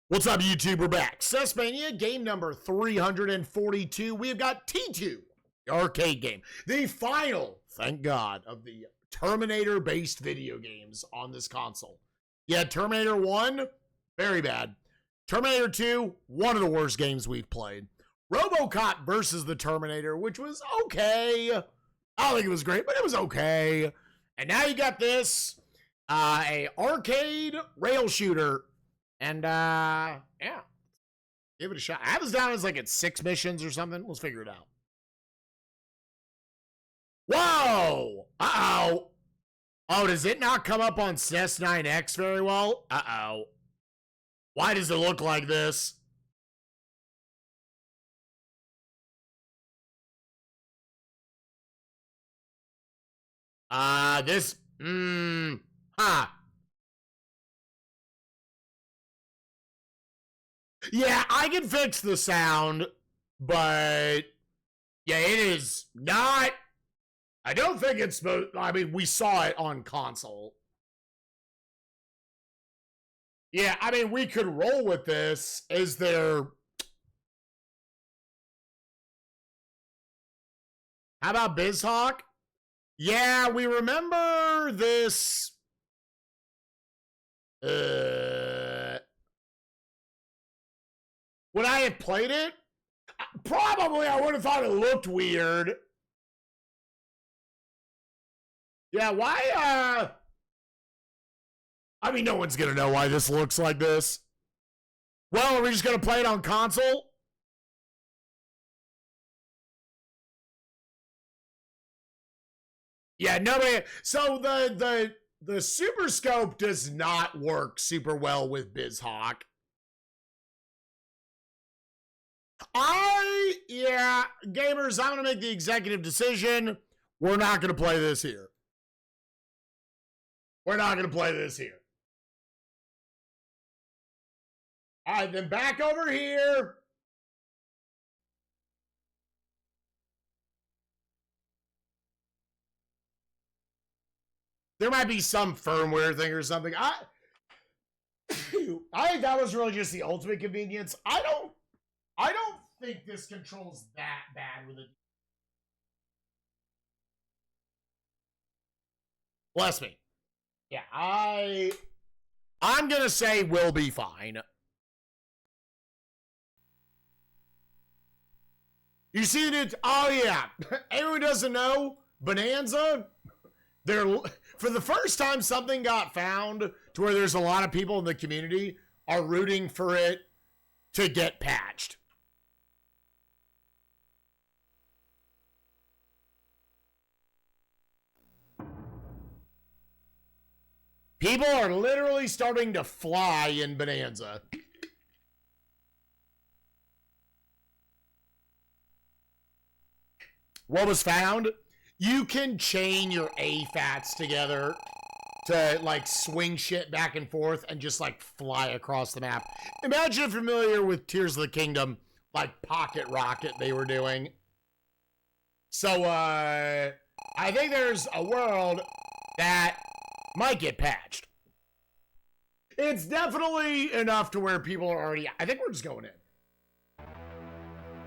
What's up, YouTube? We're back. SNESMania, game number 342. We have got T2, the arcade game. The final, thank God, of the Terminator-based video games on this console. Yeah, Terminator 1, very bad. Terminator 2, one of the worst games we've played. RoboCop versus the Terminator, which was okay. I don't think it was great, but it was okay. And now you got this, a arcade rail shooter. And, yeah, give it a shot. I was down as like at 6 missions or something. Let's figure it out. Whoa! Uh-oh. Oh, does it not come up on SNES 9X very well? Uh-oh. Why does it look like this? Yeah, I can fix the sound, but yeah, it is not. I don't think it's supposed. I mean, we saw it on console. Yeah, I mean, we could roll with this. Is there? How about BizHawk? Yeah, we remember this. Would I have played it? Probably I would have thought it looked weird. Yeah, why, I mean, no one's gonna know why this looks like this. Well, are we just gonna play it on console? Yeah, nobody. So the Super Scope does not work super well with BizHawk. Yeah, gamers, I'm going to make the executive decision. We're not going to play this here. We're not going to play this here. All right, then back over here. There might be some firmware thing or something. I think that was really just the ultimate convenience. I don't think this controls that bad with it. Bless me. Yeah, I'm gonna say we'll be fine. You see it? Oh yeah. Anyone doesn't know, Bonanza, for the first time something got found to where there's a lot of people in the community are rooting for it to get patched. People are literally starting to fly in Bonanza. What was found? You can chain your AFATs together to like swing shit back and forth and just like fly across the map. Imagine if you're familiar with Tears of the Kingdom, like Pocket Rocket they were doing. So, I think there's a world that might get patched. It's definitely enough to where people are already. I think we're just going in.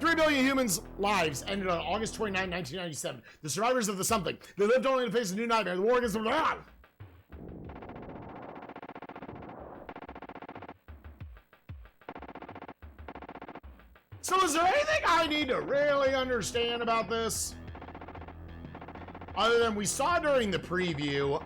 3 billion humans' lives ended on August 29, 1997. The survivors of the something. They lived only to face a new nightmare. The war against the. So is there anything I need to really understand about this? Other than we saw during the preview.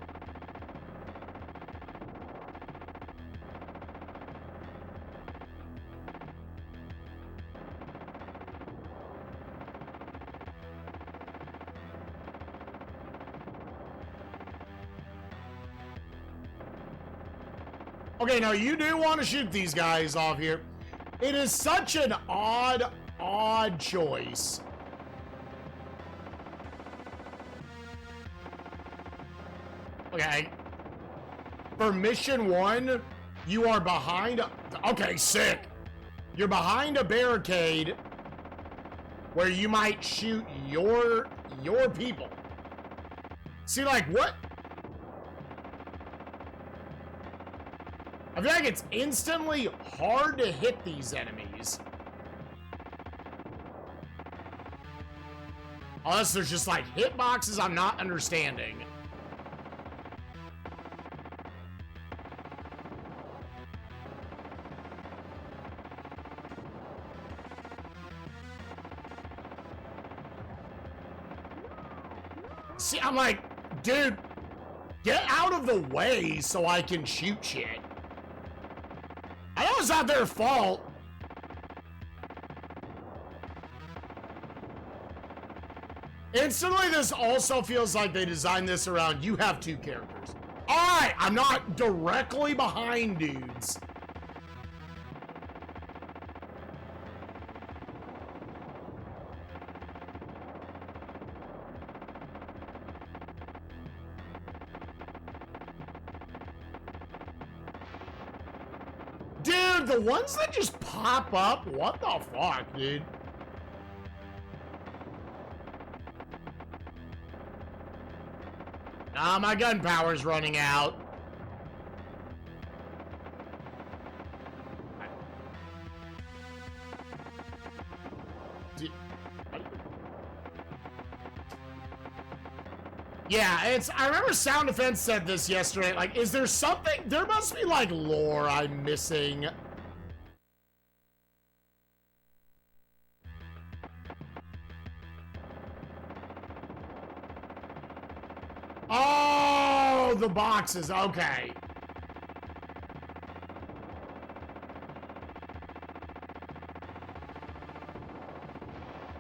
Okay, now you do want to shoot these guys off here. It is such an odd choice. Okay. For mission 1, you are behind. Okay, sick. You're behind a barricade where you might shoot your people. See, like, what? I feel like it's instantly hard to hit these enemies. Unless there's just like hitboxes I'm not understanding. See, I'm like, dude, get out of the way so I can shoot shit. I know it's not their fault. Instantly, this also feels like they designed this around you have two characters. Alright, I'm not directly behind dudes. Dude, the ones that just pop up, what the fuck, dude? Nah, my gun power's running out. Yeah, I remember Sound Defense said this yesterday, like, is there something, there must be, like, lore I'm missing. Oh, the boxes, okay.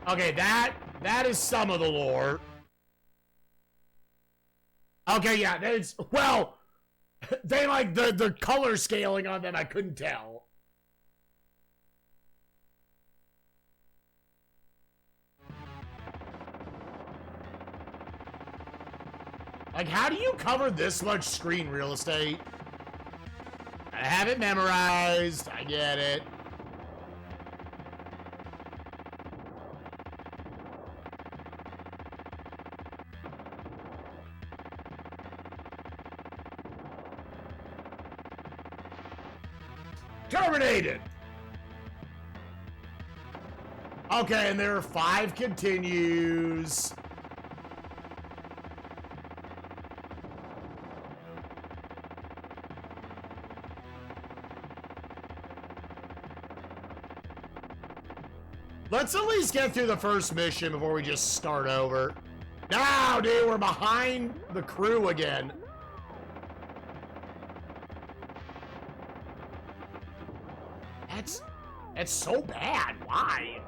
Okay, that is some of the lore. Okay, yeah, that's, well, they like the color scaling on them, I couldn't tell. Like, how do you cover this much screen real estate? I have it memorized, I get it. Terminated! Okay, and there are 5 continues. Let's at least get through the first mission before we just start over. No, dude, we're behind the crew again. That's so bad. Why?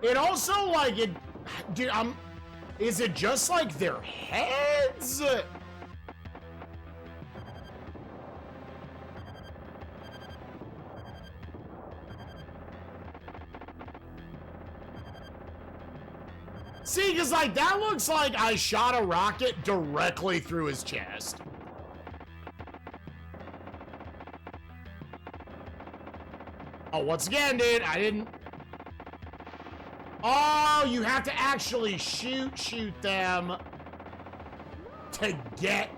It also, like, it... Dude, is it just, like, their heads? See, because, like, that looks like I shot a rocket directly through his chest. Oh, once again, dude, I didn't... Oh, you have to actually shoot them to get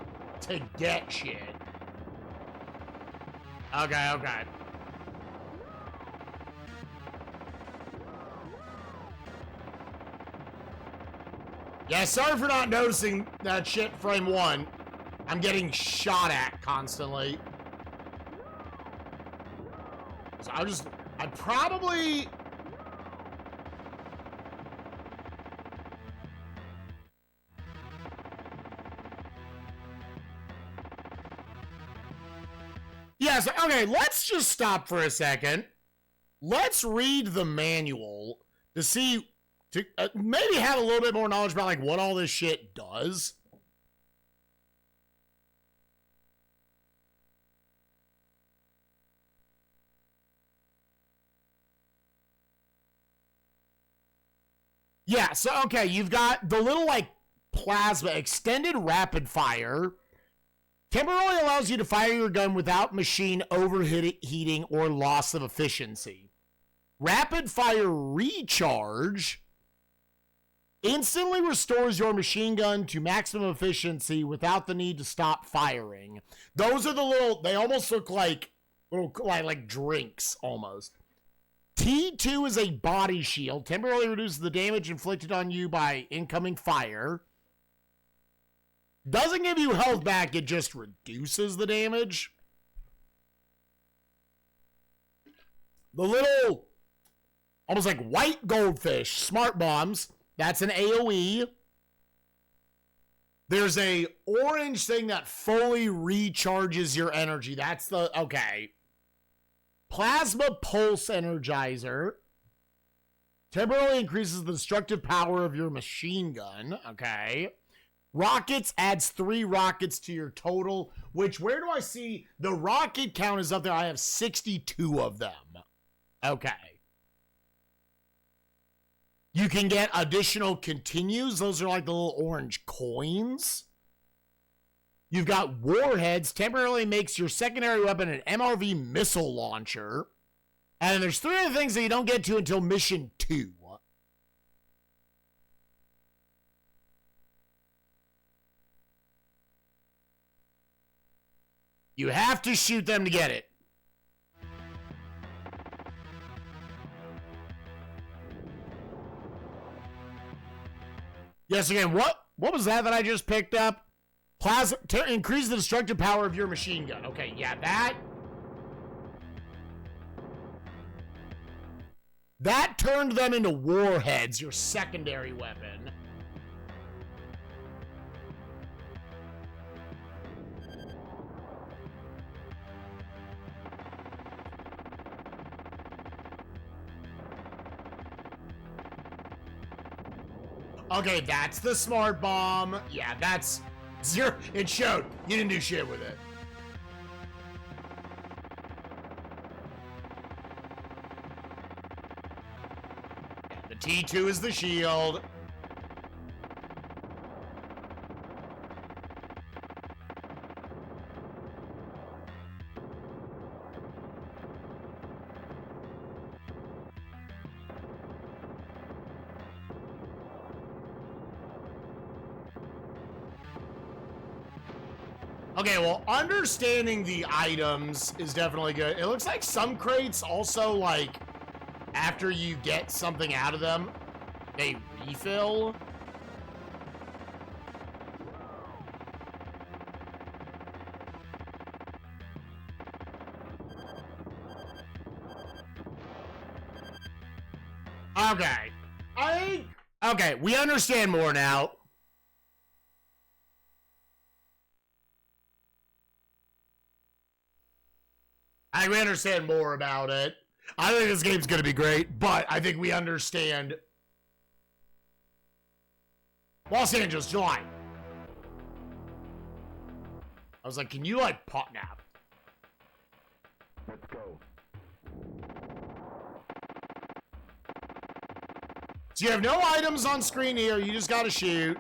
shit. Okay, okay. Yeah, sorry for not noticing that shit frame 1. I'm getting shot at constantly. So I'd probably... Yes, okay, let's just stop for a second. Let's read the manual to see, to maybe have a little bit more knowledge about, like, what all this shit does. Yeah, so, okay, you've got the little, like, plasma, extended rapid fire. Temporarily allows you to fire your gun without machine overheating or loss of efficiency. Rapid fire recharge Instantly restores your machine gun to maximum efficiency without the need to stop firing. Those are the little, they almost look like little, like drinks almost. T2 is a body shield. Temporarily reduces the damage inflicted on you by incoming fire. Doesn't give you health back, it just reduces the damage. The little, almost like white goldfish, smart bombs. That's an AoE. There's a orange thing that fully recharges your energy. That's the, okay. Plasma Pulse Energizer. Temporarily increases the destructive power of your machine gun. Okay. Rockets adds 3 rockets to your total, which, where do I see? The rocket count is up there. I have 62 of them. Okay. You can get additional continues. Those are like the little orange coins. You've got warheads. Temporarily makes your secondary weapon an MRV missile launcher. And there's 3 other things that you don't get to until mission 2. You have to shoot them to get it. Yes, again, what was that I just picked up? Plasma, increase the destructive power of your machine gun. Okay, yeah, that turned them into warheads, your secondary weapon. Okay, that's the smart bomb. Yeah, that's 0. It showed. You didn't do shit with it. Yeah, the T2 is the shield. Okay, well, understanding the items is definitely good. It looks like some crates also, like, after you get something out of them, they refill. Okay. Okay, we understand more now. We understand more about it. I think this game's going to be great, but I think we understand. Los Angeles, July. I was like, can you, like, pop nap? Let's go. So you have no items on screen here. You just got to shoot.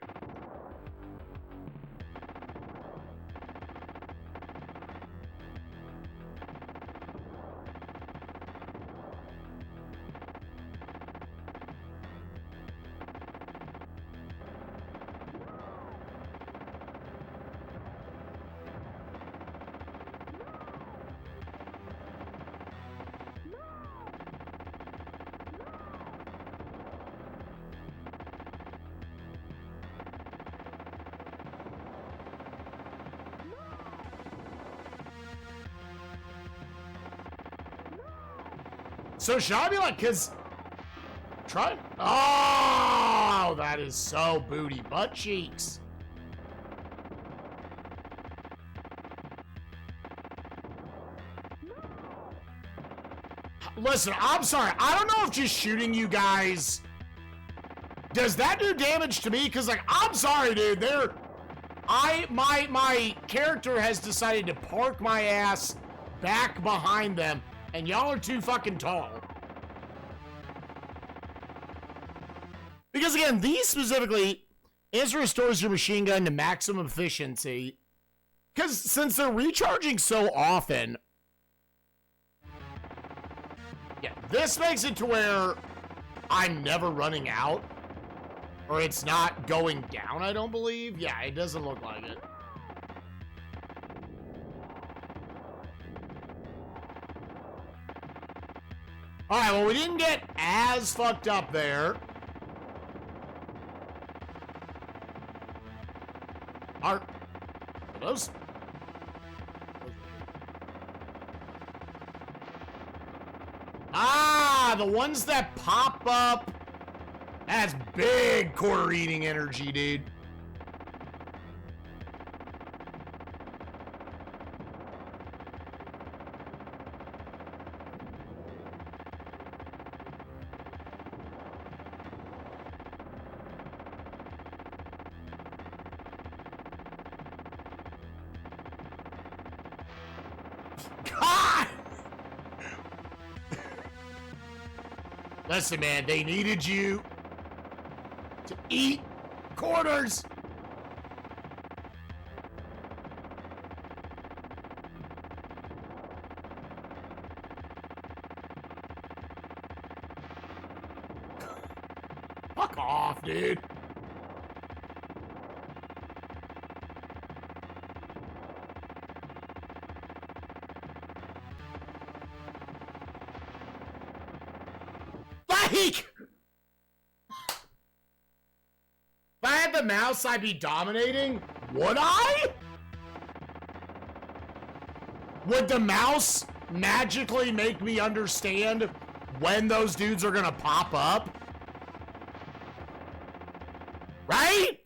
So should I be like, cause try? Oh, that is so booty butt cheeks. Listen, I'm sorry. I don't know if just shooting you guys, does that do damage to me? Cause like, I'm sorry, dude. My character has decided to park my ass back behind them. And y'all are too fucking tall. Because again, these specifically, instantly restores your machine gun to maximum efficiency. Because since they're recharging so often, yeah, this makes it to where I'm never running out. Or it's not going down, I don't believe. Yeah, it doesn't look like it. Alright, well, we didn't get as fucked up there. Are those? Ah, the ones that pop up. That's big quarter eating energy, dude. God! Listen, man, they needed you to eat quarters. Fuck off, dude. Like, if I had the mouse, I'd be dominating. Would I? Would the mouse magically make me understand when those dudes are gonna pop up? Right?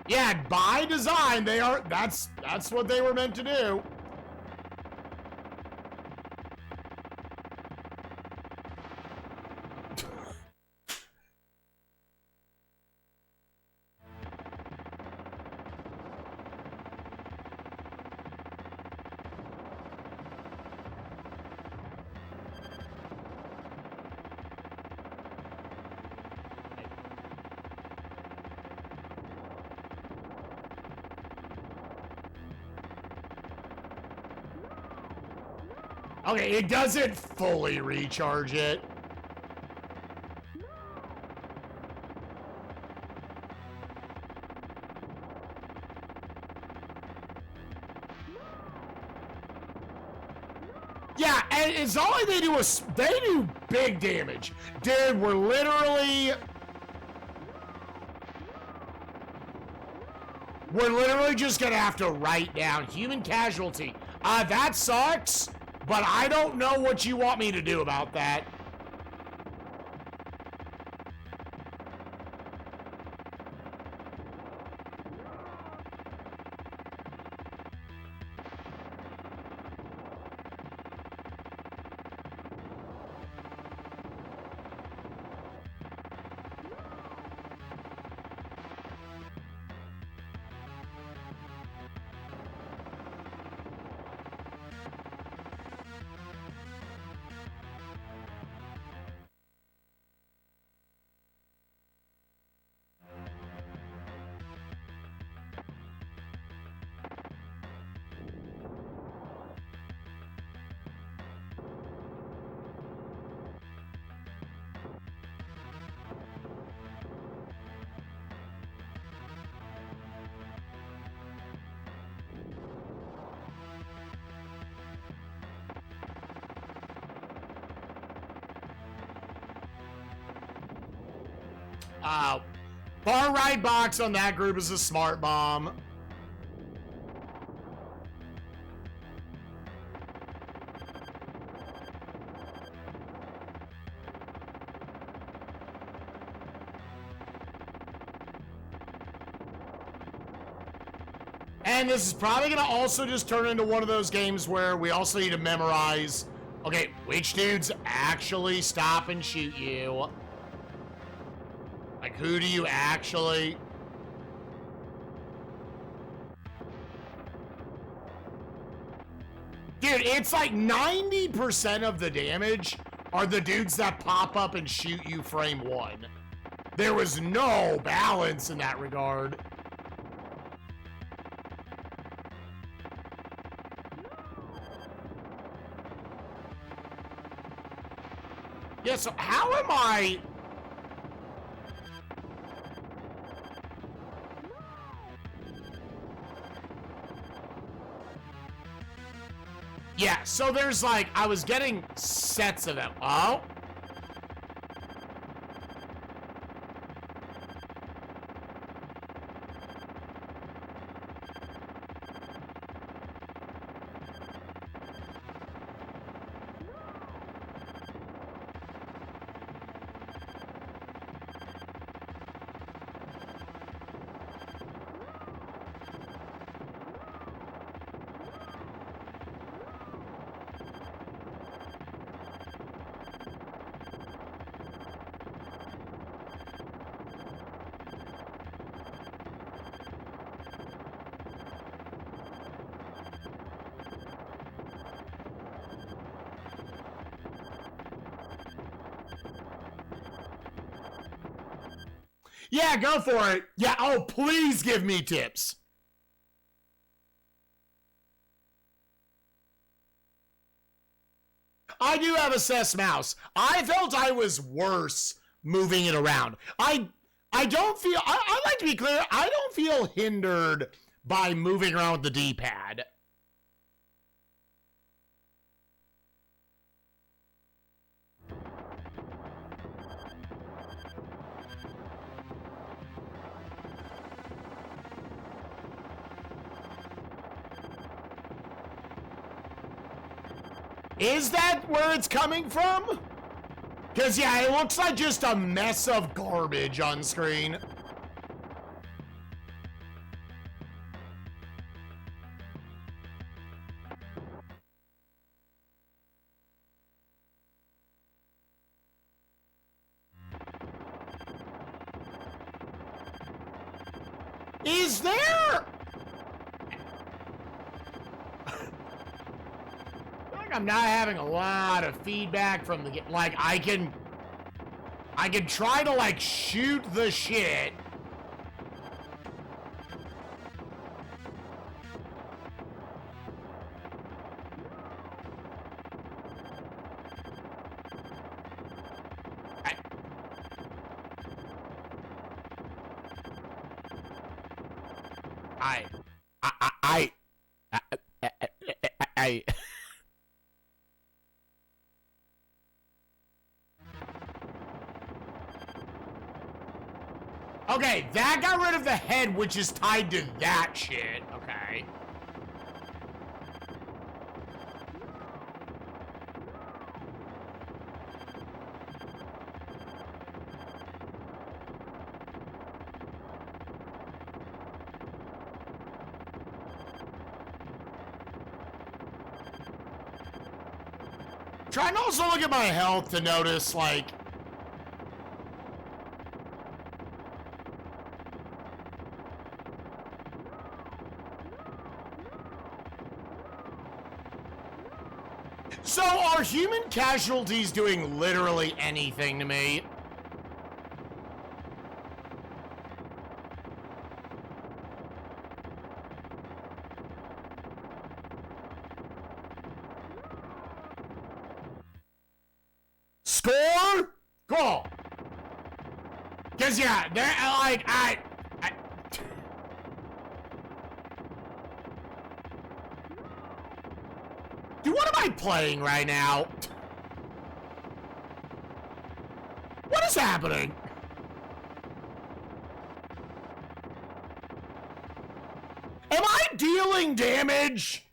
Yeah, by design, they are. That's what they were meant to do. Okay, it doesn't fully recharge it. Yeah, and it's all like they do big damage. Dude, we're literally just gonna have to write down human casualty. That sucks. But I don't know what you want me to do about that. Far right box on that group is a smart bomb. And this is probably going to also just turn into one of those games where we also need to memorize, okay, which dudes actually stop and shoot you? Like, who do you actually... Dude, it's like 90% of the damage are the dudes that pop up and shoot you frame one. There was no balance in that regard. Yeah, so how am I... Yeah, so there's like, I was getting sets of them. Oh? Yeah, go for it. Yeah, oh, please give me tips. I do have a SNES mouse. I felt I was worse moving it around. I don't feel, I like to be clear, I don't feel hindered by moving around with the D-pad. Is that where it's coming from? Because, yeah, it looks like just a mess of garbage on screen. Is there... I'm not having a lot of feedback from the game. Like, I can try to, like, shoot the shit. I Okay, that got rid of the head, which is tied to that shit. Okay. Trying to also look at my health to notice, like... So, are human casualties doing literally anything to me? Score? Cool. Cause yeah, they're like, Dude, what am I playing right now? What is happening? Am I dealing damage?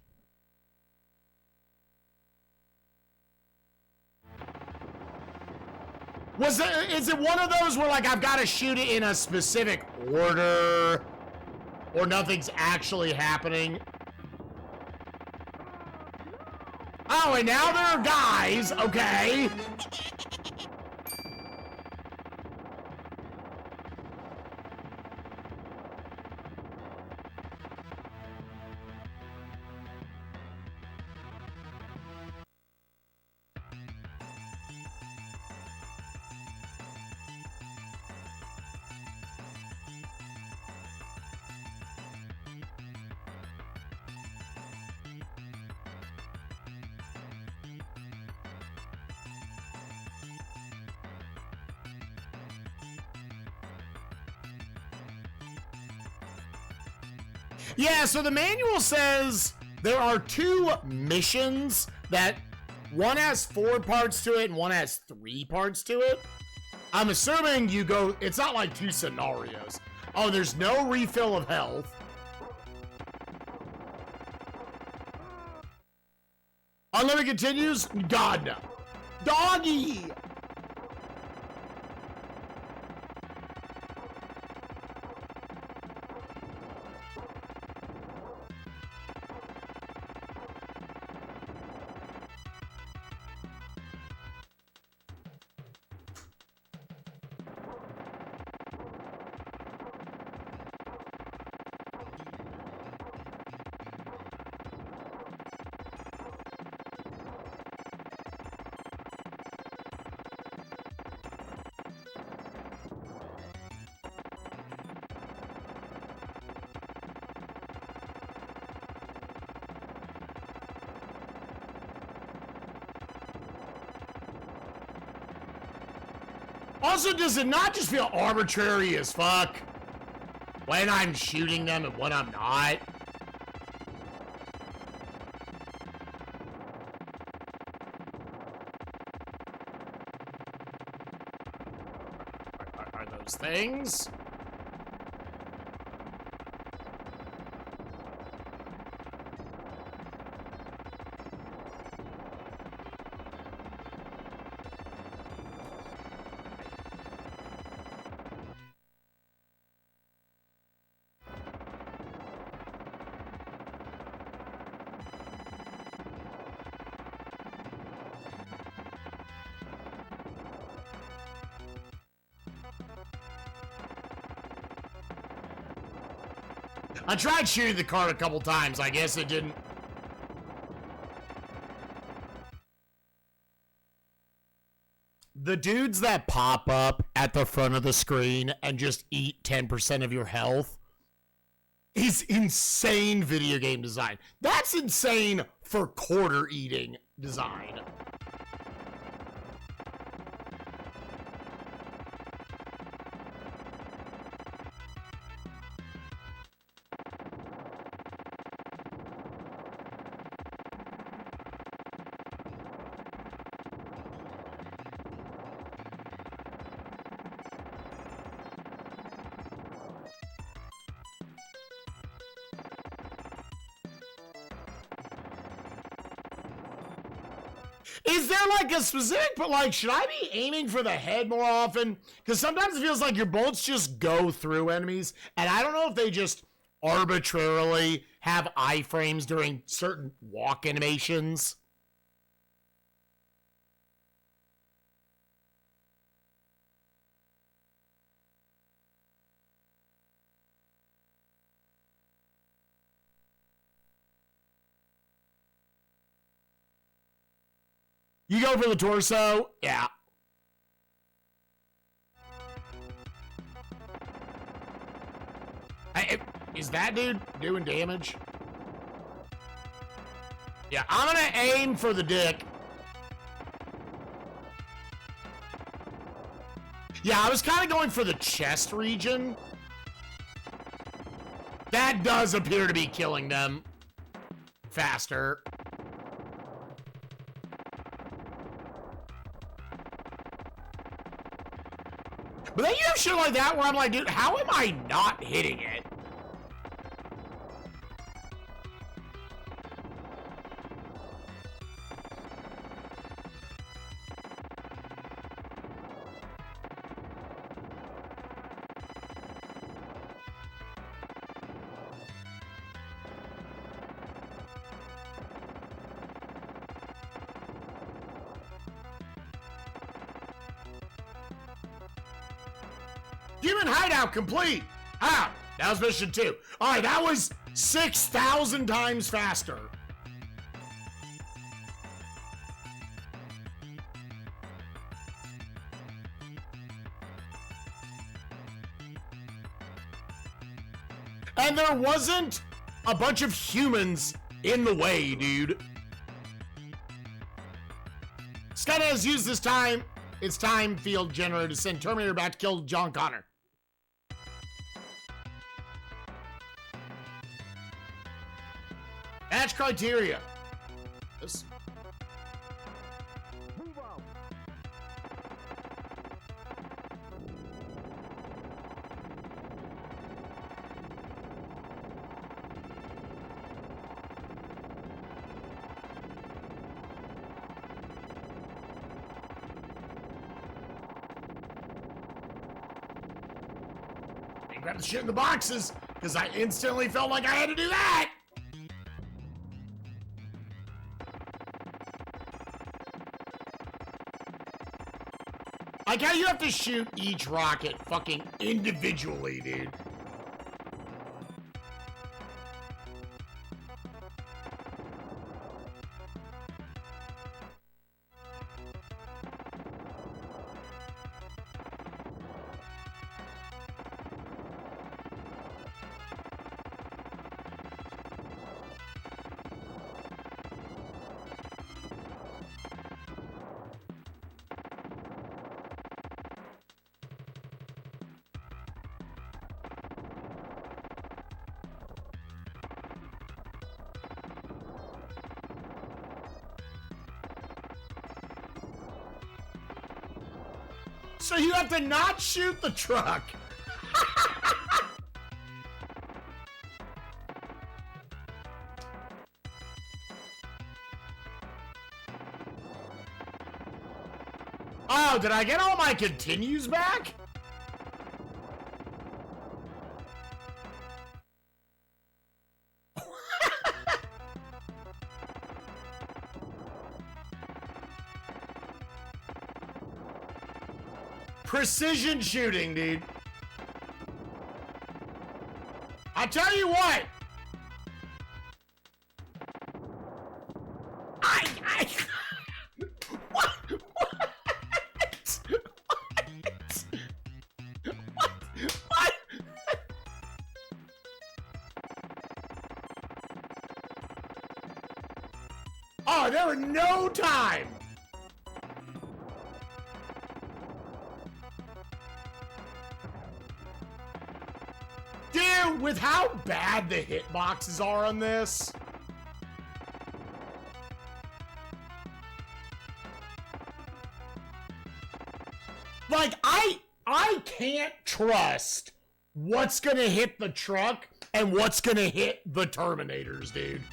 Is it one of those where, like, I've got to shoot it in a specific order, or nothing's actually happening? Oh, and now there are guys, okay. Yeah, so the manual says there are 2 missions that one has 4 parts to it and one has 3 parts to it. I'm assuming you go, it's not like 2 scenarios. Oh, there's no refill of health. Unlimited continues? God, no. Doggy! Also, does it not just feel arbitrary as fuck when I'm shooting them and when I'm not? Are those things? I tried shooting the cart a couple times. I guess it didn't. The dudes that pop up at the front of the screen and just eat 10% of your health is insane video game design. That's insane for quarter eating design. Is there like a specific, but like, should I be aiming for the head more often? Because sometimes it feels like your bullets just go through enemies, and I don't know if they just arbitrarily have iframes during certain walk animations. You go for the torso? Yeah. Is that dude doing damage? Yeah, I'm gonna aim for the dick. Yeah, I was kind of going for the chest region. That does appear to be killing them faster. But then you have shit like that where I'm like, dude, how am I not hitting it? Human hideout complete. Ah, that was mission 2. All right, that was 6,000 times faster. And there wasn't a bunch of humans in the way, dude. Skynet has used this time, its time field generator to send Terminator back to kill John Connor. Match criteria. This. Grab the shit in the boxes, because I instantly felt like I had to do that. Like how you have to shoot each rocket fucking individually, dude. So you have to not shoot the truck. Oh, did I get all my continues back? Precision shooting, dude. I tell you what. What? What? Oh, there were no time. Dude, with how bad the hitboxes are on this. Like, I can't trust what's gonna hit the truck and what's gonna hit the Terminators, dude.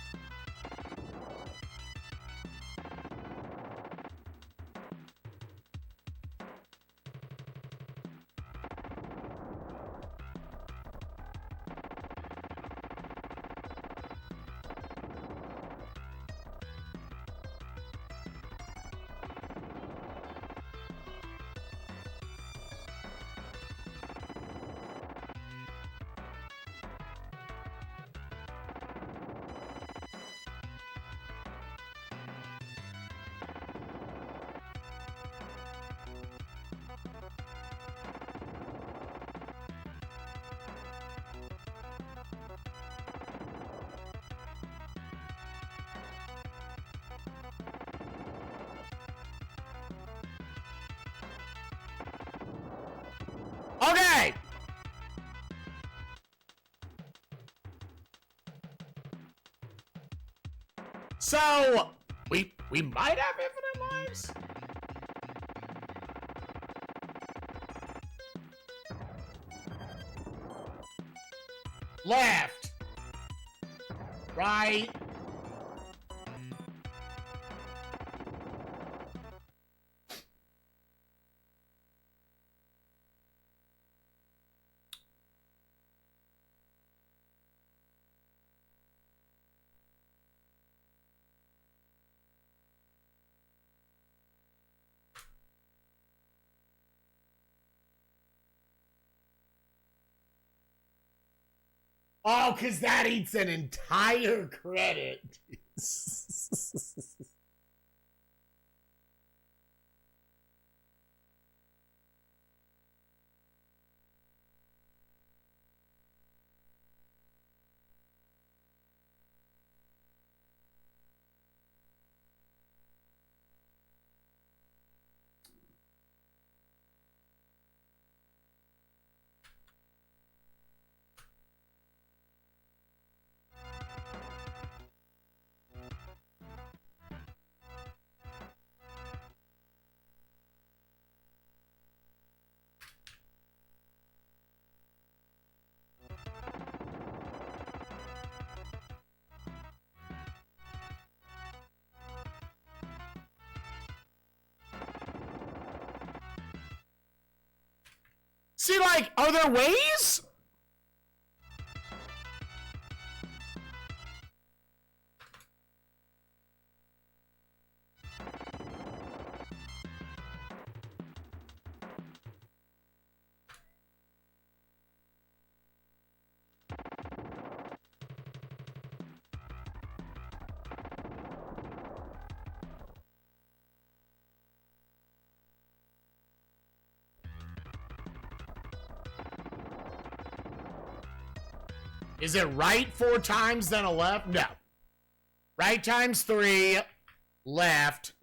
Okay. So, we might have infinite lives? Left. Right. Oh, because that eats an entire credit. See, like, are there ways? Is it right 4 times, then a left? No. Right times 3, left.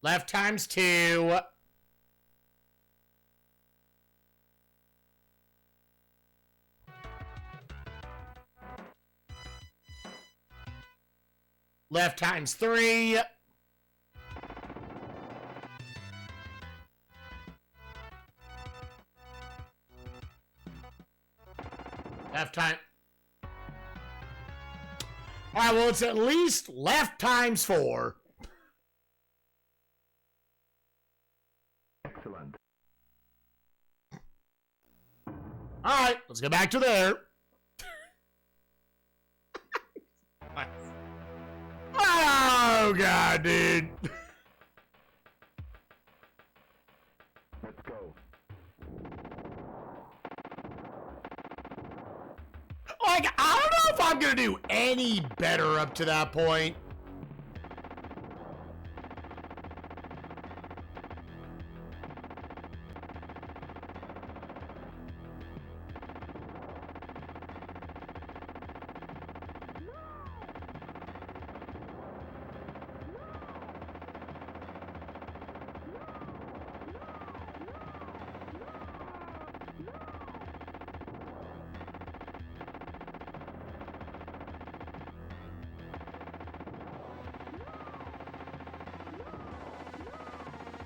Left times 2. Left times 3. Left time. All right, well, it's at least left times 4. Excellent. All right, let's go back to there. Oh, God, dude. Let's go. Like, I don't know if I'm going to do any better up to that point.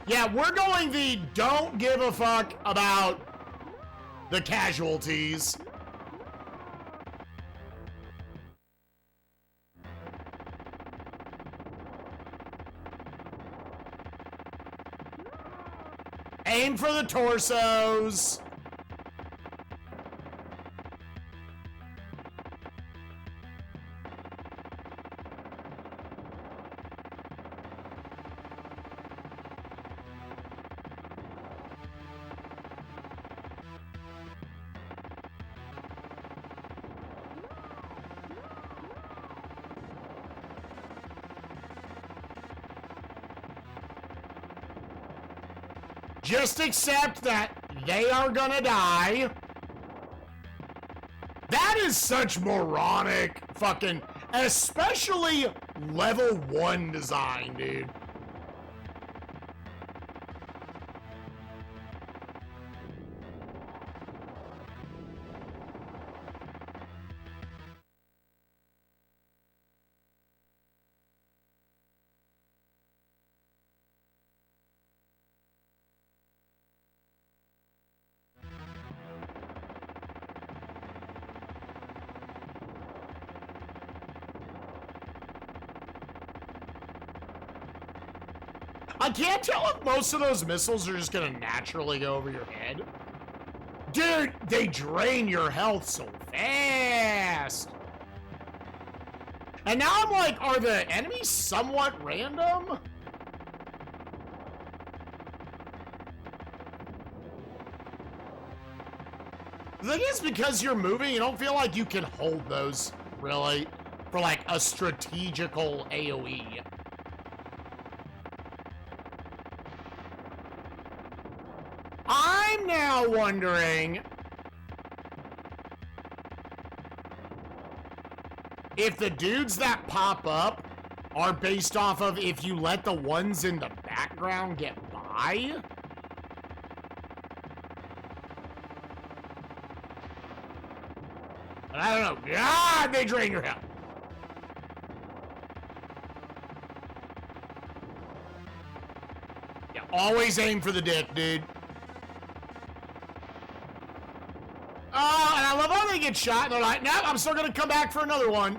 Yeah, we're going the don't give a fuck about the casualties. Aim for the torsos. Just accept that they are gonna die. That is such moronic fucking, especially level 1 design, dude. I can't tell if most of those missiles are just gonna naturally go over your head. Dude, they drain your health so fast. And now I'm like, are the enemies somewhat random? The thing is, because you're moving, you don't feel like you can hold those, really, for like a strategical AoE. I'm now wondering if the dudes that pop up are based off of if you let the ones in the background get by. But I don't know. God, they drain your health. Yeah, always aim for the dick, dude. Oh, and I love how they get shot, and they're like, no, I'm still gonna come back for another one.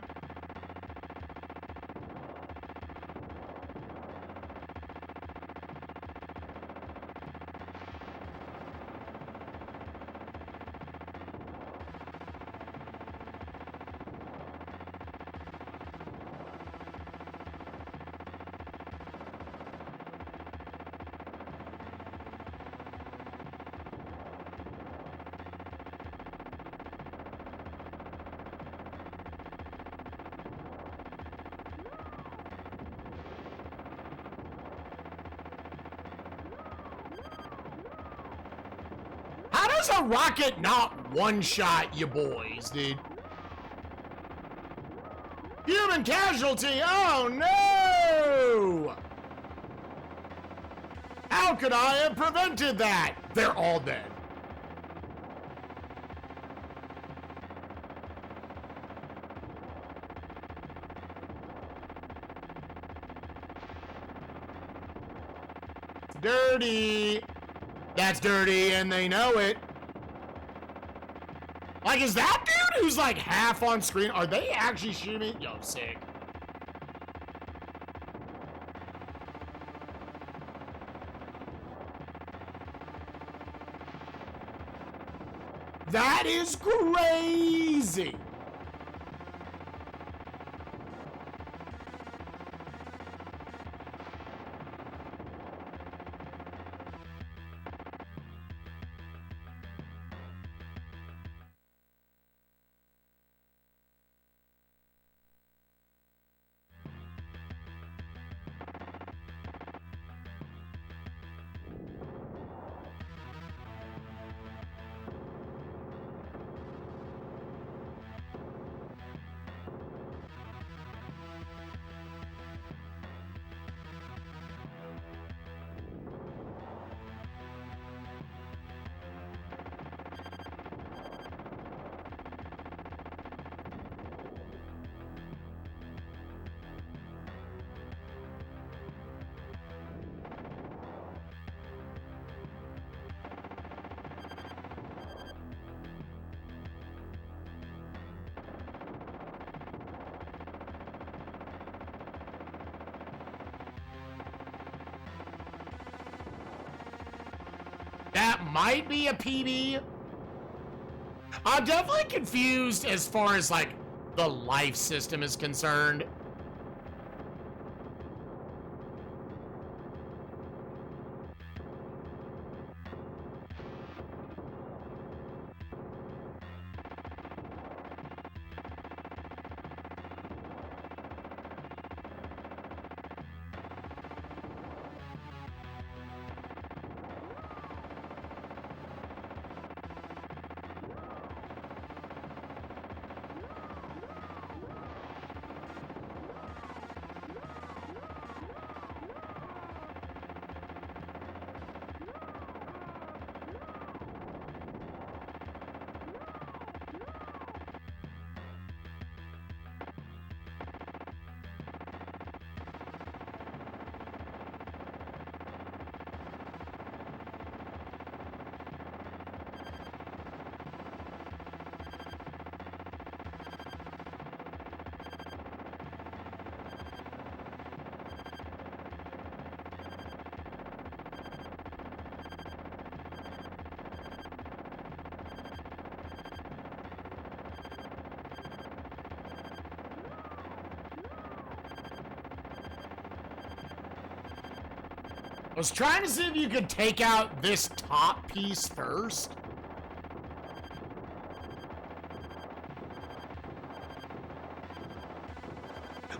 does a rocket not one-shot you boys, dude? Human casualty, oh no! How could I have prevented that? They're all dead. It's dirty. That's dirty and they know it. Like, is that dude who's like half on screen? Are they actually shooting? Yo, sick. That is crazy. That might be a PB. I'm definitely confused as far as like the life system is concerned. I was trying to see if you could take out this top piece first.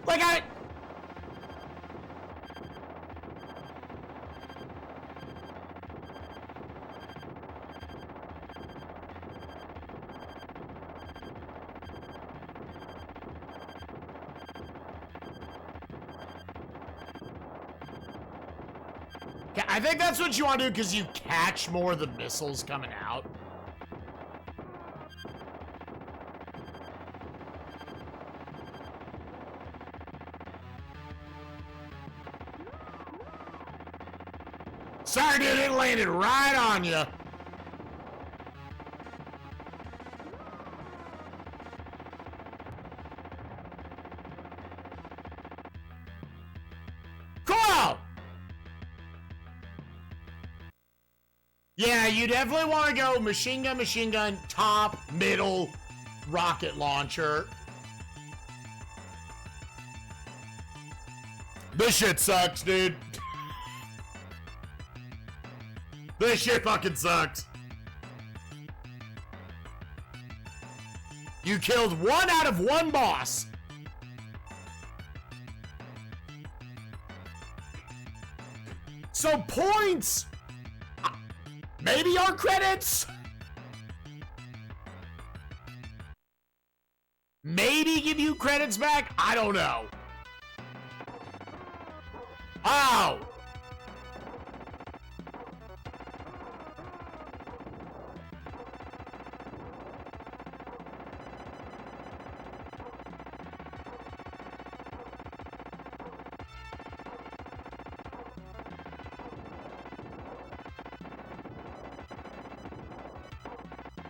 Like I think that's what you want to do because you catch more of the missiles coming out. Sorry, dude, it landed right on you. Cool! Yeah, you definitely want to go machine gun, top, middle, rocket launcher. This shit sucks, dude. This shit fucking sucks. You killed 1 out of 1 boss. So points. Maybe our credits. he give you credits back? I don't know. Oh!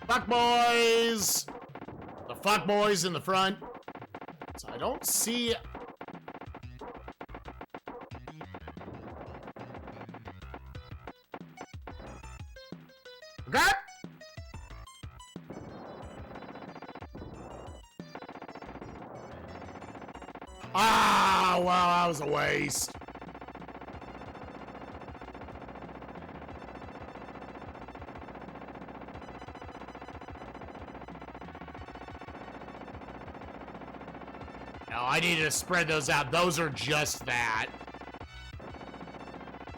Fuck boys! The fuck boys in the front. So I don't see. Okay. Ah, well, that was a waste. No, I need to spread those out. Those are just that.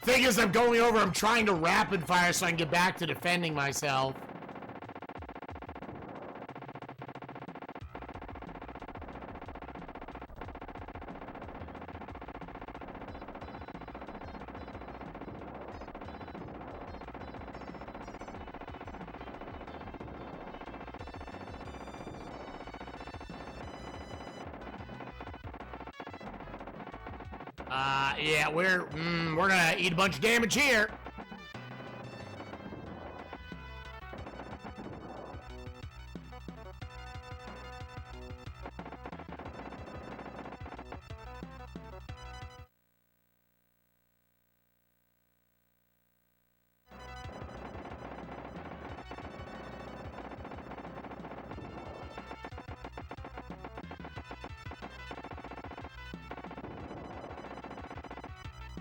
Thing is, I'm going over, I'm trying to rapid fire so I can get back to defending myself. Yeah, we're gonna eat a bunch of damage here.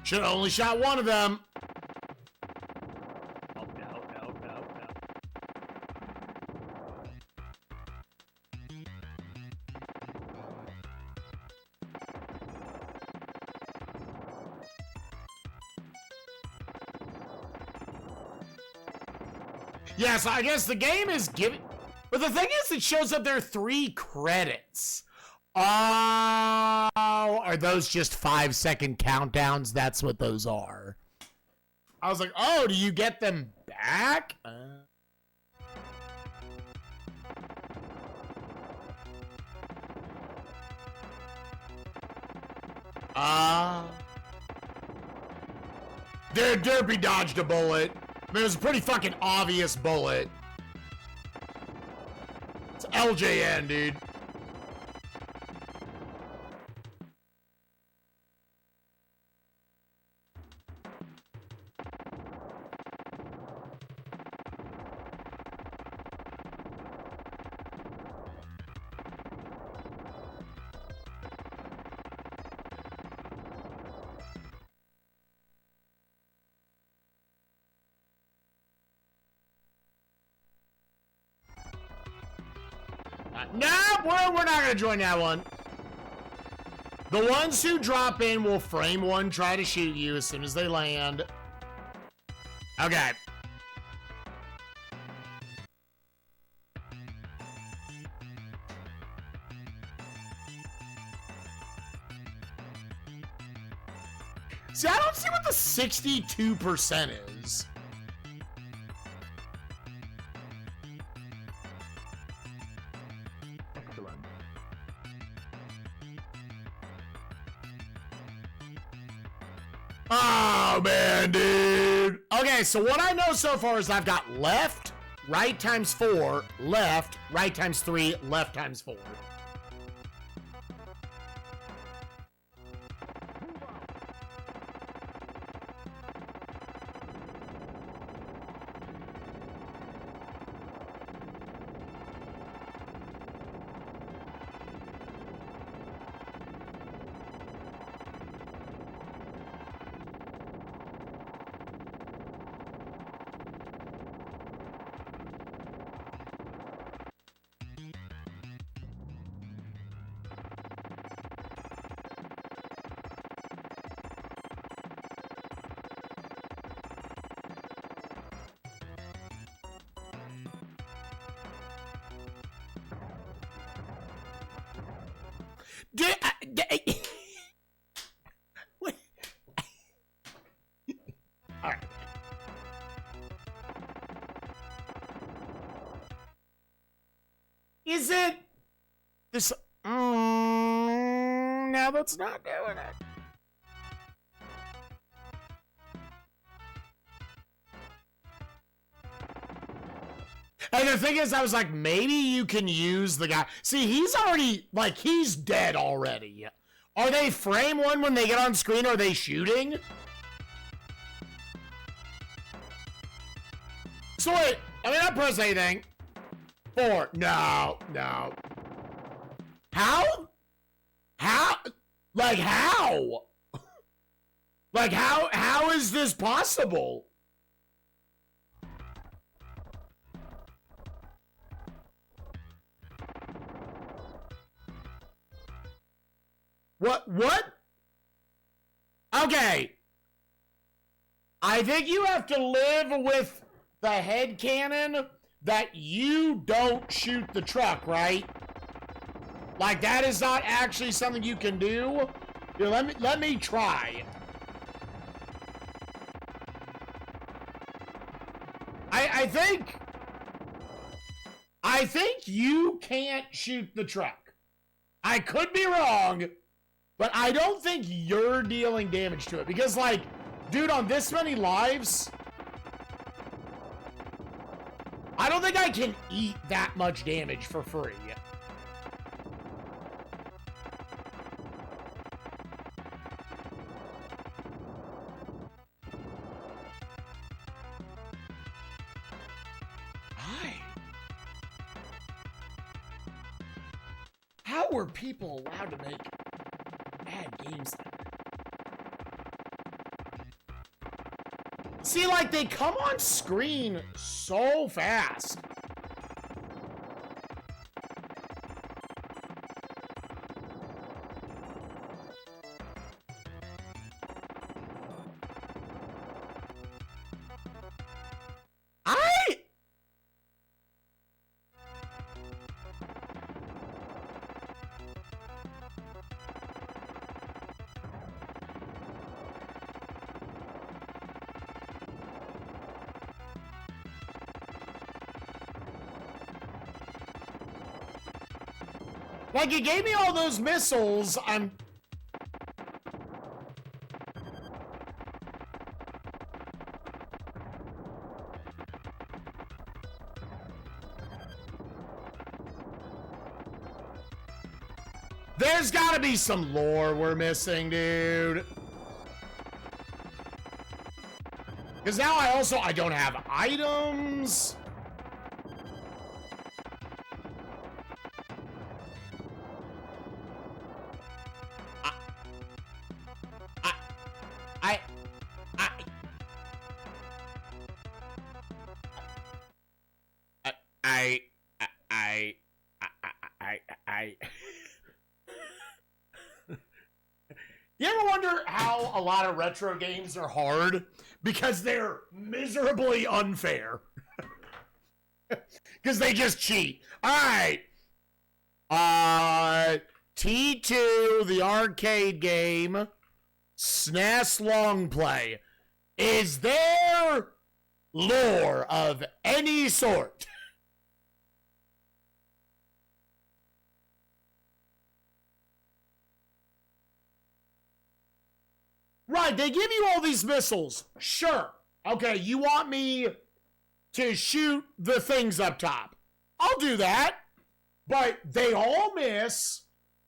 Should have only shot one of them. Oh, no. Yeah, so I guess the game is giving... But the thing is, it shows up there 3 credits. Oh, are those just 5-second countdowns? That's what those are. I was like, oh, do you get them back? Dude, Derpy dodged a bullet. I mean, it was a pretty fucking obvious bullet. It's LJN, dude. No, we're not gonna join that one. The ones who drop in will frame one, try to shoot you as soon as they land. Okay. See, I don't see what the 62% is. Oh, man, dude. Okay, so what I know so far is I've got left, right times 4, left, right times 3, left times 4. Wait. All right. Is it this? Now that's not doing it. And the thing is, I was like, maybe you can use the guy. See, he's already, like, he's dead already. Are they frame one when they get on screen? Or are they shooting? So wait, I mean, I press anything. 4. No. How? Like, how? Like, how is this possible? What? Okay. I think you have to live with the headcanon that you don't shoot the truck, right? Like, that is not actually something you can do. Here, let me try. I think you can't shoot the truck. I could be wrong, but I don't think you're dealing damage to it. Because, like, dude, on this many lives, I don't think I can eat that much damage for free. How were people allowed to make bad games like that? See, like, they come on screen so fast. Like, you gave me all those missiles, There's gotta be some lore we're missing, dude. Because now I don't have items. You ever wonder how a lot of retro games are hard? Because they're miserably unfair. Because they just cheat. Alright. T2, the arcade game. SNES long play. Is there lore of any sort? Right, they give you all these missiles. Sure. Okay, you want me to shoot the things up top. I'll do that. But they all miss.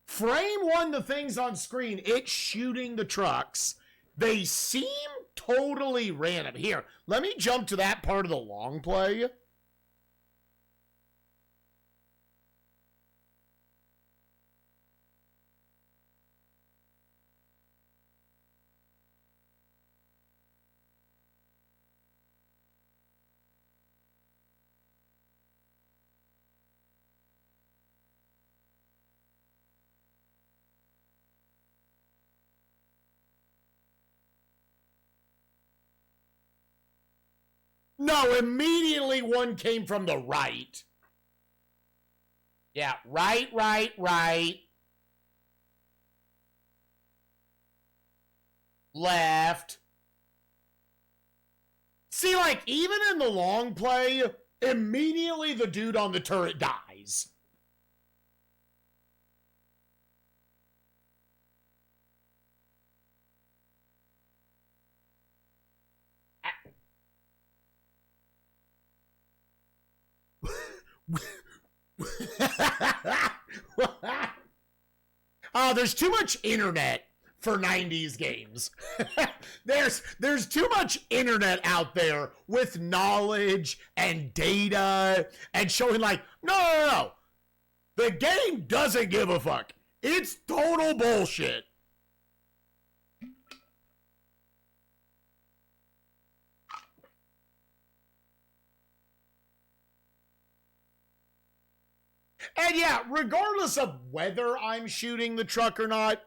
Frame one, the things on screen, it's shooting the trucks. They seem totally random. Here, let me jump to that part of the long play. No, immediately one came from the right. Yeah, right. left. See, like, even in the long play, immediately the dude on the turret dies. There's too much internet for 90s games. there's too much internet out there with knowledge and data and showing like, no. The game doesn't give a fuck. It's total bullshit. And yeah, regardless of whether I'm shooting the truck or not,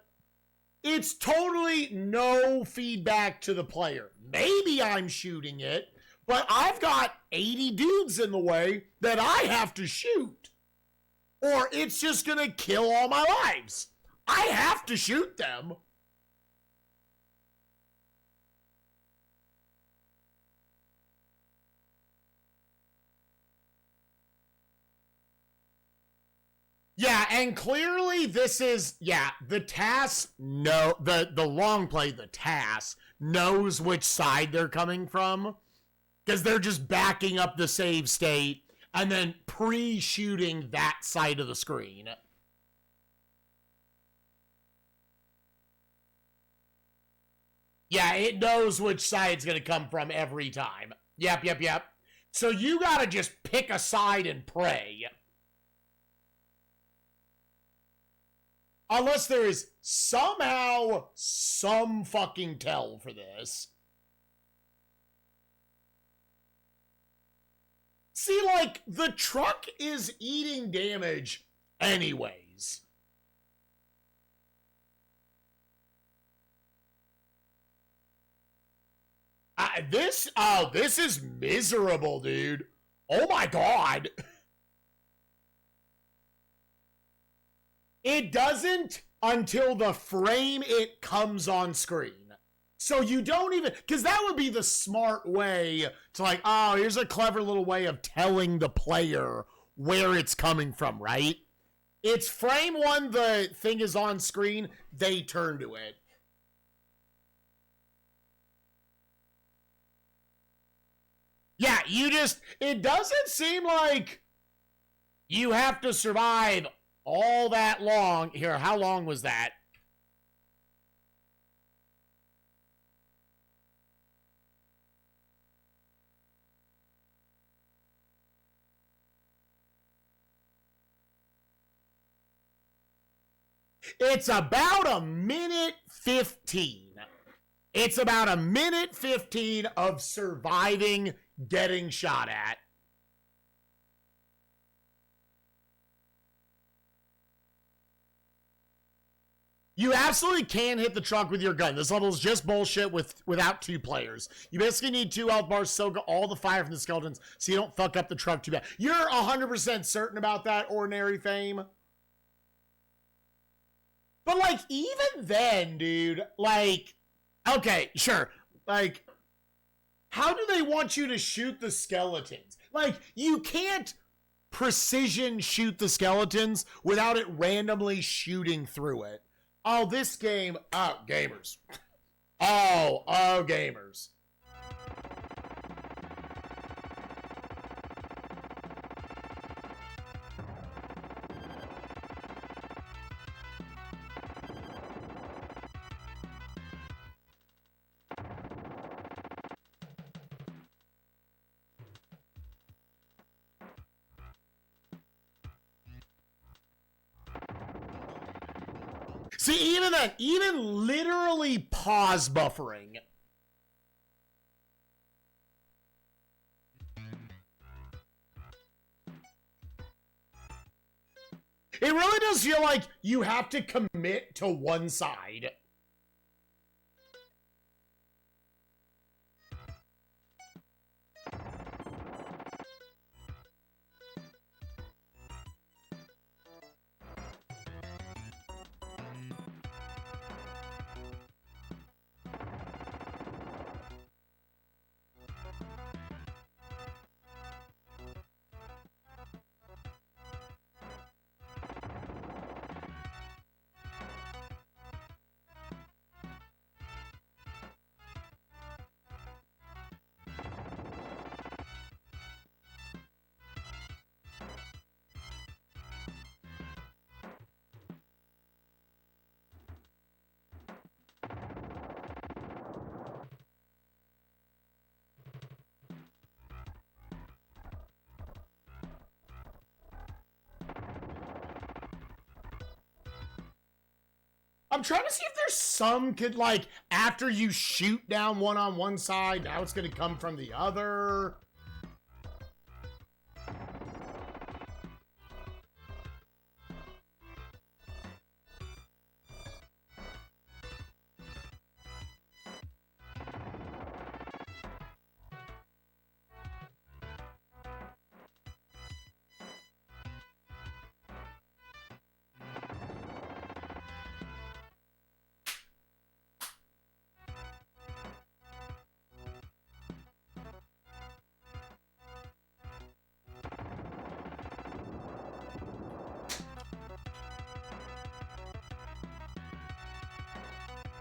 it's totally no feedback to the player. Maybe I'm shooting it, but I've got 80 dudes in the way that I have to shoot. Or it's just gonna kill all my lives. I have to shoot them. Yeah, and clearly this is, the TAS, the long play, the TAS, knows which side they're coming from, because they're just backing up the save state and then pre-shooting that side of the screen. Yeah, it knows which side it's going to come from every time. Yep. So you got to just pick a side and pray. Unless there is somehow some fucking tell for this. See, like, the truck is eating damage anyways. This is miserable, dude. Oh my god. It doesn't until the frame it comes on screen. So you don't even, because that would be the smart way to like, oh, here's a clever little way of telling the player where it's coming from, right? It's frame one, the thing is on screen, they turn to it. Yeah, it doesn't seem like you have to survive all that long. Here, how long was that? It's about a minute 15. It's about a minute 15 of surviving getting shot at. You absolutely can hit the truck with your gun. This level is just bullshit without two players. You basically need 2 health bars, soak all the fire from the skeletons so you don't fuck up the truck too bad. You're 100% certain about that, Ordinary Fame? But, like, even then, dude, like, okay, sure. Like, how do they want you to shoot the skeletons? Like, you can't precision shoot the skeletons without it randomly shooting through it. Oh, this game, gamers. Oh, gamers. See, even that, even literally pause buffering. It really does feel like you have to commit to one side. I'm trying to see if there's some could, like, after you shoot down one on one side, now it's going to come from the other.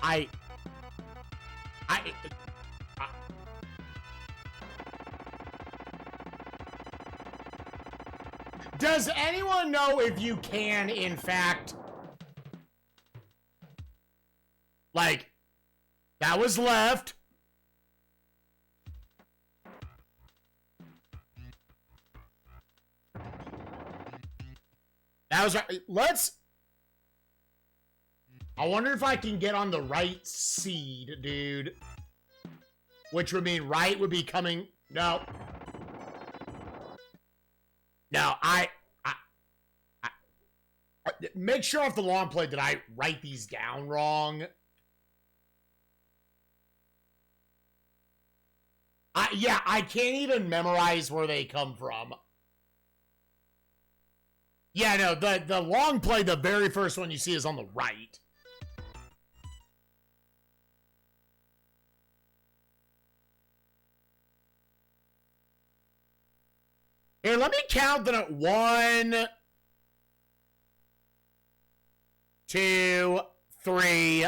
I Does anyone know if you can, in fact, like, that was left. That was right. I wonder if I can get on the right seed, dude. Which would mean right would be coming. No. No, I make sure off the long play that I write these down wrong. Yeah, I can't even memorize where they come from. Yeah, no, the long play, the very first one you see is on the right. Here, let me count them at 1, 2, 3,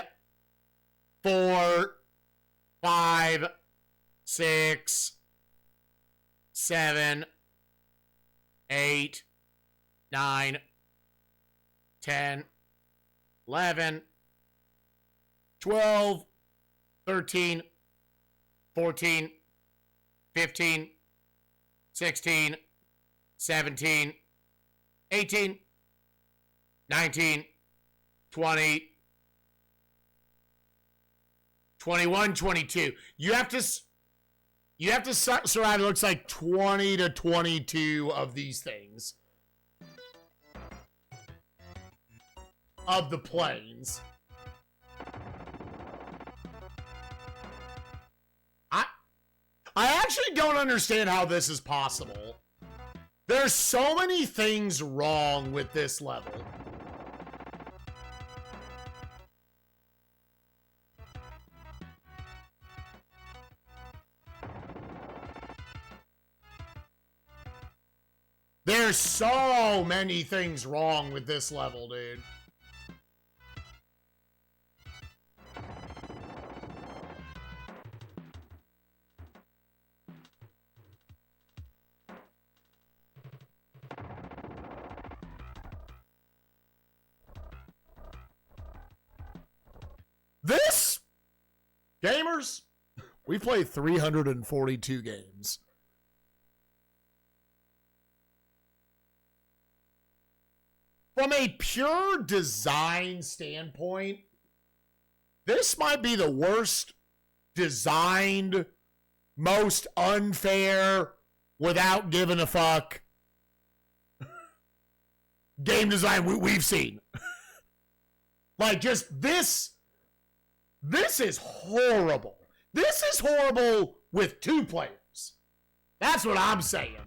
4, 5, 6, 7, 8, 9, 10, 11, 12, 13, 14, 15, 16, 17, 18, 19, 20, 21, 22. You have to survive, it looks like 20 to 22 of these things. Of the planes. I actually don't understand how this is possible. There's so many things wrong with this level. There's so many things wrong with this level, dude. This, gamers, we played 342 games. From a pure design standpoint, this might be the worst designed, most unfair, without giving a fuck game design we've seen. Like, just this is horrible. This is horrible with 2 players. That's what I'm saying.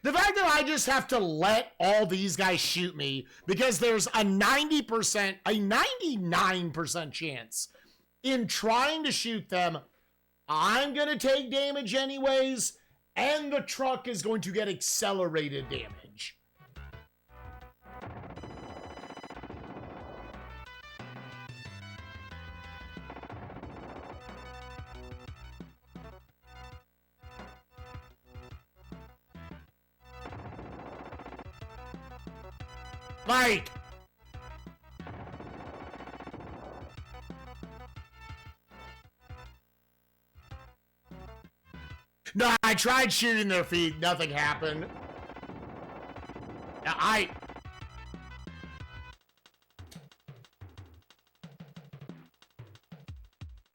The fact that I just have to let all these guys shoot me because there's a 99% chance in trying to shoot them, I'm going to take damage anyways, and the truck is going to get accelerated damage. Like, No, I tried shooting their feet. Nothing happened.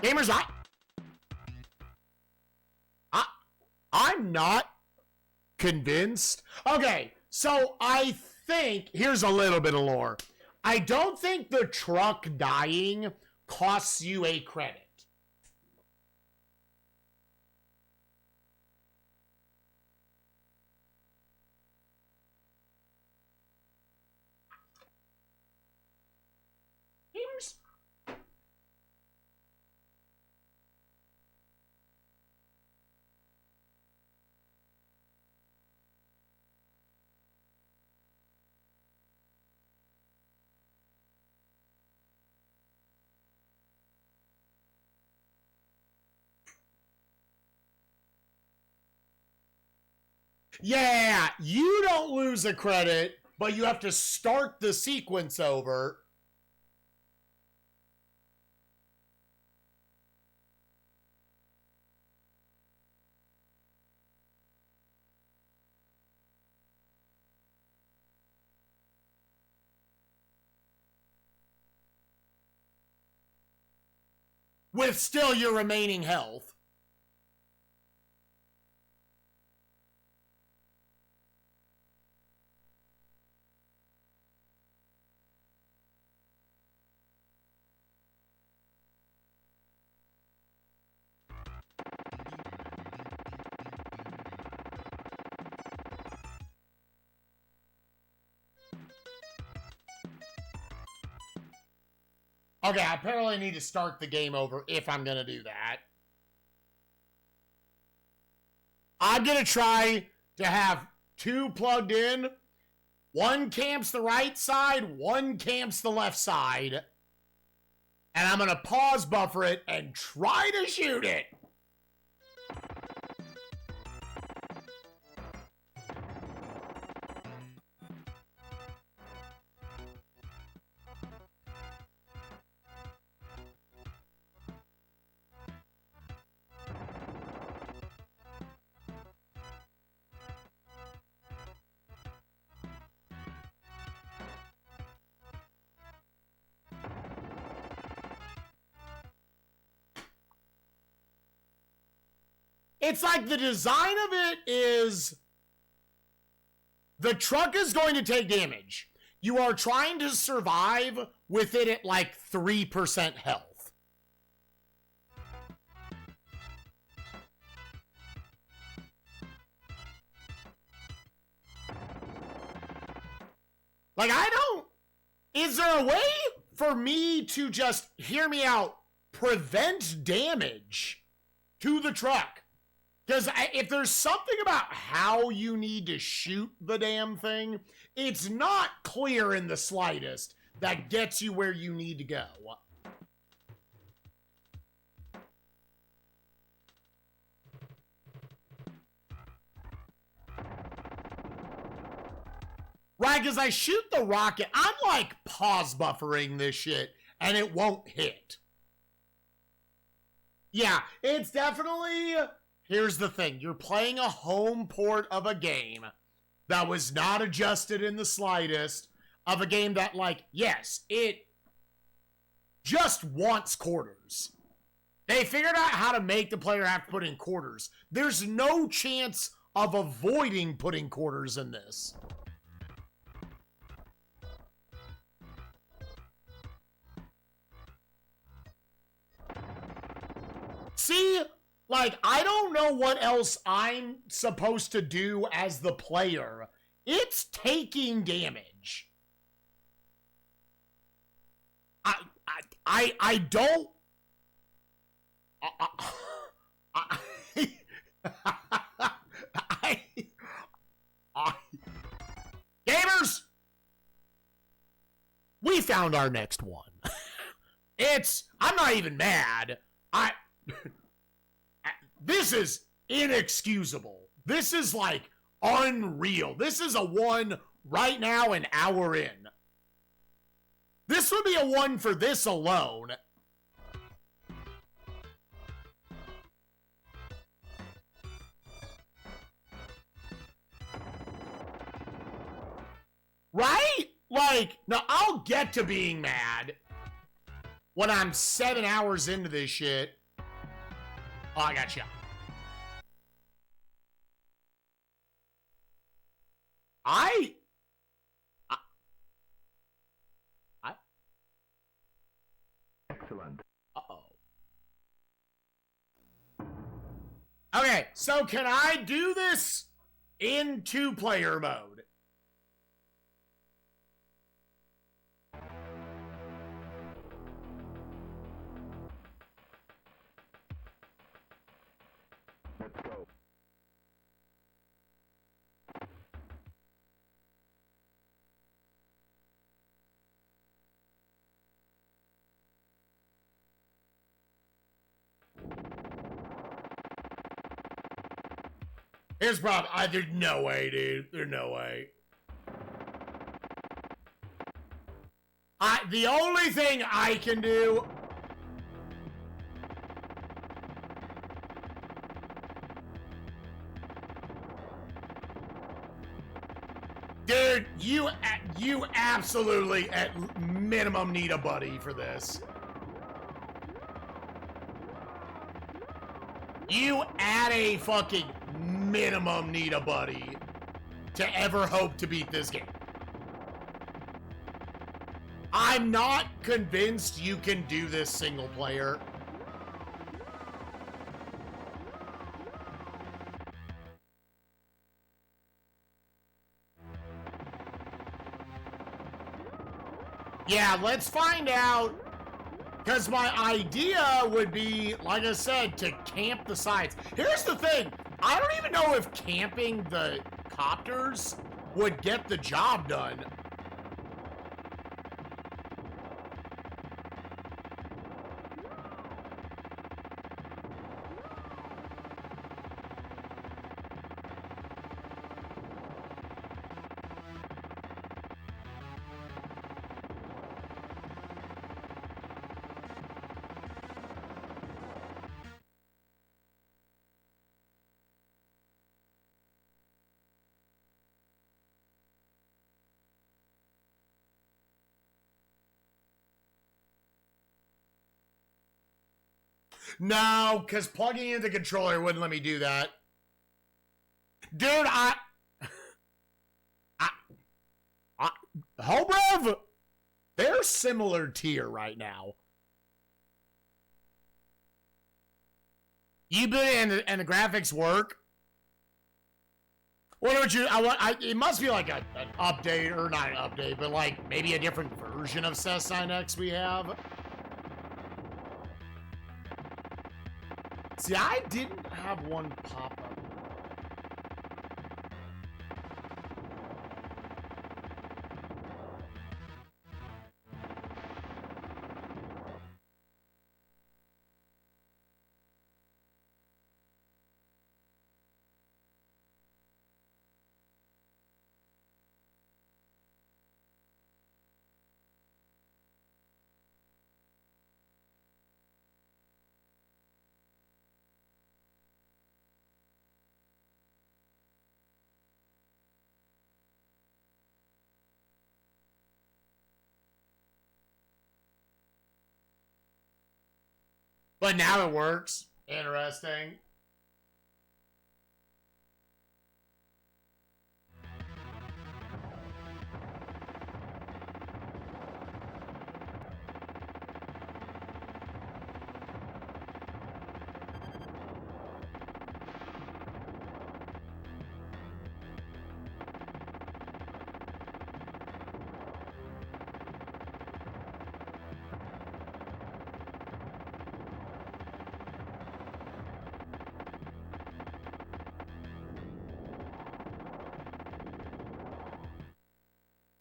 Gamers, I'm not convinced. Okay, so I think, here's a little bit of lore. I don't think the truck dying costs you a credit. Gamers? Yeah, you don't lose a credit, but you have to start the sequence over. With still your remaining health. Okay, I apparently need to start the game over if I'm going to do that. I'm going to try to have two plugged in. One camps the right side, one camps the left side. And I'm going to pause buffer it and try to shoot it. It's like the design of it is the truck is going to take damage. You are trying to survive with it at like 3% health. Like, I don't... Is there a way for me to just, hear me out, prevent damage to the truck? Because if there's something about how you need to shoot the damn thing, it's not clear in the slightest that gets you where you need to go. Right, as I shoot the rocket, I'm like pause buffering this shit, and it won't hit. Yeah, it's definitely... Here's the thing. You're playing a home port of a game that was not adjusted in the slightest, of a game that, like, yes, it just wants quarters. They figured out how to make the player have to put in quarters. There's no chance of avoiding putting quarters in this. See, like, I don't know what else I'm supposed to do as the player. It's taking damage. I don't... Gamers! We found our next one. I'm not even mad. This is inexcusable. This is like unreal. This is a 1 right now, an hour in. This would be a 1 for this alone. Right? Like, no, I'll get to being mad when I'm 7 hours into this shit. Oh, I got shot. I Excellent. Uh-oh. Okay, so can I do this in two-player mode? Let's go. Here's the problem. There's no way, dude. There's no way. The only thing I can do... Dude, you absolutely at minimum need a buddy for this. You at a fucking minimum need a buddy to ever hope to beat this game. I'm not convinced you can do this single player. Yeah, let's find out. Because my idea would be, like I said, to camp the sides. Here's the thing. I don't even know if camping the copters would get the job done. No, because plugging in the controller wouldn't let me do that. Dude, Hobrev, they're similar tier right now. You been and the graphics work. What would you? It must be like an update, or not an update, but like maybe a different version of SNESMania we have. See, I didn't have one pop up. But now it works. Interesting.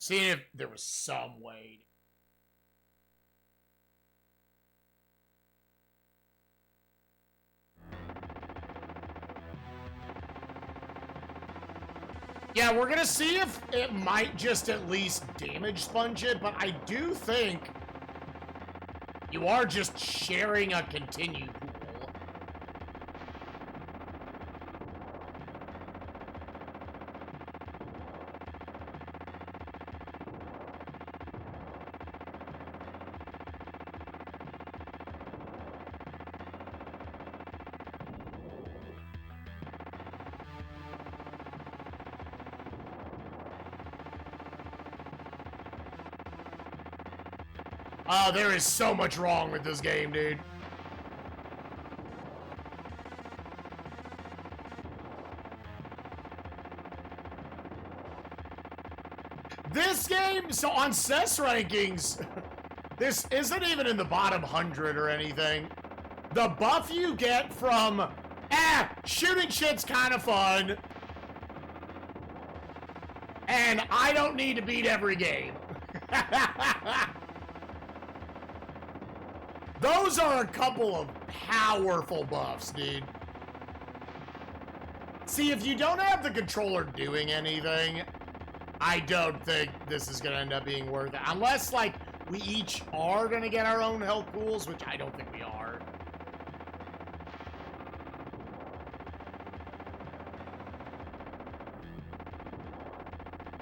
Seeing if there was some way. Yeah, we're gonna see if it might just at least damage sponge it, but I do think you are just sharing a continue pool. Oh, there is so much wrong with this game, dude. This game, so on SNES rankings, this isn't even in the bottom 100 or anything. The buff you get from, shooting shit's kind of fun, and I don't need to beat every game. Those are a couple of powerful buffs, dude. See, if you don't have the controller doing anything, I don't think this is going to end up being worth it. Unless, like, we each are going to get our own health pools, which I don't think we are.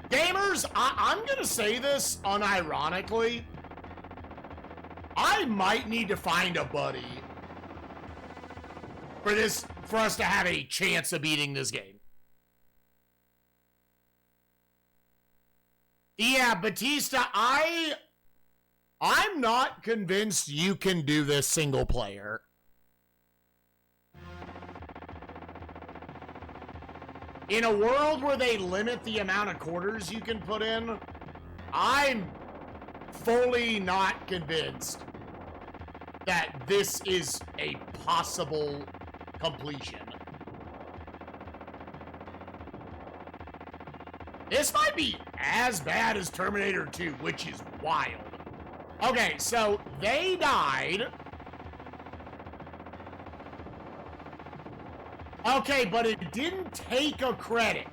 Gamers, I'm going to say this unironically. I might need to find a buddy for us to have a chance of beating this game. Yeah, Batista, I'm not convinced you can do this single player. In a world where they limit the amount of quarters you can put in, I'm fully not convinced that this is a possible completion. This might be as bad as Terminator 2, which is wild. Okay, so they died. Okay, but it didn't take a credit.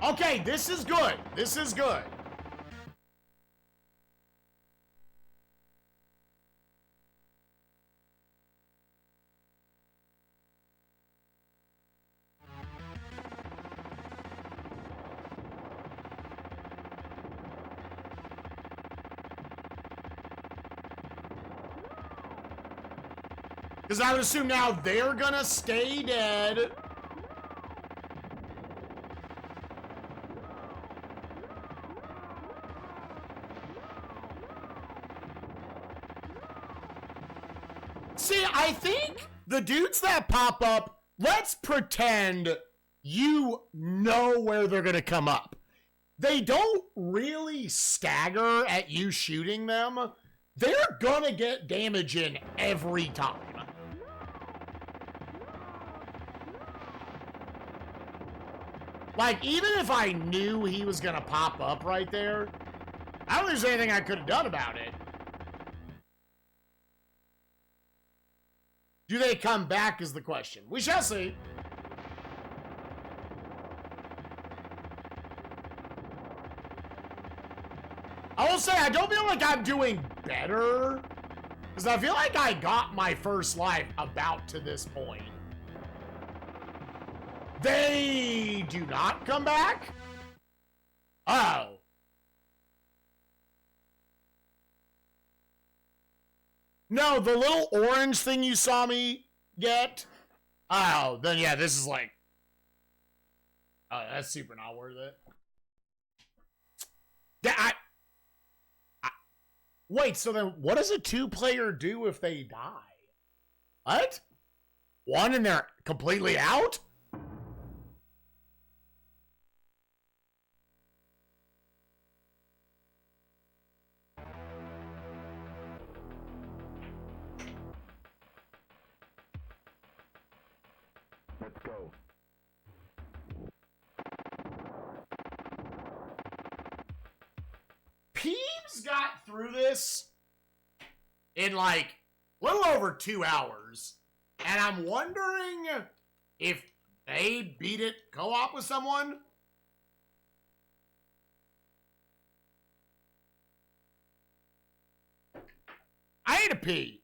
Okay, this is good. This is good. Because I would assume now they're gonna stay dead. See, I think the dudes that pop up, let's pretend you know where they're gonna come up. They don't really stagger at you shooting them. They're gonna get damage in every time. Like, even if I knew he was gonna pop up right there, I don't think there's anything I could have done about it. Do they come back is the question. We shall see. I will say, I don't feel like I'm doing better, because I feel like I got my first life about to this point. They do not come back? Oh. No, the little orange thing you saw me get? Oh, then yeah, this is like... Oh, that's super not worth it. Wait, so then what does a two-player do if they die? What? One and they're completely out? Let's go. Peebs got through this in like a little over 2 hours. And I'm wondering if they beat it co-op with someone. I need to pee.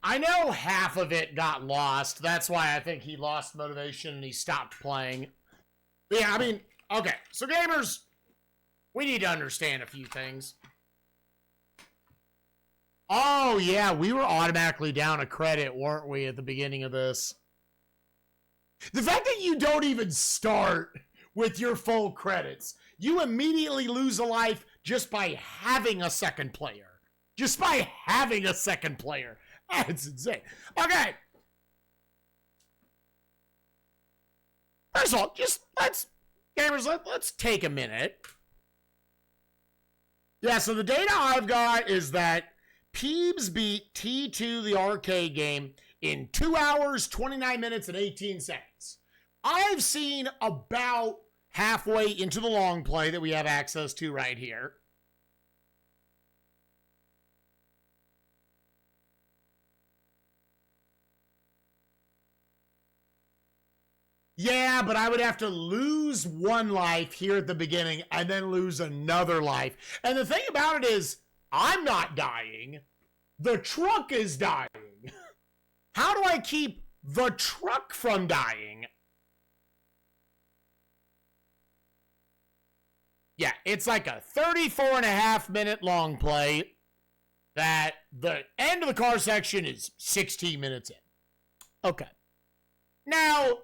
I know half of it got lost. That's why I think he lost motivation and he stopped playing. But yeah, I mean, okay. So gamers, we need to understand a few things. Oh, yeah, we were automatically down a credit, weren't we, at the beginning of this? The fact that you don't even start with your full credits, you immediately lose a life just by having a second player. Just by having a second player. That's insane. Okay. First of all, gamers, let's take a minute. Yeah, so the data I've got is that Peebs beat T2, the arcade game, in 2 hours, 29 minutes, and 18 seconds. I've seen about halfway into the long play that we have access to right here. Yeah, but I would have to lose one life here at the beginning and then lose another life. And the thing about it is, I'm not dying. The truck is dying. How do I keep the truck from dying? Yeah, it's like a 34.5-minute long play that the end of the car section is 16 minutes in. Okay. Now,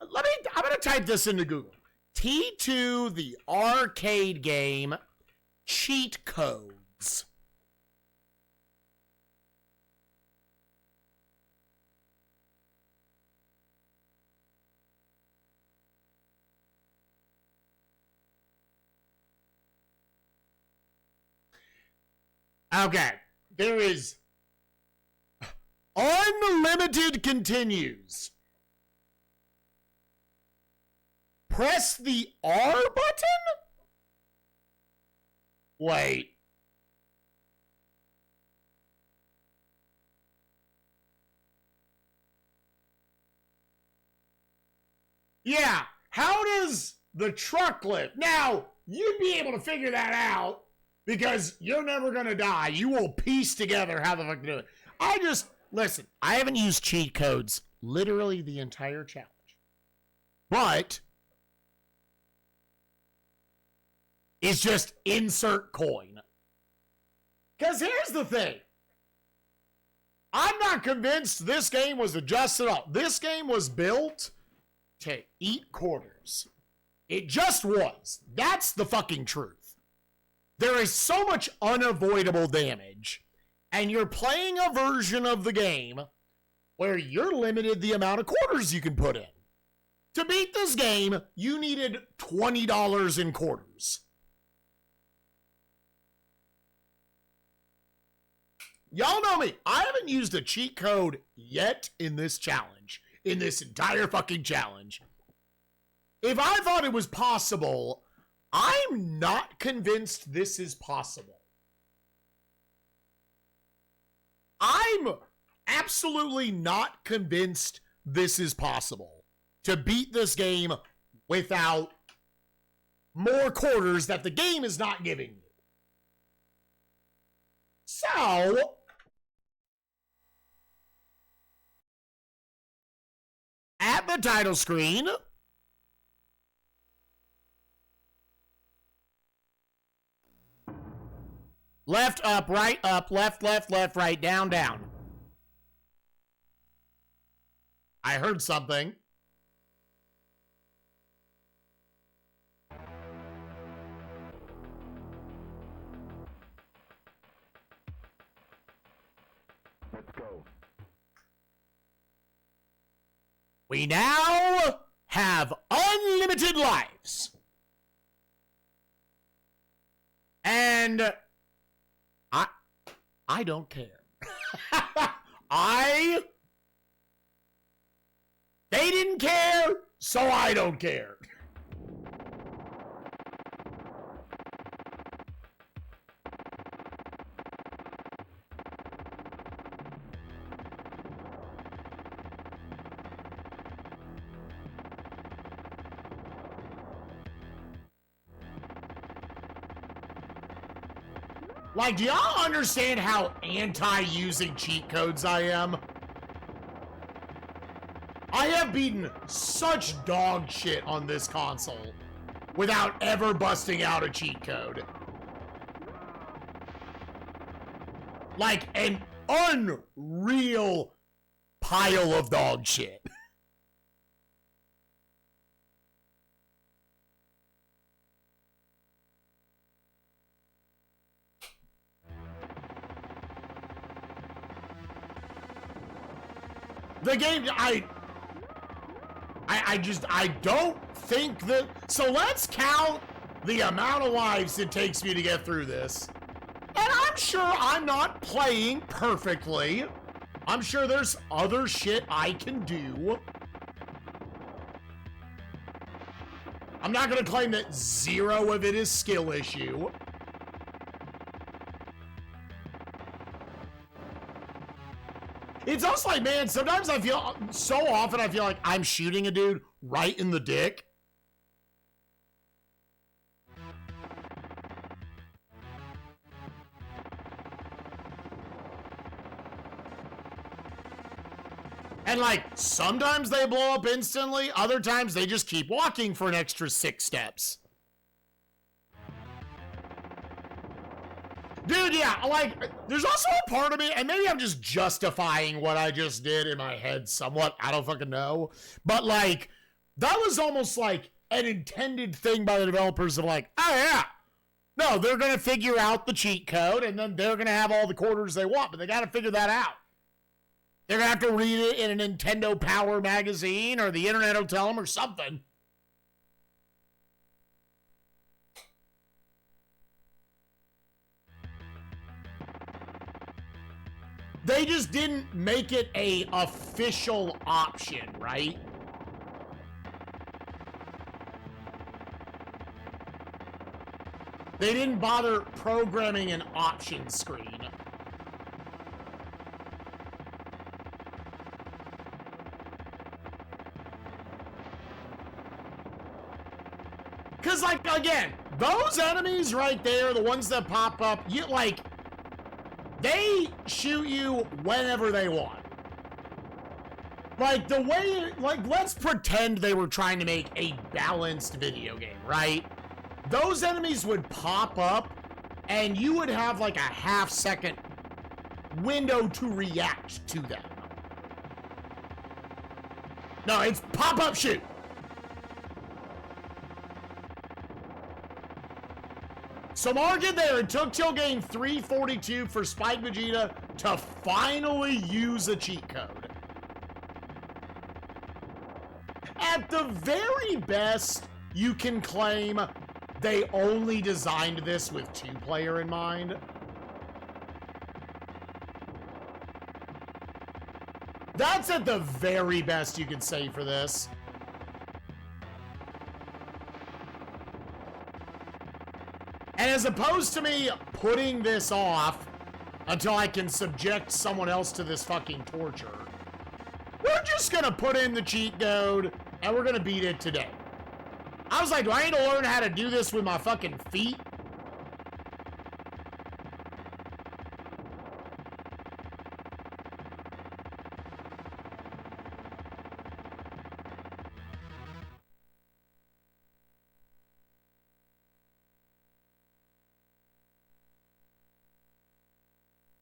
I'm going to type this into Google. T2, the arcade game, cheat codes. Okay, there is unlimited continues. Press the R button? Wait. Yeah, how does the truck lift? Now, you'd be able to figure that out because you're never going to die. You will piece together how the fuck to do it. Listen, I haven't used cheat codes literally the entire challenge. But it's just insert coin. Because here's the thing. I'm not convinced this game was adjusted at all. This game was built to eat quarters. It just was. That's the fucking truth. There is so much unavoidable damage, and you're playing a version of the game where you're limited the amount of quarters you can put in. To beat this game, you needed $20 in quarters. Y'all know me. I haven't used a cheat code yet in this challenge. In this entire fucking challenge. If I thought it was possible, I'm not convinced this is possible. I'm absolutely not convinced this is possible. To beat this game without more quarters that the game is not giving you. So, at the title screen, left, up, left, right, down, down. I heard something. Let's go. We now have unlimited lives. And I don't care. They didn't care, so I don't care. Like, do y'all understand how anti-using cheat codes I am? I have beaten such dog shit on this console without ever busting out a cheat code. Like an unreal pile of dog shit. The game, I don't think that, so let's count the amount of lives it takes me to get through this. And I'm sure I'm not playing perfectly. I'm sure there's other shit I can do. I'm not gonna claim that zero of it is skill issue. It's also like, man, sometimes I feel, so often I feel like I'm shooting a dude right in the dick. And like, sometimes they blow up instantly, other times they just keep walking for an extra 6 steps. Dude, yeah, like, there's also a part of me, and maybe I'm just justifying what I just did in my head somewhat, I don't fucking know. But like, that was almost like an intended thing by the developers of like, oh yeah, no, they're gonna figure out the cheat code, and then they're gonna have all the quarters they want, but they gotta figure that out. They're gonna have to read it in a Nintendo Power magazine, or the internet will tell them, or something. They just didn't make it a official option, right? They didn't bother programming an option screen. Because, like, again, those enemies right there, the ones that pop up, you, like, they shoot you whenever they want. Like, the way, like, let's pretend they were trying to make a balanced video game, right? Those enemies would pop up, and you would have, like, a half-second window to react to them. No, it's pop-up shoot. So mark it there, it took till game 342 for Spike Vegeta to finally use a cheat code. At the very best, you can claim they only designed this with 2-player in mind. That's at the very best you can say for this. And as opposed to me putting this off until I can subject someone else to this fucking torture, we're just gonna put in the cheat code and we're gonna beat it today. I was like, do I need to learn how to do this with my fucking feet?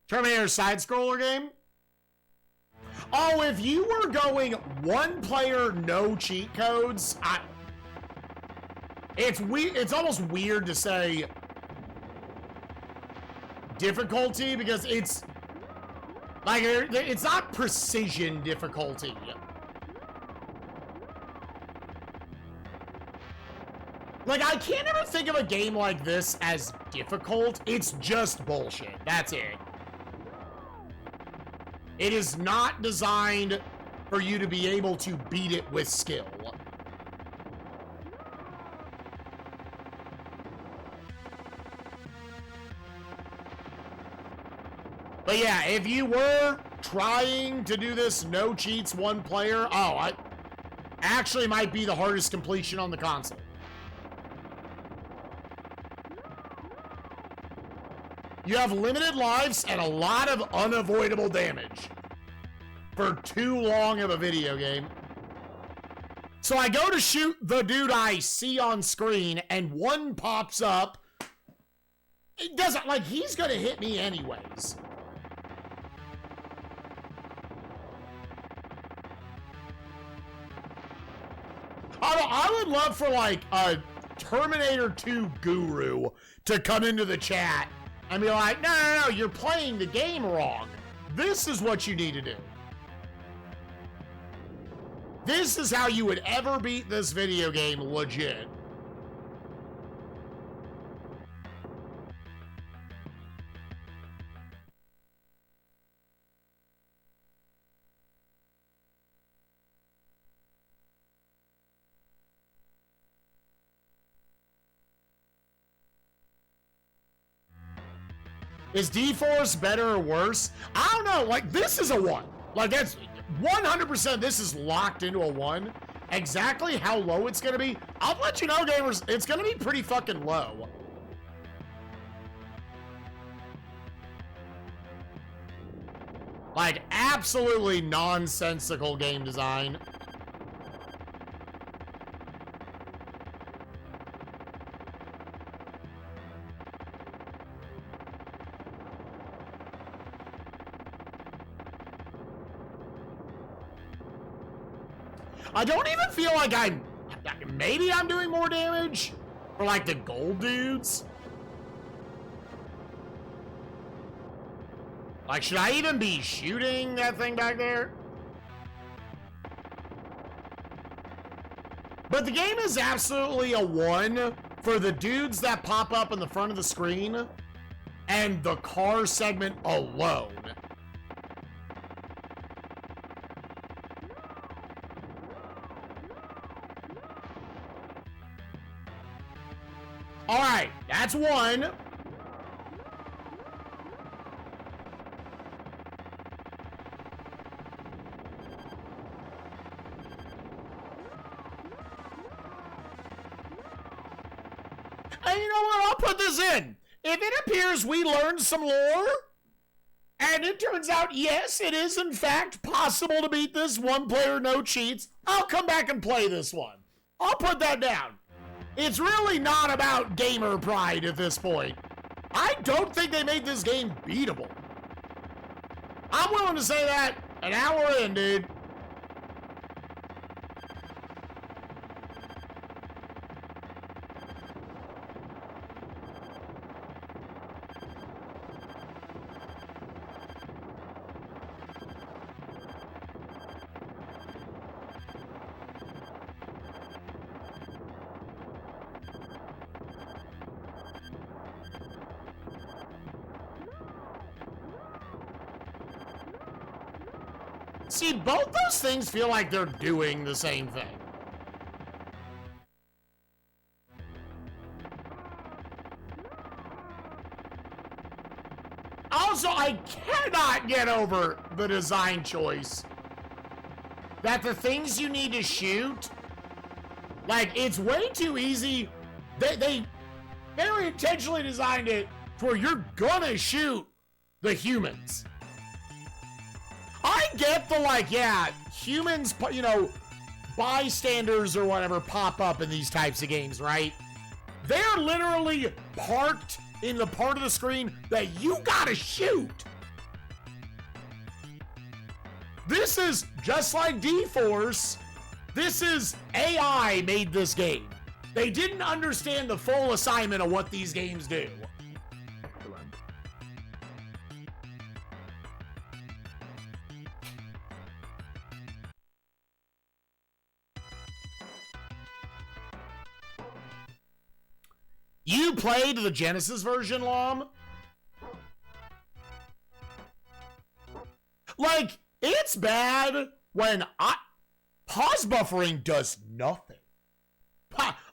Terminator side-scroller game? Oh, if you were going 1-player, no cheat codes, it's almost weird to say difficulty because it's like, it's not precision difficulty. Like, I can't ever think of a game like this as difficult. It's just bullshit. That's it. It is not designed for you to be able to beat it with skill. But yeah, if you were trying to do this no cheats 1-player, I actually might be the hardest completion on the console. You have limited lives and a lot of unavoidable damage for too long of a video game. So I go to shoot the dude I see on screen and one pops up. It doesn't, like, he's gonna hit me anyways. I would love for, like, a Terminator 2 guru to come into the chat and be like, no, you're playing the game wrong. This is what you need to do. This is how you would ever beat this video game legit. Is D-Force better or worse? I don't know. Like, this is a 1. Like, that's 100%. This is locked into a 1. Exactly how low it's going to be, I'll let you know, gamers. It's going to be pretty fucking low. Like, absolutely nonsensical game design. I don't even feel like maybe I'm doing more damage for like the gold dudes. Like, should I even be shooting that thing back there? But the game is absolutely a 1 for the dudes that pop up in the front of the screen and the car segment alone. All right, that's 1. And you know what? I'll put this in. If it appears we learned some lore, and it turns out, yes, it is in fact possible to beat this one player, no cheats, I'll come back and play this one. I'll put that down. It's really not about gamer pride at this point. I don't think they made this game beatable. I'm willing to say that an hour in, dude. See, both those things feel like they're doing the same thing. Also, I cannot get over the design choice that the things you need to shoot, like, it's way too easy. They very intentionally designed it to where you're gonna shoot the humans. I get the, like, yeah, humans, you know, bystanders or whatever pop up in these types of games, right? They're literally parked in the part of the screen that you gotta shoot. This is just like D-Force. This is AI made this game. They didn't understand the full assignment of what these games do. You played the Genesis version, Lom? Like, it's bad when pause buffering does nothing.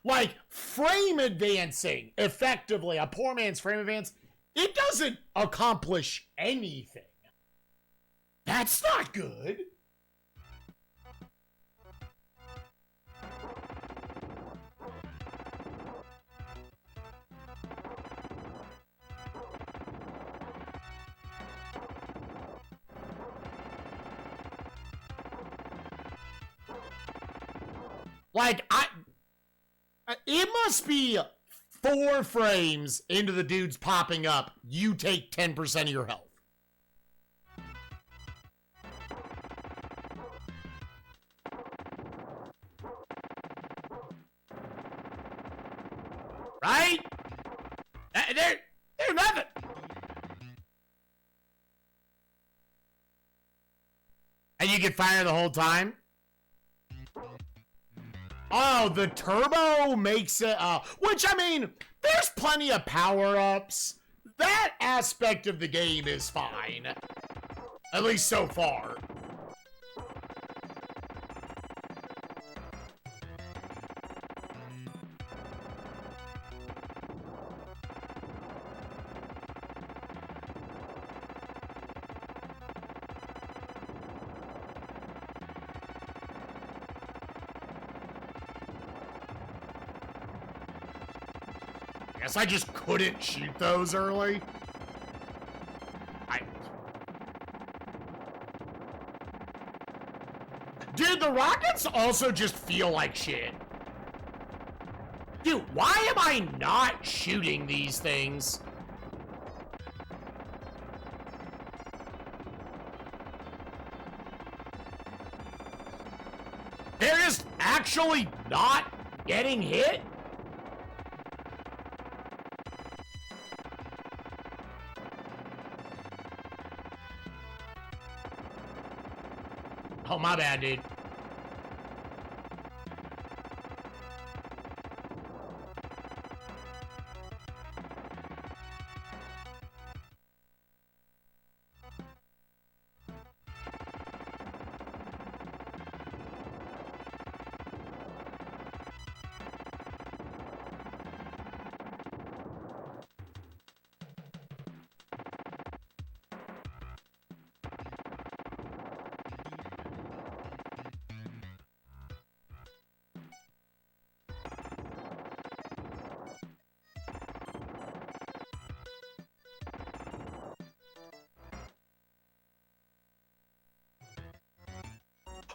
Like, frame advancing, effectively, a poor man's frame advance, it doesn't accomplish anything. That's not good. Like, it must be 4 frames into the dudes popping up. You take 10% of your health. Right? They're nothing. And you can fire the whole time? Oh, the turbo makes it, which, I mean, there's plenty of power-ups. That aspect of the game is fine. At least so far. Guess I just couldn't shoot those early. Dude, the rockets also just feel like shit. Dude, why am I not shooting these things? They're just actually not getting hit? Oh, my bad, dude.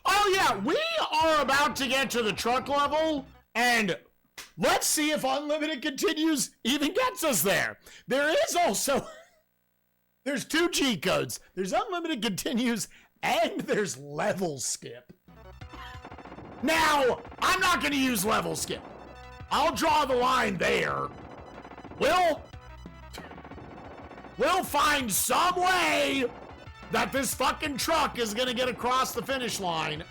Oh yeah, we are about to get to the truck level, and let's see if Unlimited Continues even gets us there. There is also, there's 2 G codes. There's Unlimited Continues, and there's level skip. Now, I'm not going to use level skip. I'll draw the line there. We'll find some way that this fucking truck is gonna get across the finish line.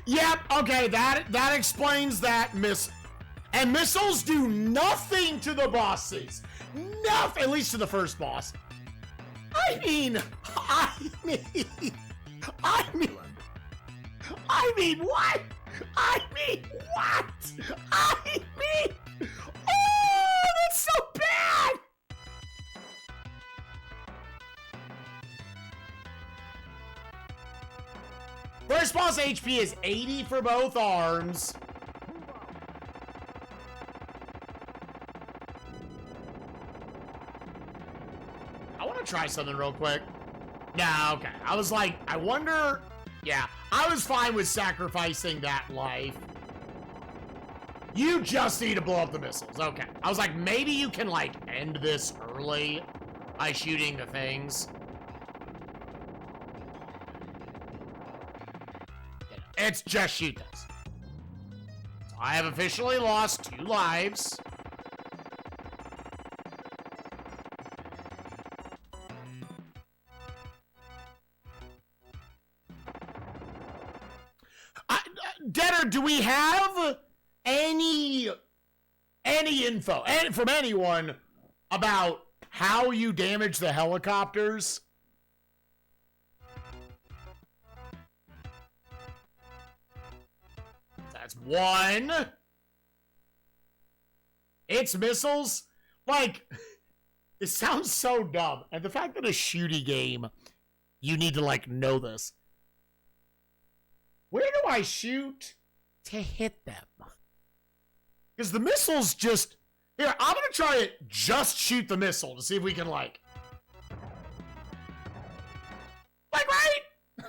Yep, okay, that explains that and missiles do nothing to the bosses. Nothing, at least to the first boss. I mean, what? I mean, what? Oh, that's so bad! First boss HP is 80 for both arms. I want to try something real quick. Yeah, okay. I was like, I wonder. Yeah, I was fine with sacrificing that life. You just need to blow up the missiles. Okay. I was like, maybe you can, like, end this early by shooting the things. It's just shoot this. So I have officially lost 2 lives. Deader, do we have any info from anyone about how you damage the helicopters? That's one. It's missiles. Like, it sounds so dumb. And the fact that a shooty game, you need to, like, know this. Where do I shoot to hit them? Because the missiles just... Here, I'm going to try it. Just shoot the missile to see if we can, like... Like, right?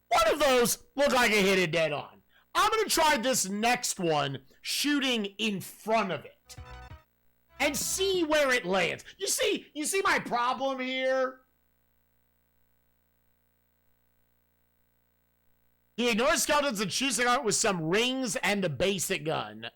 One of those look like it hit it dead on. I'm going to try this next one, shooting in front of it. And see where it lands. You see my problem here? He ignores skeletons and shoots the art with some rings and a basic gun.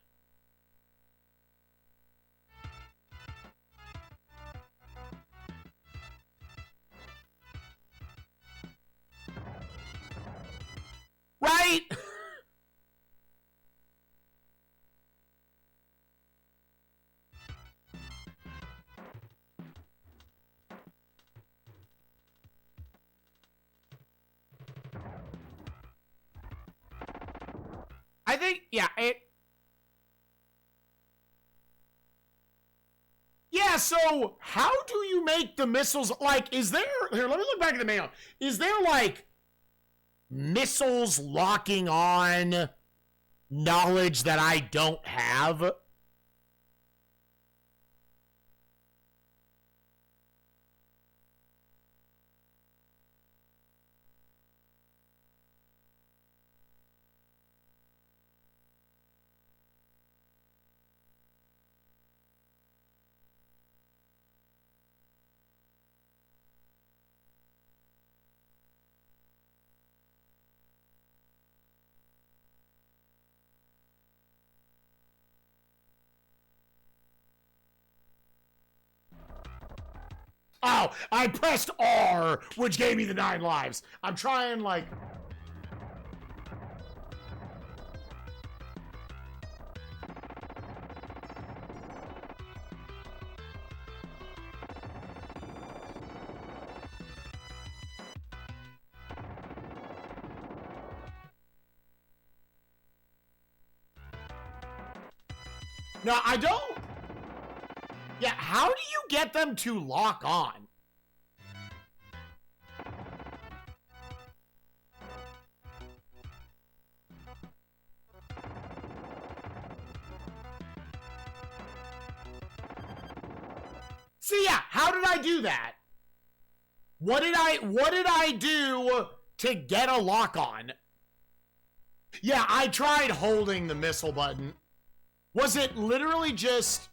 Right? I think, yeah, Yeah, so how do you make the missiles, like, is there, here, let me look back at the manual. Is there, like, missiles locking on knowledge that I don't have? Oh, I pressed R, which gave me the 9 lives. I'm trying, like... No, I don't... Yeah, how do you get them to lock on? See, yeah, how did I do that? What did I do to get a lock on? Yeah, I tried holding the missile button. Was it literally just...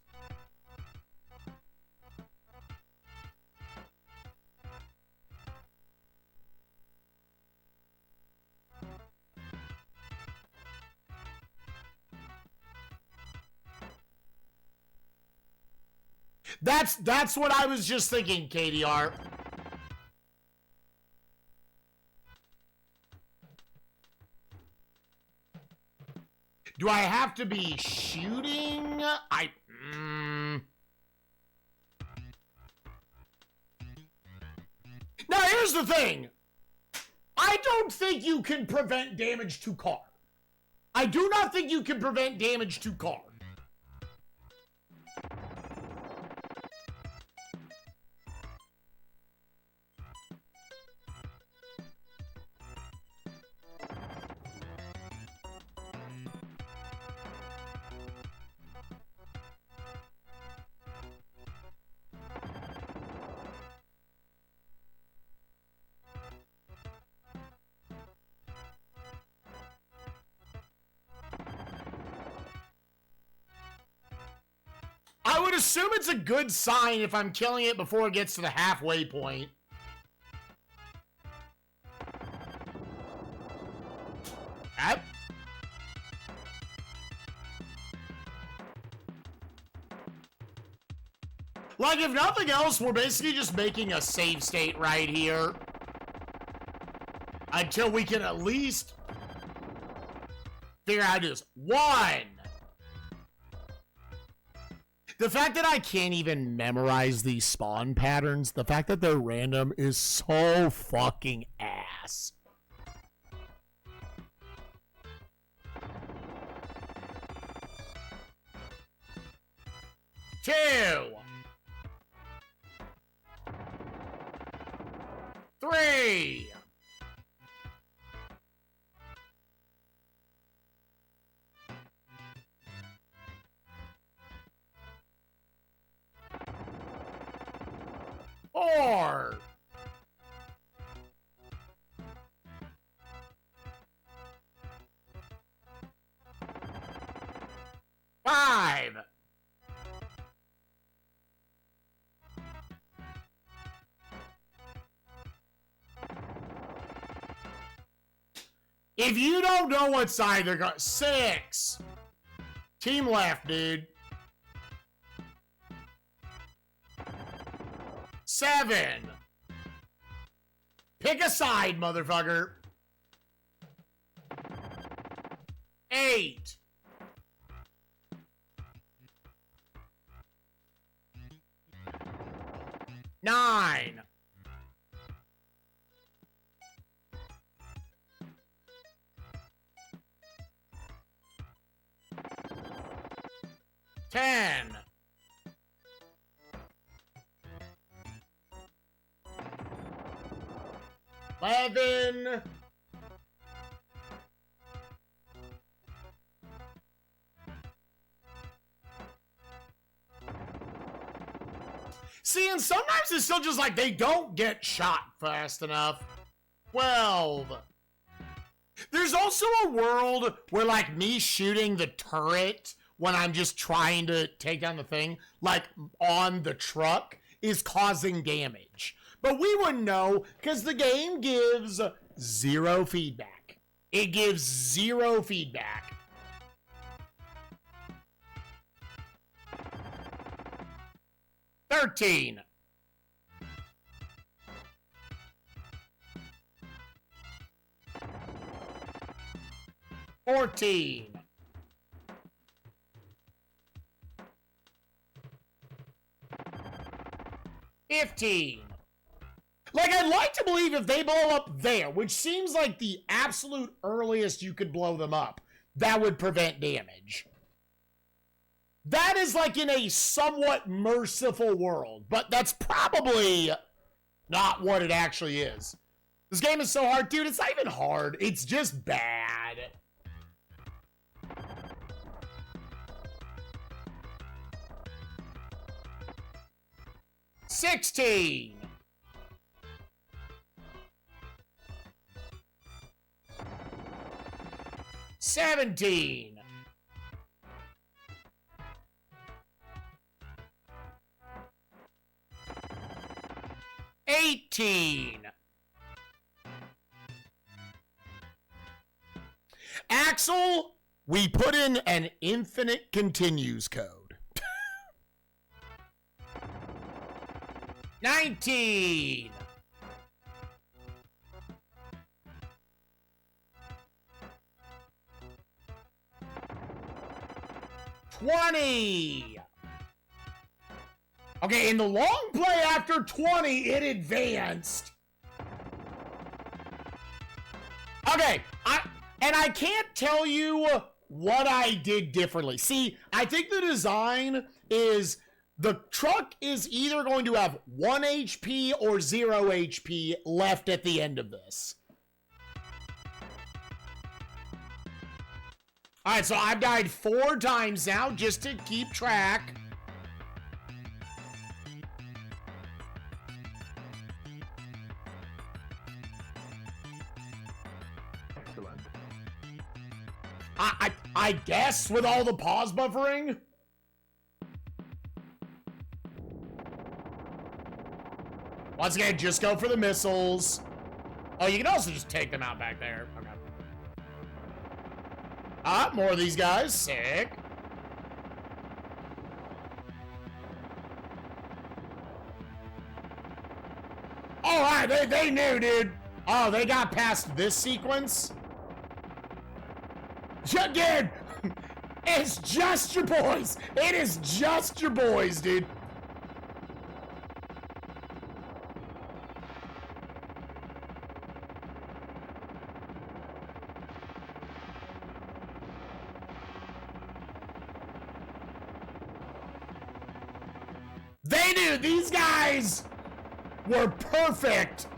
That's what I was just thinking, KDR. Do I have to be shooting? Now, here's the thing. I don't think you can prevent damage to car. I do not think you can prevent damage to car. I would assume it's a good sign if I'm killing it before it gets to the halfway point. Yep. Like, if nothing else, we're basically just making a save state right here. Until we can at least figure out how to do this. 1. The fact that I can't even memorize these spawn patterns, the fact that they're random is so fucking ass. 2, 3, 4, 5, 'If you don't know what side they're going, 6. Team left, dude. 7. Pick a side, motherfucker. 8. 9. 10. 11. 'See, and sometimes it's still just like they don't get shot fast enough. 12. There's also a world where, like, me shooting the turret when I'm just trying to take down the thing, like, on the truck, is causing damage. But we wouldn't know because the game gives 0 feedback. It gives 0 feedback. 13. 14. 15. Like, I'd like to believe if they blow up there, which seems like the absolute earliest you could blow them up, that would prevent damage. That is like in a somewhat merciful world, but that's probably not what it actually is. This game is so hard, dude. It's not even hard. It's just bad. $16. 17. 18. Axel, we put in an infinite continues code. 19. 20. Okay, in the long play after 20, it advanced. Okay, I can't tell you what I did differently. See, I think the design is the truck is either going to have 1 HP or 0 HP left at the end of this. All right, so I've died 4 times now just to keep track. Excellent. I guess with all the pause buffering. Once again, just go for the missiles. Oh, you can also just take them out back there. Okay. Ah, more of these guys. Sick. All right, they knew, dude. Oh, they got past this sequence. Dude, it's just your boys. It is just your boys, dude. They knew these guys were perfect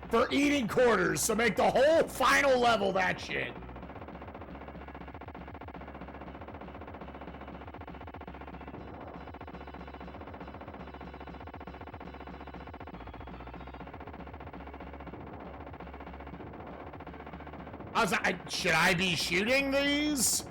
for eating quarters, so make the whole final level that shit. I was like, should I be shooting these?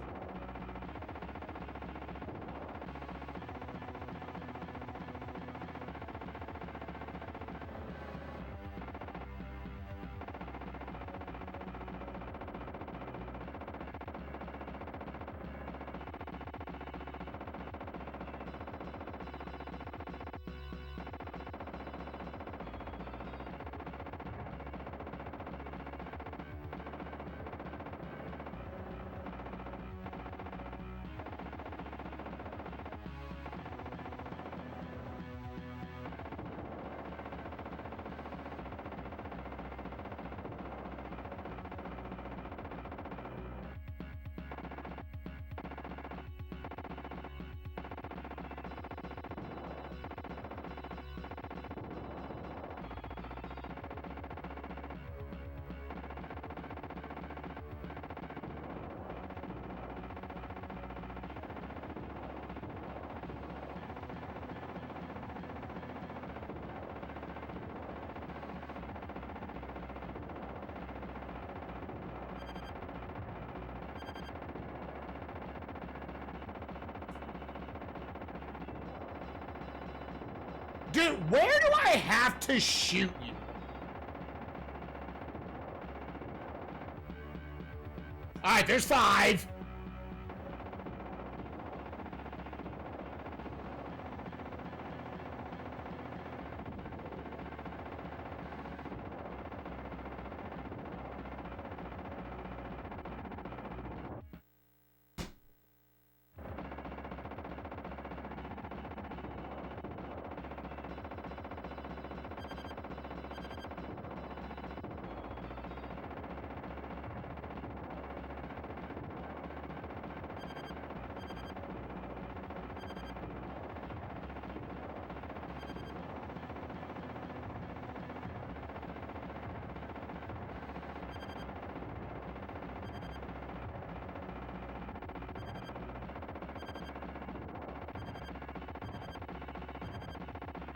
Dude, where do I have to shoot you? All right, there's 5.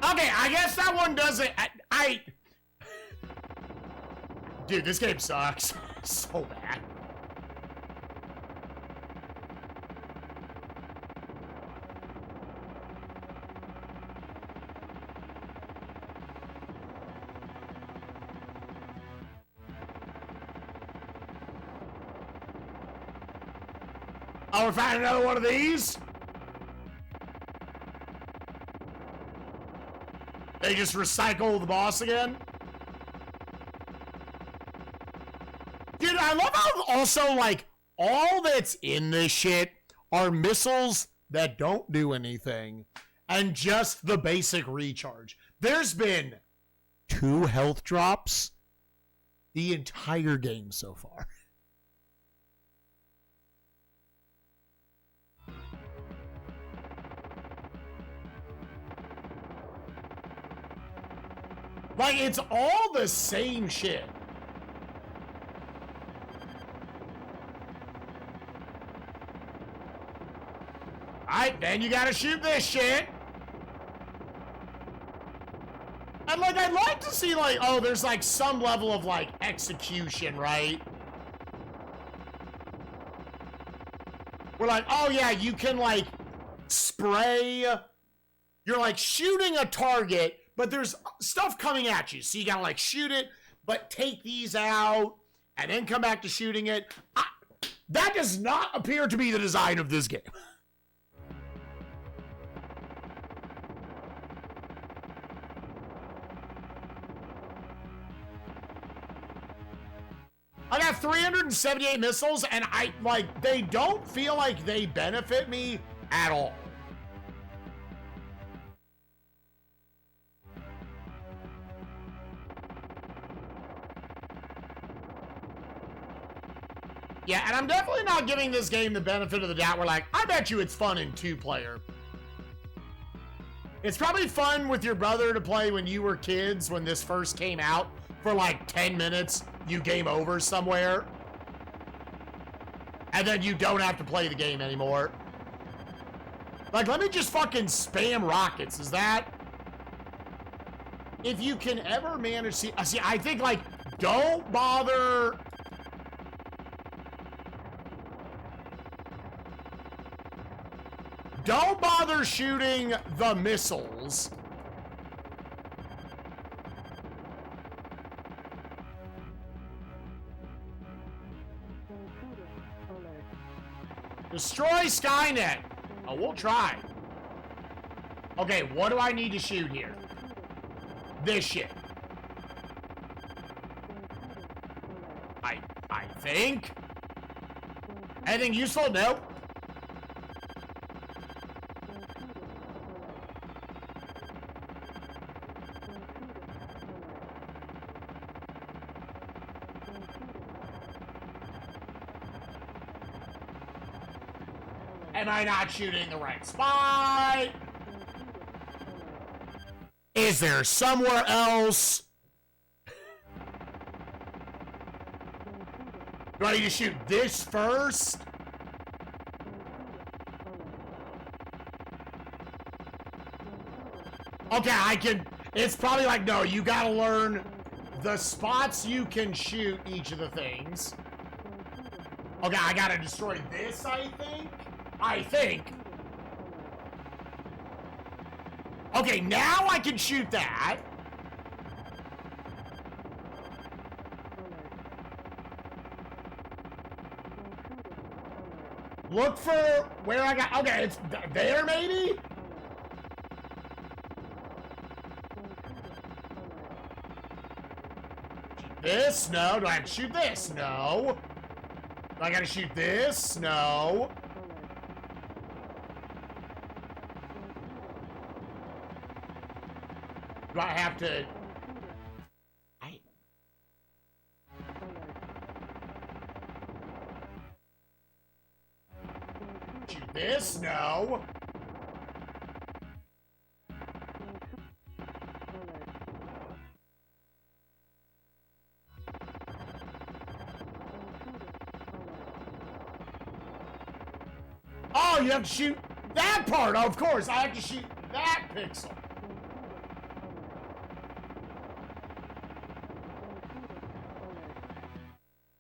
Okay, I guess that one doesn't. Dude, this game sucks so bad. Oh, we're finding another one of these? They just recycle the boss again? Dude, I love how also, like, all that's in this shit are missiles that don't do anything and just the basic recharge. There's been 2 health drops the entire game so far. Like, it's all the same shit. Alright, then you gotta shoot this shit. And, like, I'd like to see, like, oh, there's, like, some level of, like, execution, right? We're like, oh, yeah, you can, like, spray. You're, like, shooting a target, but there's stuff coming at you. So you gotta, like, shoot it, but take these out, and then come back to shooting it. That does not appear to be the design of this game. I got 378 missiles, and they don't feel like they benefit me at all. Yeah, and I'm definitely not giving this game the benefit of the doubt. We're like, I bet you it's fun in 2-player. It's probably fun with your brother to play when you were kids, when this first came out. For like 10 minutes, you game over somewhere. And then you don't have to play the game anymore. Like, let me just fucking spam rockets. Is that... If you can ever manage... See, I think, like, don't bother... Don't bother shooting the missiles. Destroy Skynet. Oh, we'll try. Okay, what do I need to shoot here? This shit. I think. Anything useful? Nope. Am I not shooting the right spot? Is there somewhere else? Do I need to shoot this first? Okay, I can... It's probably like, no, you gotta learn the spots you can shoot each of the things. Okay, I gotta destroy this, I think. Okay, now I can shoot that. Look for where I got... Okay, it's there, maybe? This? No. Do I have to shoot this? No. Do I gotta shoot this? No. Do I have to... Shoot this? No. Oh, you have to shoot that part. Oh, of course, I have to shoot that pixel.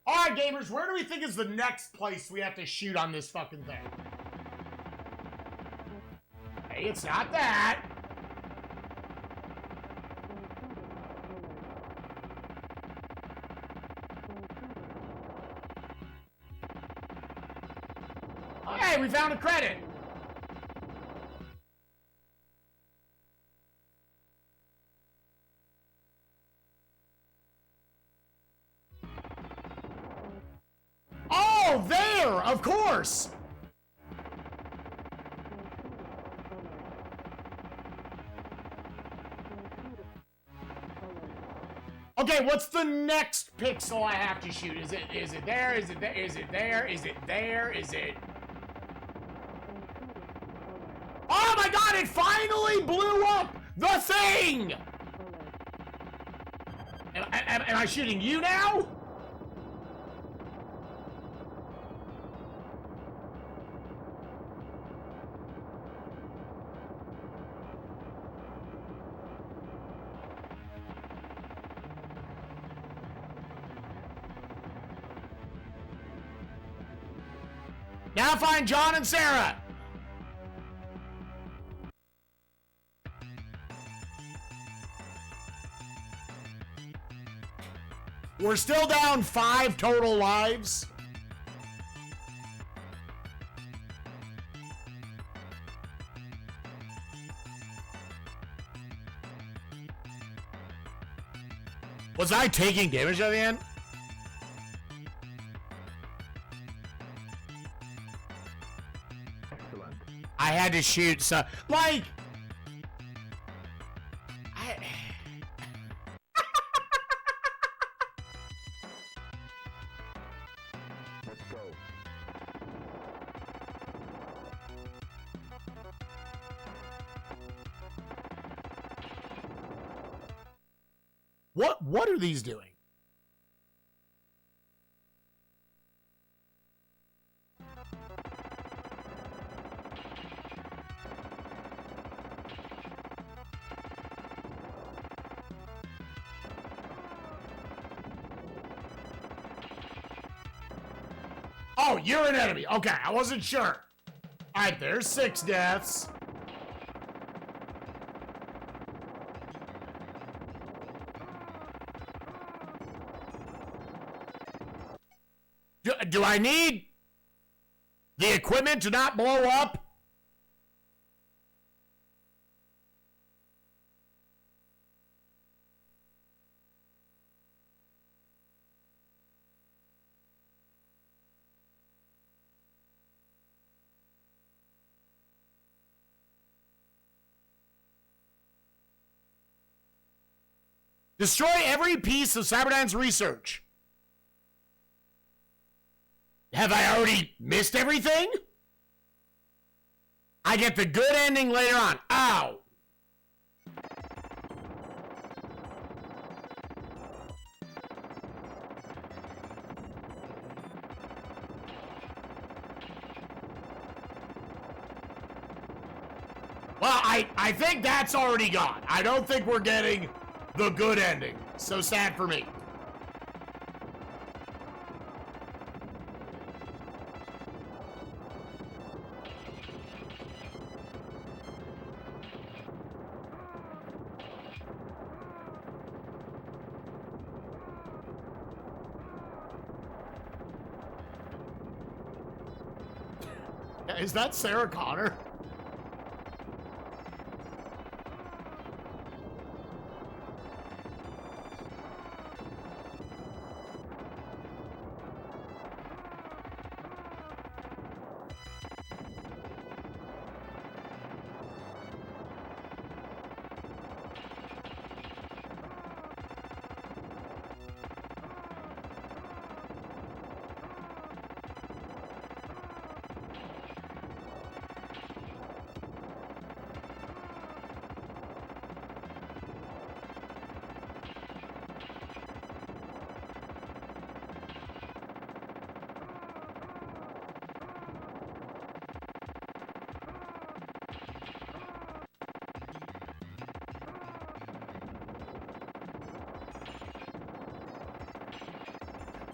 All right, gamers, where do we think is the next place we have to shoot on this fucking thing? Hey, it's not that. Okay, we found a credit. Oh, there! Of course! Okay, what's the next pixel I have to shoot? Is it there? Is it there? Is it there? Is it there? Is it... Oh my god, it finally blew up the thing! Am I shooting you now? Now find John and Sarah. We're still down 5 total lives. Was I taking damage at the end? Excellent. I had to shoot some, like... Let's go. What are these doing? Oh, you're an enemy. Okay, I wasn't sure. All right, there's 6 deaths. Do I need the equipment to not blow up? Destroy every piece of Cyberdyne's research. Have I already missed everything? I get the good ending later on. Ow! Well, I think that's already gone. I don't think we're getting the good ending. So sad for me. Is that Sarah Connor?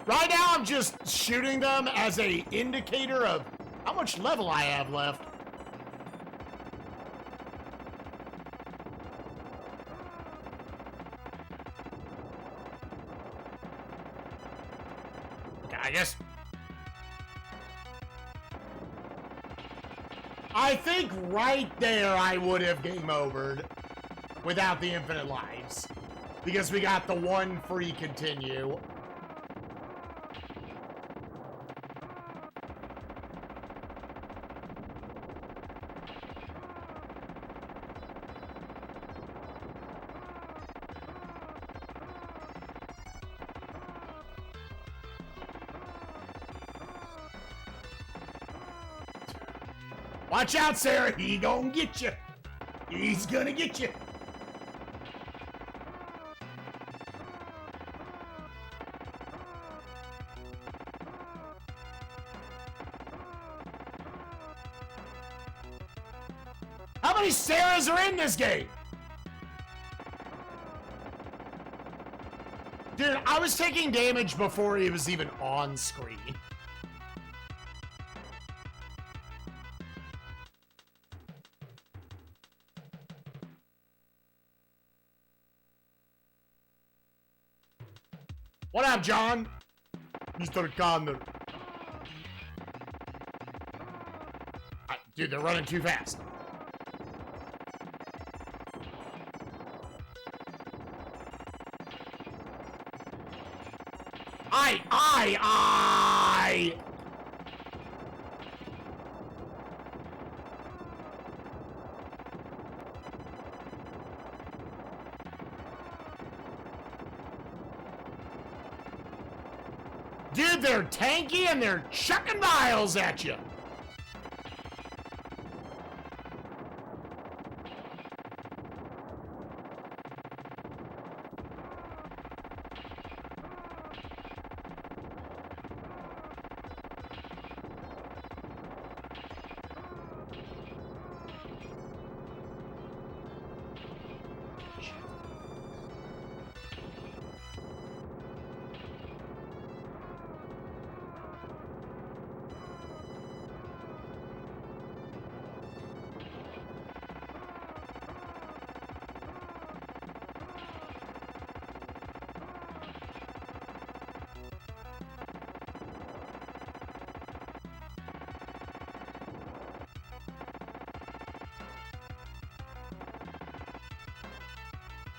Right now, I'm just shooting them as a indicator of how much level I have left. Okay, I guess. I think right there I would have game overed without the infinite lives. Because we got the one free continue. Watch out, Sarah. He gonna get you. He's gonna get you. How many Sarahs are in this game? Dude, I was taking damage before he was even on screen. What up, John? Mr. Connor. Dude, they're running too fast. I. Dude, they're tanky and they're chucking miles at you.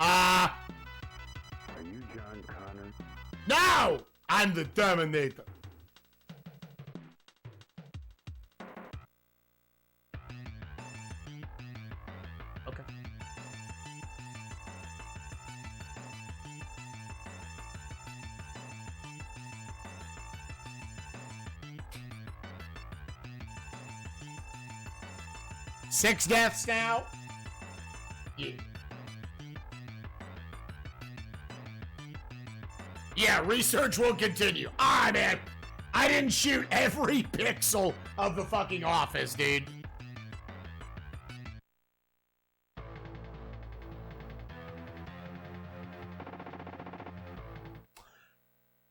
Are you John Connor? No! I'm the Terminator. Okay. Six deaths now. Yeah. Yeah, research will continue. Ah, man. I didn't shoot every pixel of the fucking office, dude.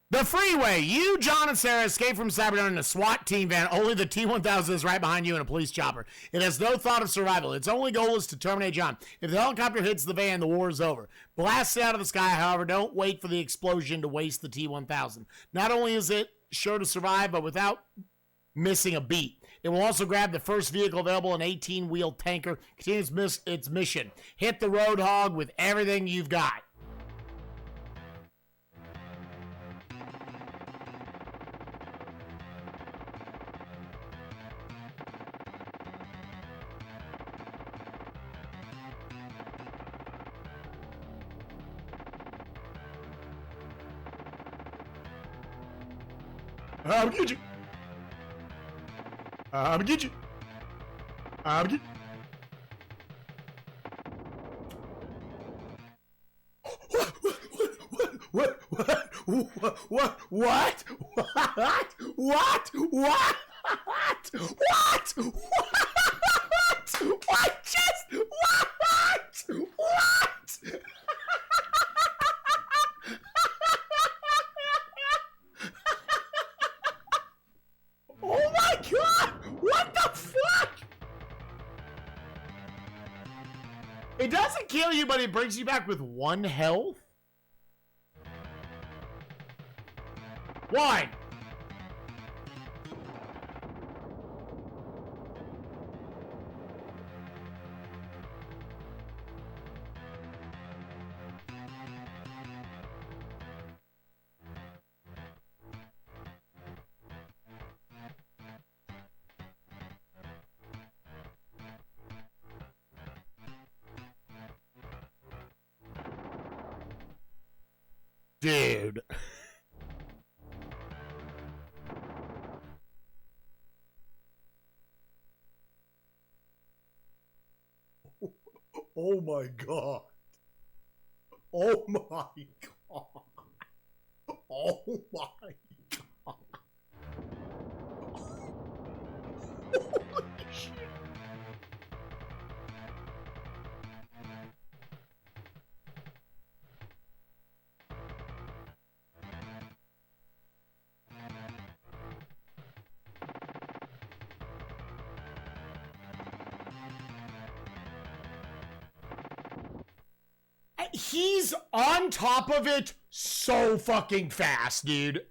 The freeway. You, John, and Sarah escape from Cyberdyne in a SWAT team van. Only the T-1000 is right behind you in a police chopper. It has no thought of survival. Its only goal is to terminate John. If the helicopter hits the van, the war is over. Blast it out of the sky, however, don't wait for the explosion to waste the T-1000. Not only is it sure to survive, but without missing a beat. It will also grab the first vehicle available, an 18-wheel tanker. Continues its mission. Hit the Roadhog with everything you've got. I'm get you. I'm get you. I'm get. What? Oh my god! What the fuck? It doesn't kill you, but it brings you back with 1 health? Why? Dude. Oh my god. Oh my god. Oh my god. Holy shit. He's on top of it so fucking fast, dude.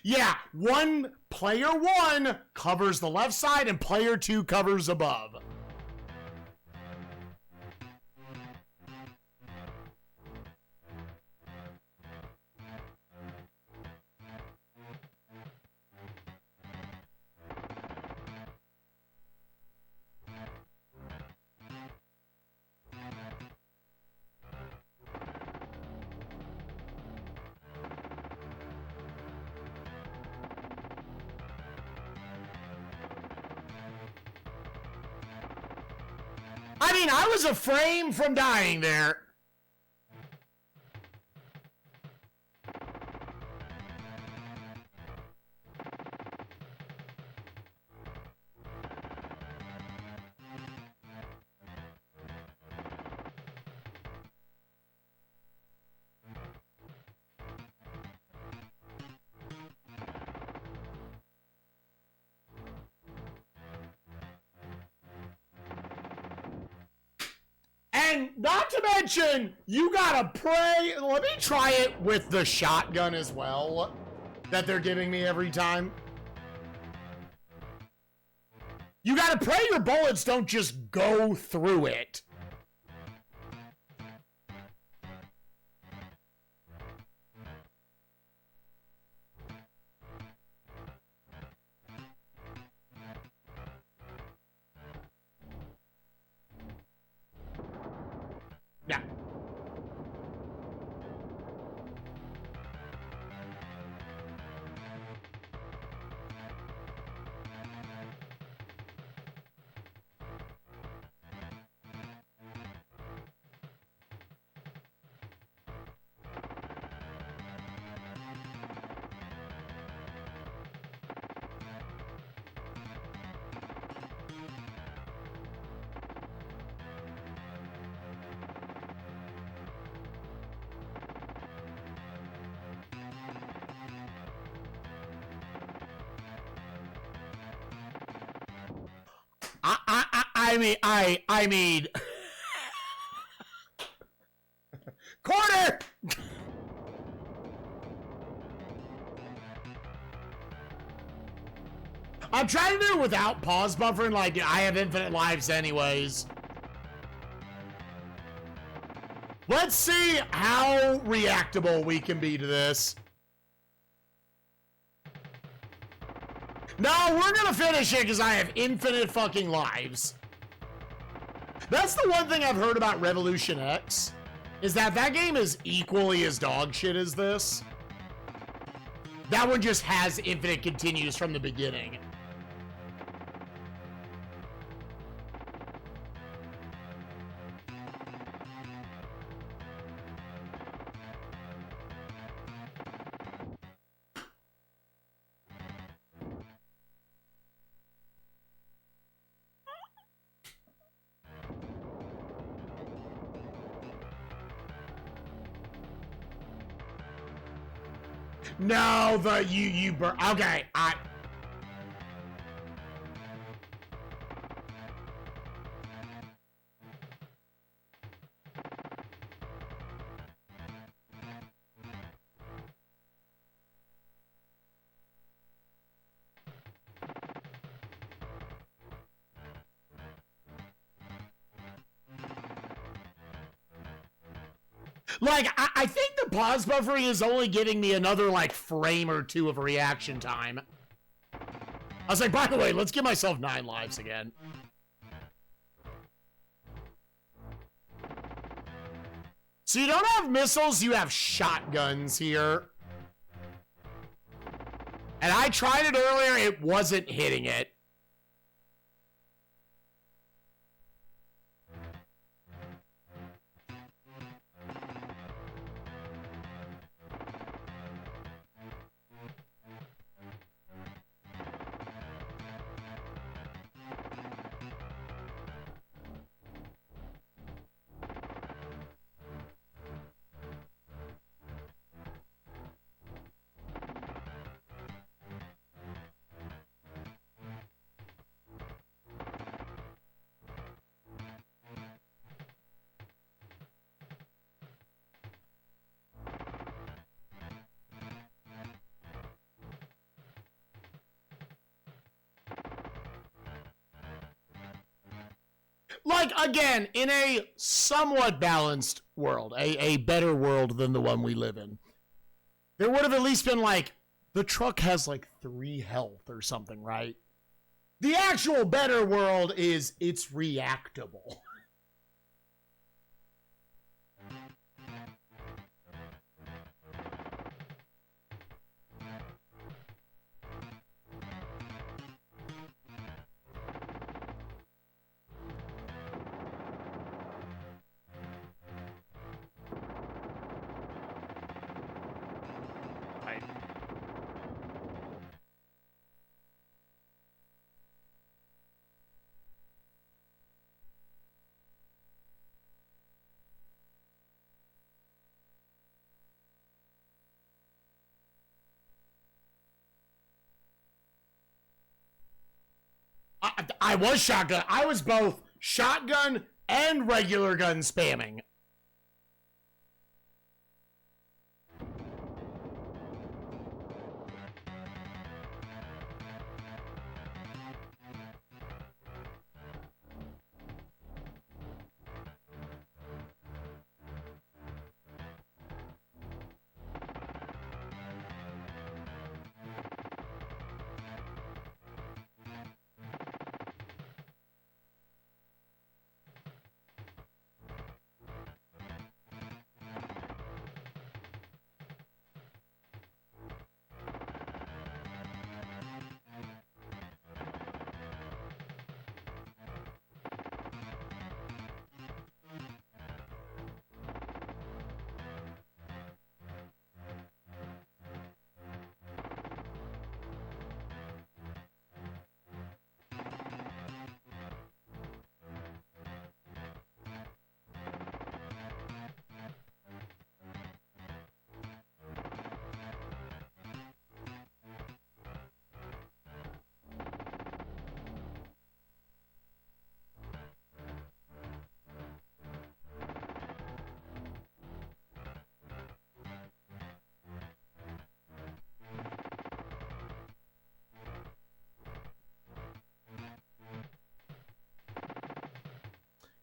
Yeah, player one covers the left side and player 2 covers above. I mean, I was a frame from dying there. And not to mention, you gotta pray. Let me try it with the shotgun as well. that they're giving me every time. You gotta pray your bullets don't just go through it. Yeah. I mean, corner. I'm trying to do it without pause buffering. Like, I have infinite lives anyways. Let's see how reactable we can be to this. No, we're gonna finish it because I have infinite fucking lives. That's the one thing I've heard about Revolution X, is that that game is equally as dog shit as this. That one just has infinite continues from the beginning. No, the you okay, like, I think the pause buffering is only giving me another, like, frame or two of reaction time. I was like, by the way, let's give myself 9 lives again. So you don't have missiles, you have shotguns here. And I tried it earlier, it wasn't hitting it. Like, again, in a somewhat balanced world, a better world than the one we live in, there would have at least been, like, the truck has, like, 3 health or something, right? The actual better world is it's reactable. I was shotgun. I was both shotgun and regular gun spamming.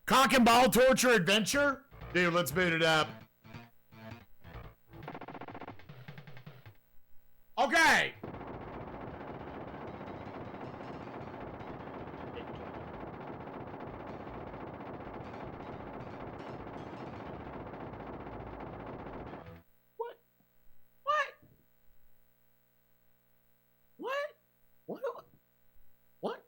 Cock and ball torture adventure? Dude, let's boot it up. Okay. What? What? What? What? What?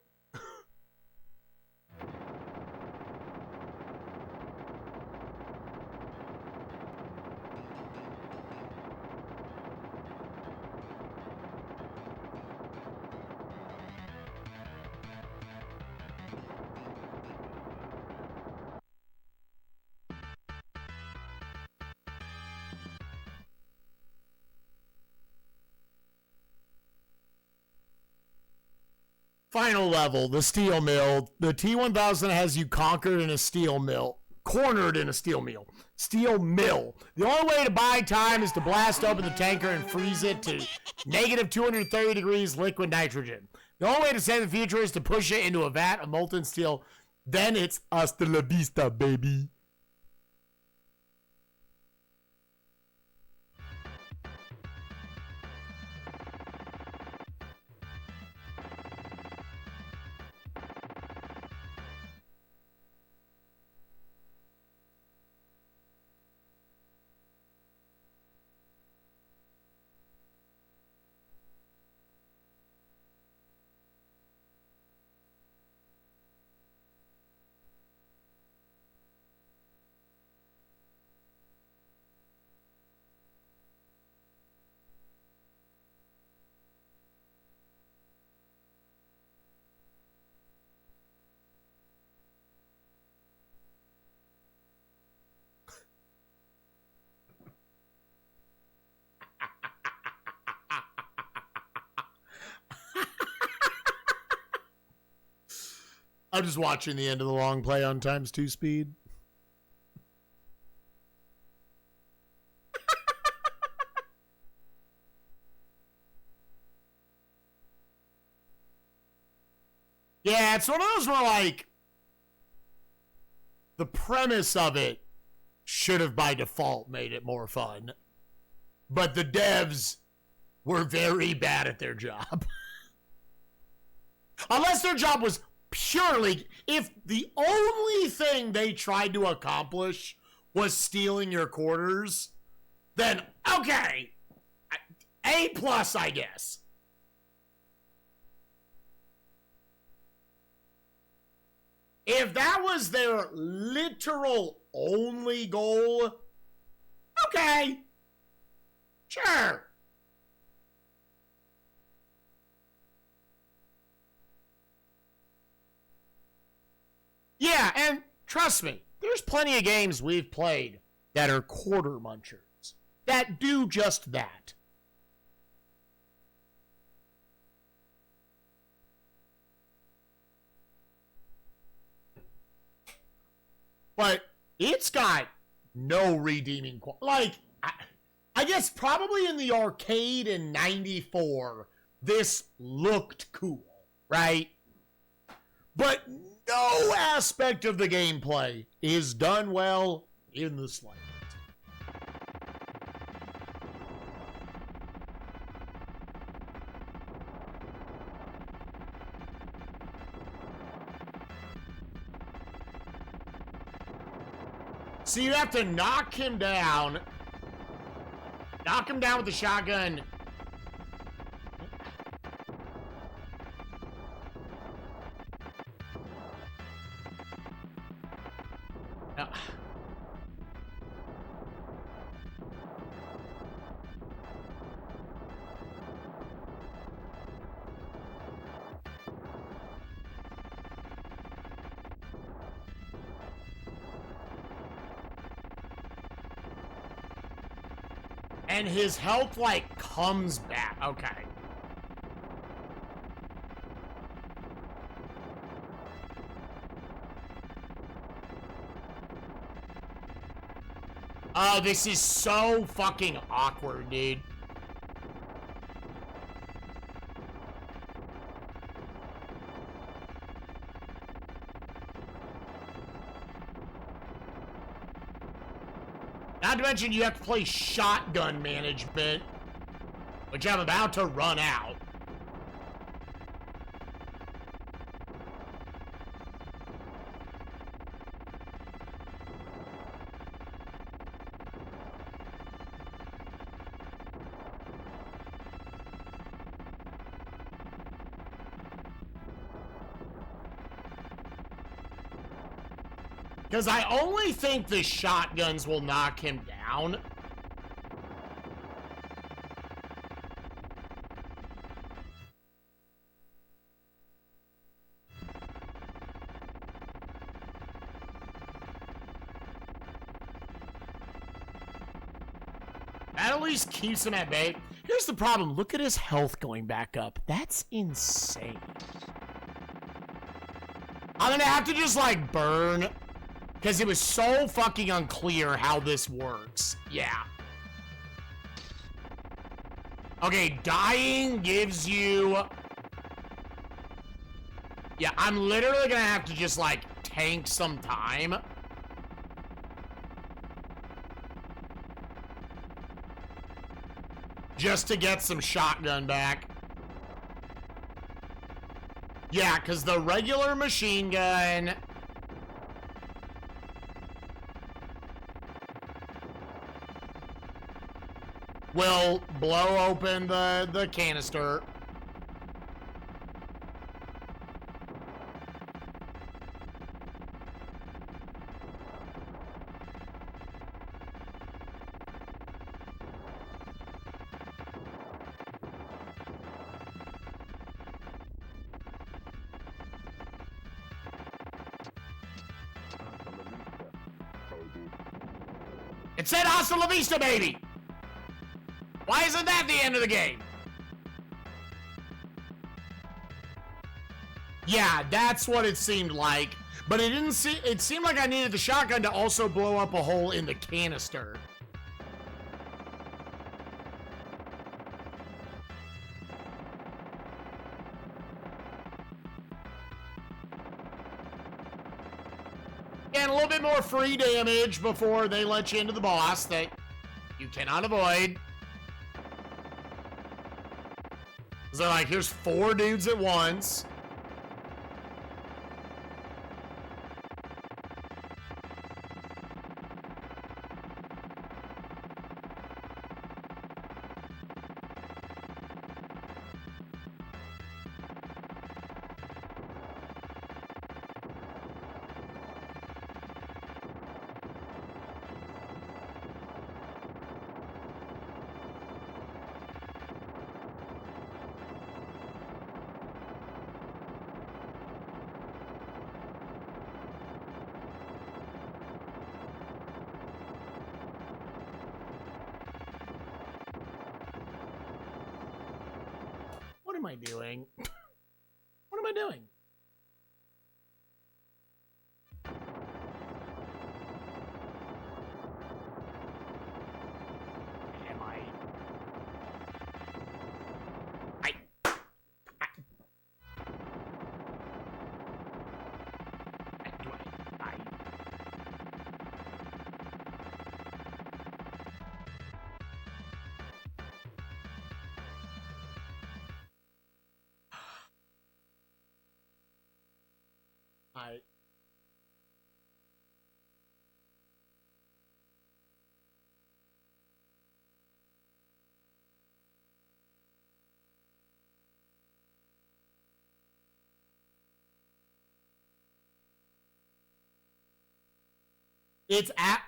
Final level, the steel mill. The T-1000 has you conquered in a steel mill. Cornered in a steel mill. Steel mill. The only way to buy time is to blast open the tanker and freeze it to negative 230 degrees liquid nitrogen. The only way to save the future is to push it into a vat of molten steel. Then it's hasta la vista, baby. I'm just watching the end of the long play on ×2 speed. Yeah, it's one of those where, like, the premise of it should have by default made it more fun. But the devs were very bad at their job. Unless their job was purely, if the only thing they tried to accomplish was stealing your quarters, then okay, A+, I guess. If that was their literal only goal, okay, sure. Yeah, and trust me, there's plenty of games we've played that are quarter munchers that do just that. But it's got no redeeming quality. Like, I guess probably in the arcade in '94, this looked cool, right? But no aspect of the gameplay is done well in the slightest. So you have to knock him down with the shotgun. And his health, like, comes back. Okay. Oh, this is so fucking awkward, dude. Not to mention you have to play shotgun management, which I'm about to run out. Because I only think the shotguns will knock him down. That at least keeps him at bay. Here's the problem. Look at his health going back up. That's insane. I'm gonna have to just, like, burn... Because it was so fucking unclear how this works. Yeah. Okay, dying gives you... Yeah, I'm literally gonna have to just, like, tank some time. Just to get some shotgun back. Yeah, because the regular machine gun... will blow open the canister. It said hasta la vista, baby! Why isn't that the end of the game? Yeah, that's what it seemed like. But it didn't see. It seemed like I needed the shotgun to also blow up a hole in the canister. And a little bit more free damage before they let you into the boss that you cannot avoid. So like, here's 4 dudes at once. What am I doing? What am I doing? Am I?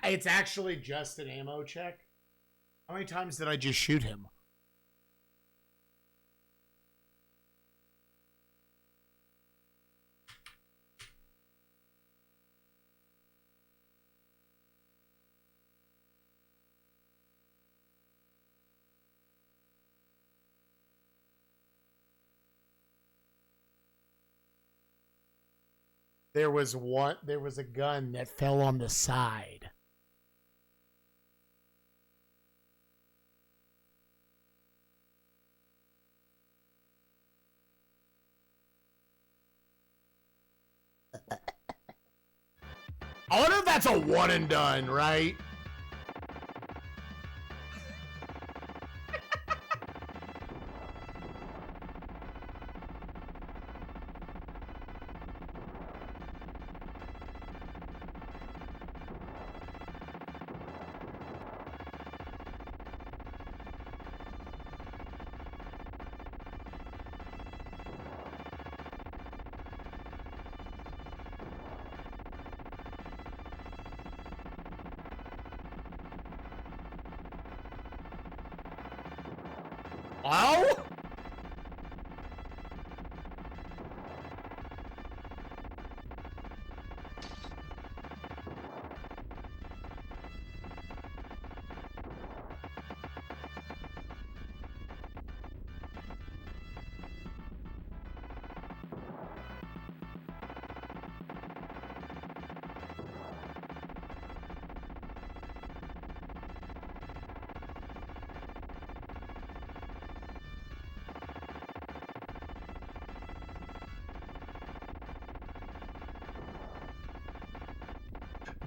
It's actually just an ammo check. How many times did I just shoot him? There was a gun that fell on the side. I wonder if that's a one and done, right?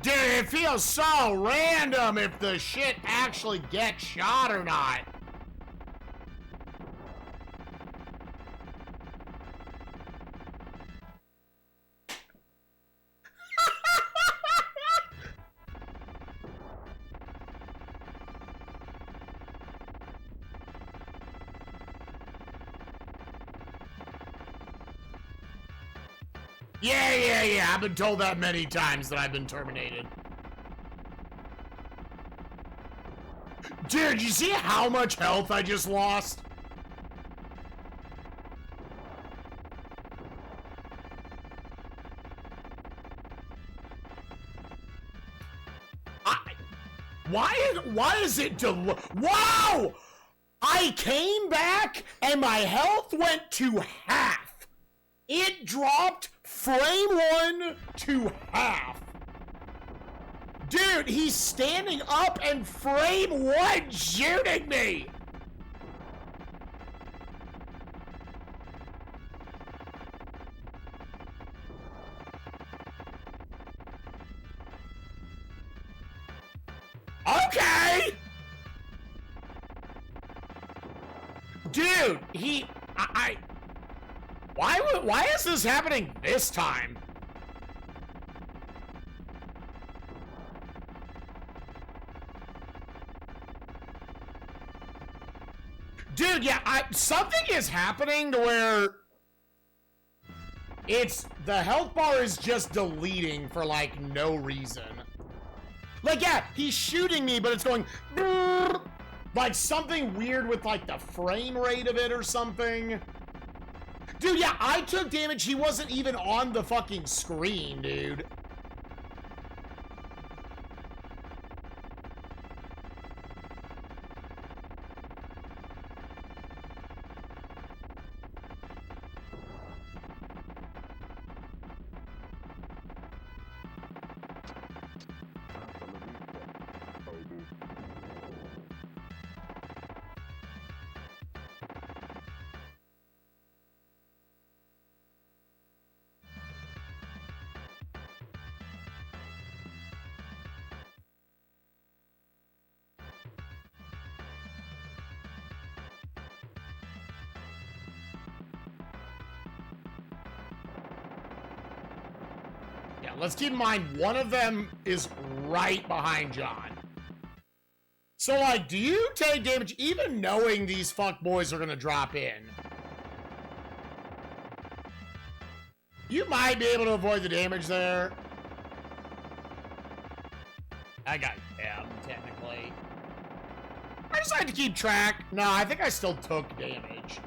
Dude, it feels so random if the shit actually gets shot or not. Yeah. I've been told that many times that I've been terminated. Dude, you see how much health I just lost? Why is it wow! I came back and my health went to half. It dropped frame 1 to half. Dude, he's standing up and frame 1 shooting me. Okay. Dude, why is this happening this time? Dude, yeah, something is happening to where the health bar is just deleting for like no reason. Like, yeah, he's shooting me, but it's going like something weird with like the frame rate of it or something. Dude, yeah, I took damage. He wasn't even on the fucking screen, dude. Yeah, let's keep in mind, one of them is right behind John. So, like, do you take damage even knowing these fuckboys are gonna drop in? You might be able to avoid the damage there. I got him, technically. I decided to keep track. No, I think I still took damage.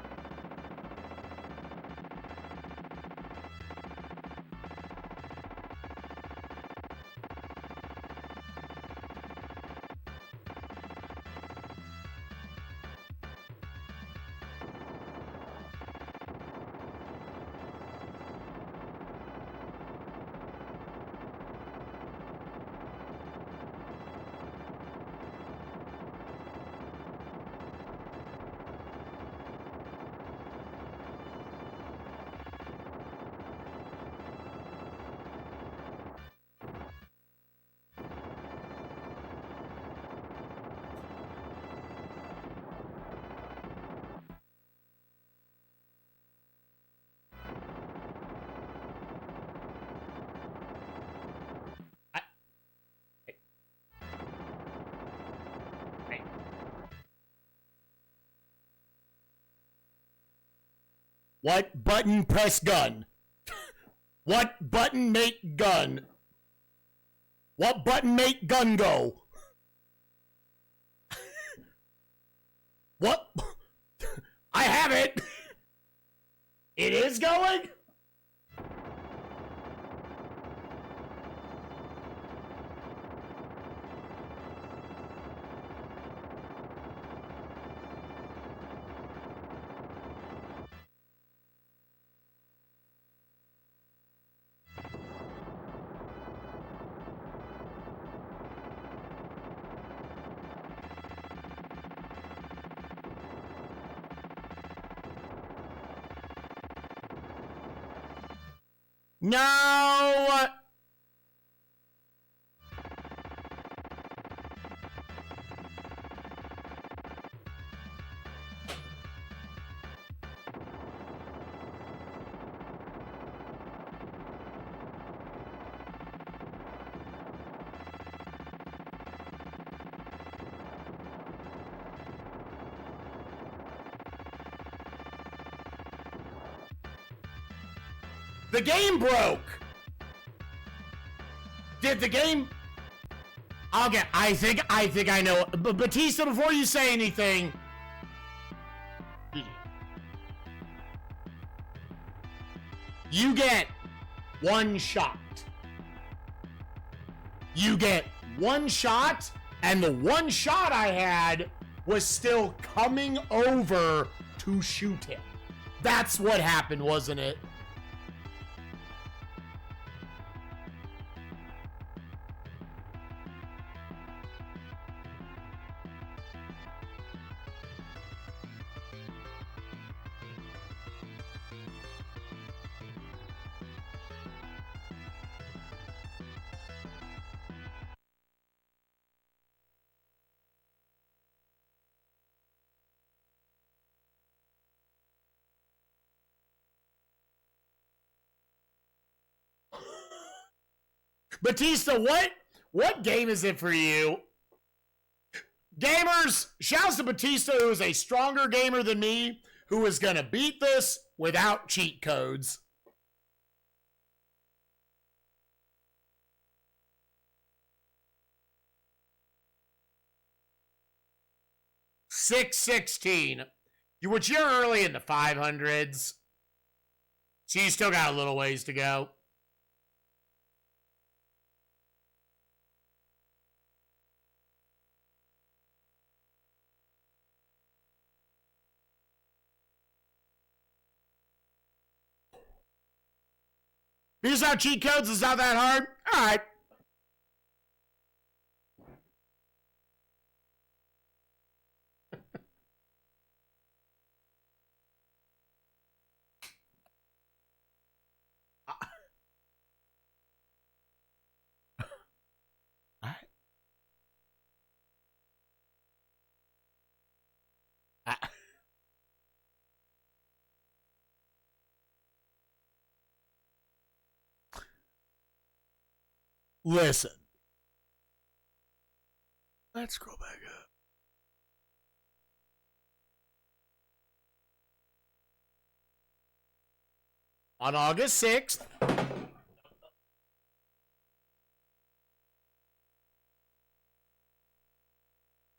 What button press gun? What button make gun? What button make gun go? What? I have it. It is going? No! The game broke. Did the game? Okay, I think I know. But Batista, before you say anything, you get one shot. You get one shot, and the one shot I had was still coming over to shoot him. That's what happened, wasn't it? Batista, what game is it for you? Gamers, shouts to Batista, who is a stronger gamer than me, who is going to beat this without cheat codes. $6.16. Which you're early in the 500s. So you still got a little ways to go. These are cheat codes. It's not that hard. All right. Listen. Let's scroll back up. On August 6th,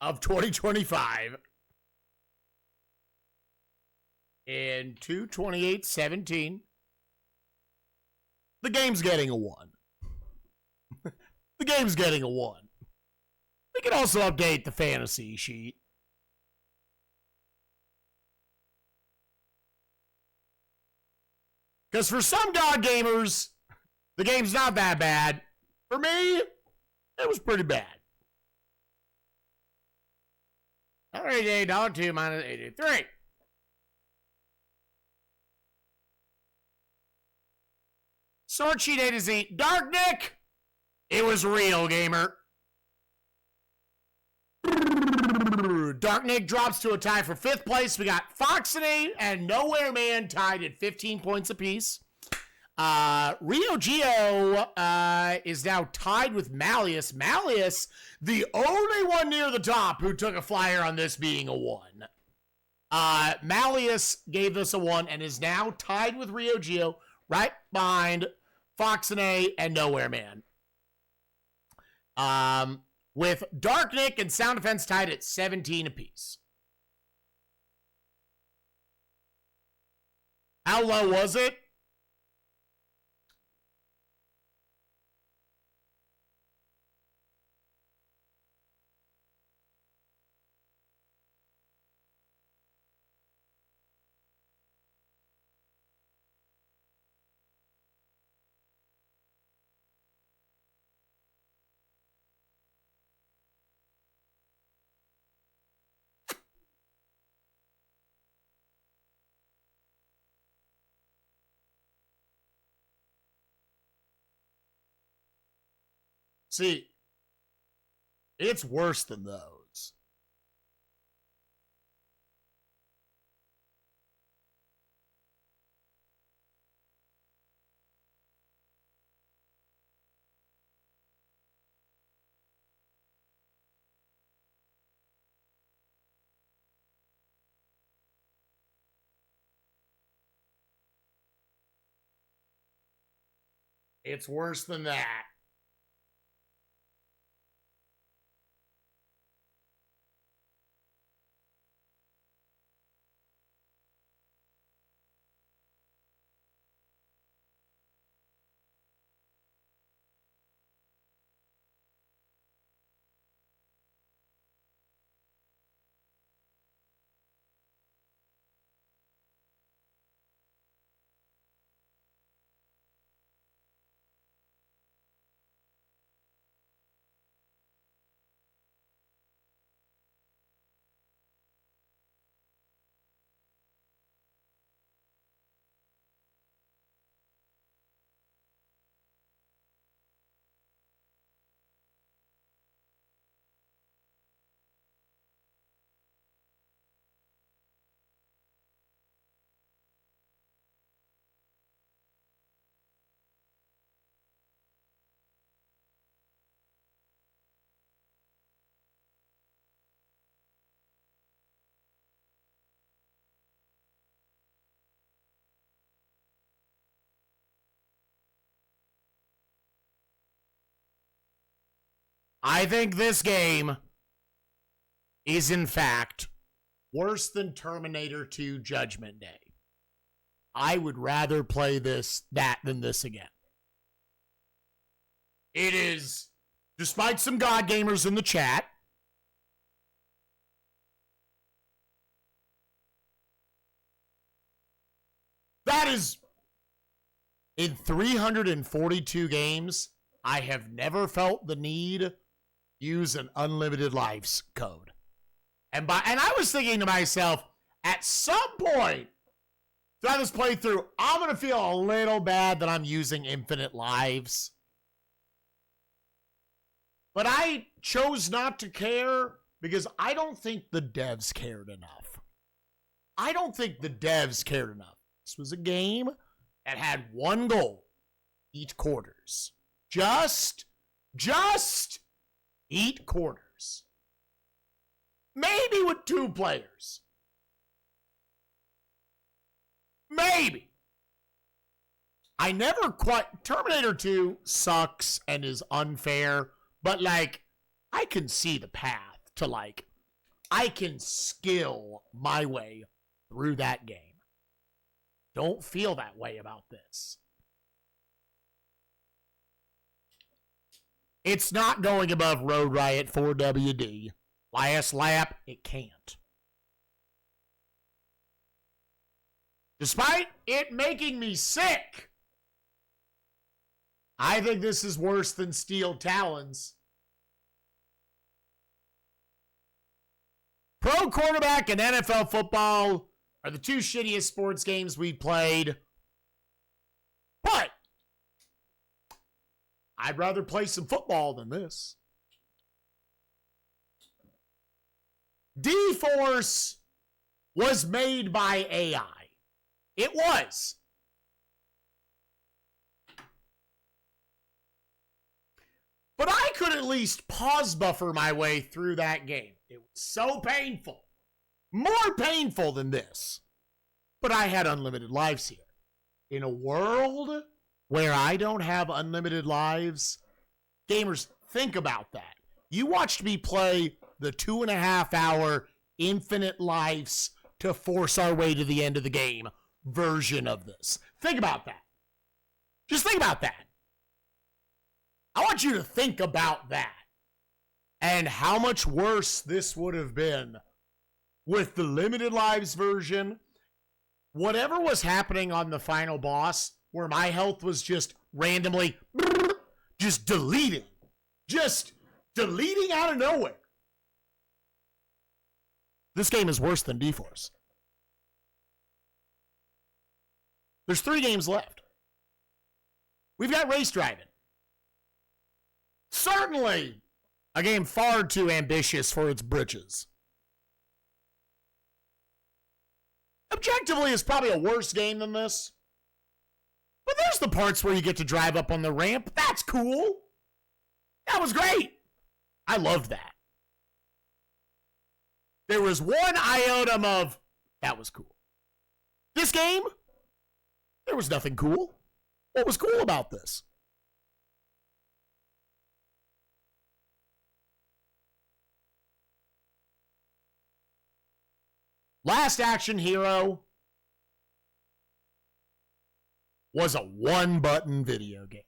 of 2025, in 2/28/17, the game's getting a 1. The game's getting a 1. We can also update the fantasy sheet. Because for some God gamers, the game's not that bad. For me, it was pretty bad. $188, $2 minus 83. Sword sheet A to Z. Dark Nick! It was real, gamer. Dark Nick drops to a tie for 5th place. We got Foxney and Nowhere Man tied at 15 points apiece. Rio Geo is now tied with Malleus. Malleus, the only one near the top who took a flyer on this being a 1. Malleus gave this a 1 and is now tied with Rio Geo right behind Foxney and Nowhere Man. With Dark Nick and Sound Defense tied at 17 apiece. How low was it? See, it's worse than those. It's worse than that. I think this game is, in fact, worse than Terminator 2 Judgment Day. I would rather play that than this again. It is, despite some God gamers in the chat, that is, in 342 games, I have never felt the need to use an unlimited lives code. And I was thinking to myself, at some point throughout this playthrough, I'm going to feel a little bad that I'm using infinite lives. But I chose not to care because I don't think the devs cared enough. I don't think the devs cared enough. This was a game that had one goal: eat quarters. Just eat quarters. Maybe with 2 players. Maybe. I never quite... Terminator 2 sucks and is unfair, but, like, I can see the path to, like, I can skill my way through that game. Don't feel that way about this. It's not going above Road Riot 4WD. Last lap, it can't. Despite it making me sick, I think this is worse than Steel Talons. Pro quarterback and NFL football are the 2 shittiest sports games we played. But I'd rather play some football than this. D-Force was made by AI. It was. But I could at least pause buffer my way through that game. It was so painful. More painful than this. But I had unlimited lives here. In a world where I don't have unlimited lives, gamers, think about that. You watched me play the 2.5-hour infinite lives to force our way to the end of the game version of this. Think about that. Just think about that. I want you to think about that. And how much worse this would have been with the limited lives version. Whatever was happening on the final boss, where my health was just randomly just deleting. Just deleting out of nowhere. This game is worse than D-Force. There's 3 games left. We've got race driving. Certainly a game far too ambitious for its britches. Objectively, it's probably a worse game than this. But there's the parts where you get to drive up on the ramp. That's cool. That was great. I loved that. There was one iota of, that was cool. This game, there was nothing cool. What was cool about this? Last Action Hero was a one-button video game.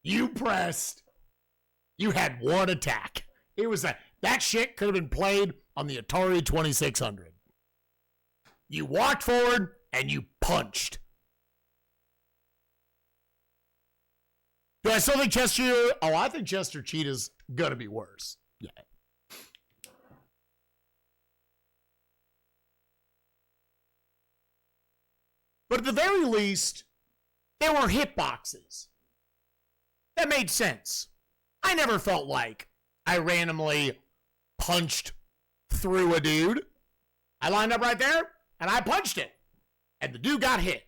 You had one attack. It was that shit could have been played on the Atari 2600. You walked forward and you punched. Do I still think Chester? Oh, I think Chester Cheetah's gonna be worse. Yeah. But at the very least, there were hitboxes. That made sense. I never felt like I randomly punched through a dude. I lined up right there, and I punched it. And the dude got hit.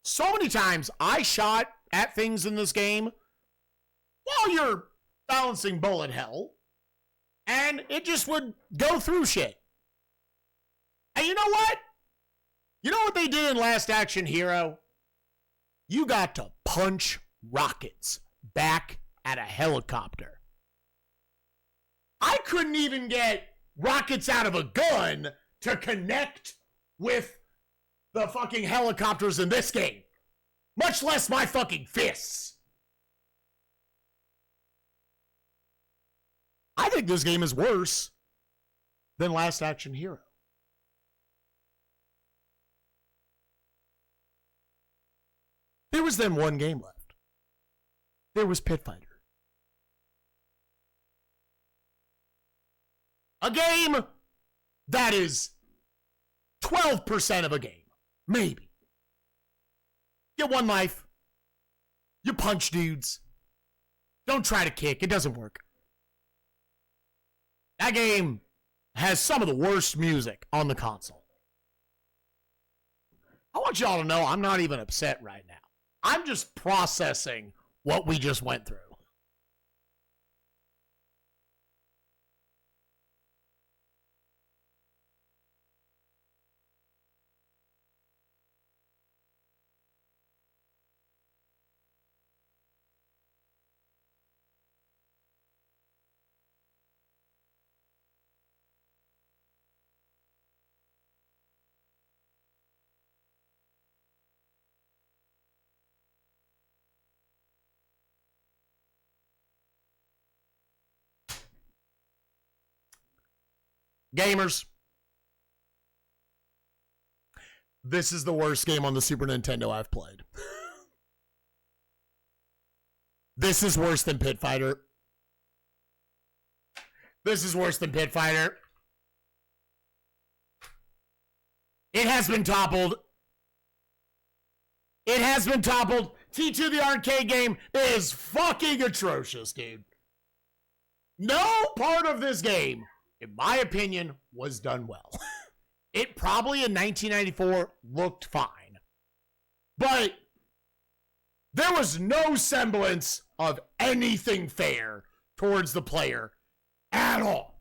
So many times I shot at things in this game while you're balancing bullet hell, and it just would go through shit. And you know what? You know what they did in Last Action Hero? You got to punch rockets back at a helicopter. I couldn't even get rockets out of a gun to connect with the fucking helicopters in this game. Much less my fucking fists. I think this game is worse than Last Action Hero. There was then one game left. There was Pit Fighter. A game that is 12% of a game. Maybe. Get one life. You punch dudes. Don't try to kick. It doesn't work. That game has some of the worst music on the console. I want y'all to know I'm not even upset right now. I'm just processing what we just went through. Gamers, this is the worst game on the Super Nintendo I've played. This is worse than Pit Fighter. This is worse than Pit Fighter. It has been toppled. It has been toppled. T2, the arcade game, is fucking atrocious, dude. No part of this game, in my opinion, was done well. It probably in 1994 looked fine. But there was no semblance of anything fair towards the player at all.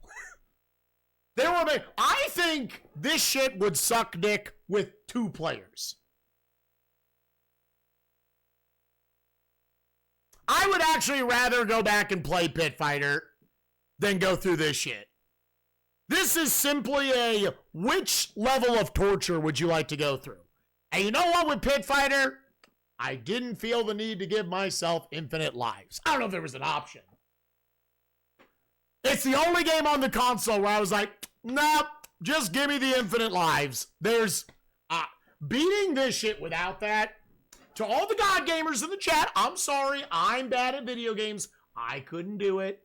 I think this shit would suck dick with 2 players. I would actually rather go back and play Pit Fighter than go through this shit. This is simply a, which level of torture would you like to go through? And you know what, with Pit Fighter, I didn't feel the need to give myself infinite lives. I don't know if there was an option. It's the only game on the console where I was like, nah, just give me the infinite lives. There's, beating this shit without that, to all the God gamers in the chat, I'm sorry, I'm bad at video games. I couldn't do it.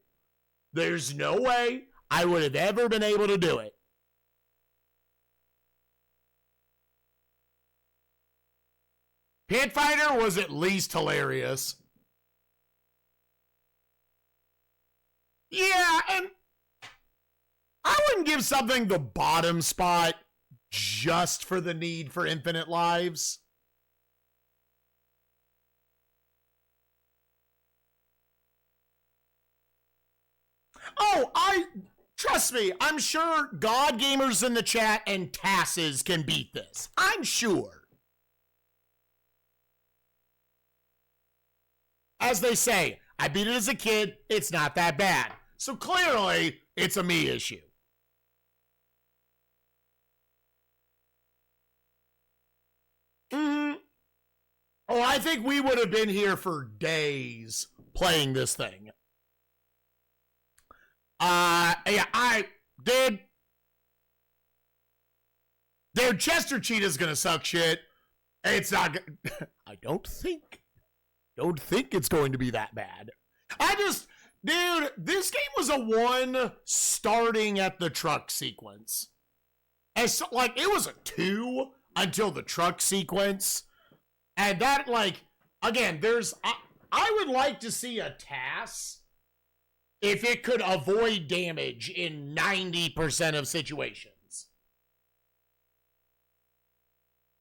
There's no way I would have ever been able to do it. Pit Fighter was at least hilarious. Yeah, and I wouldn't give something the bottom spot just for the need for infinite lives. Oh, trust me, I'm sure God gamers in the chat and Tasses can beat this. I'm sure. As they say, I beat it as a kid, it's not that bad. So clearly, it's a me issue. Oh, I think we would have been here for days playing this thing. Yeah, dude, Chester Cheetah's gonna suck shit. It's not good. I don't think it's going to be that bad. Dude, this game was a 1 starting at the truck sequence. It was a 2 until the truck sequence. And that, again, I would like to see a TAS if it could avoid damage in 90% of situations.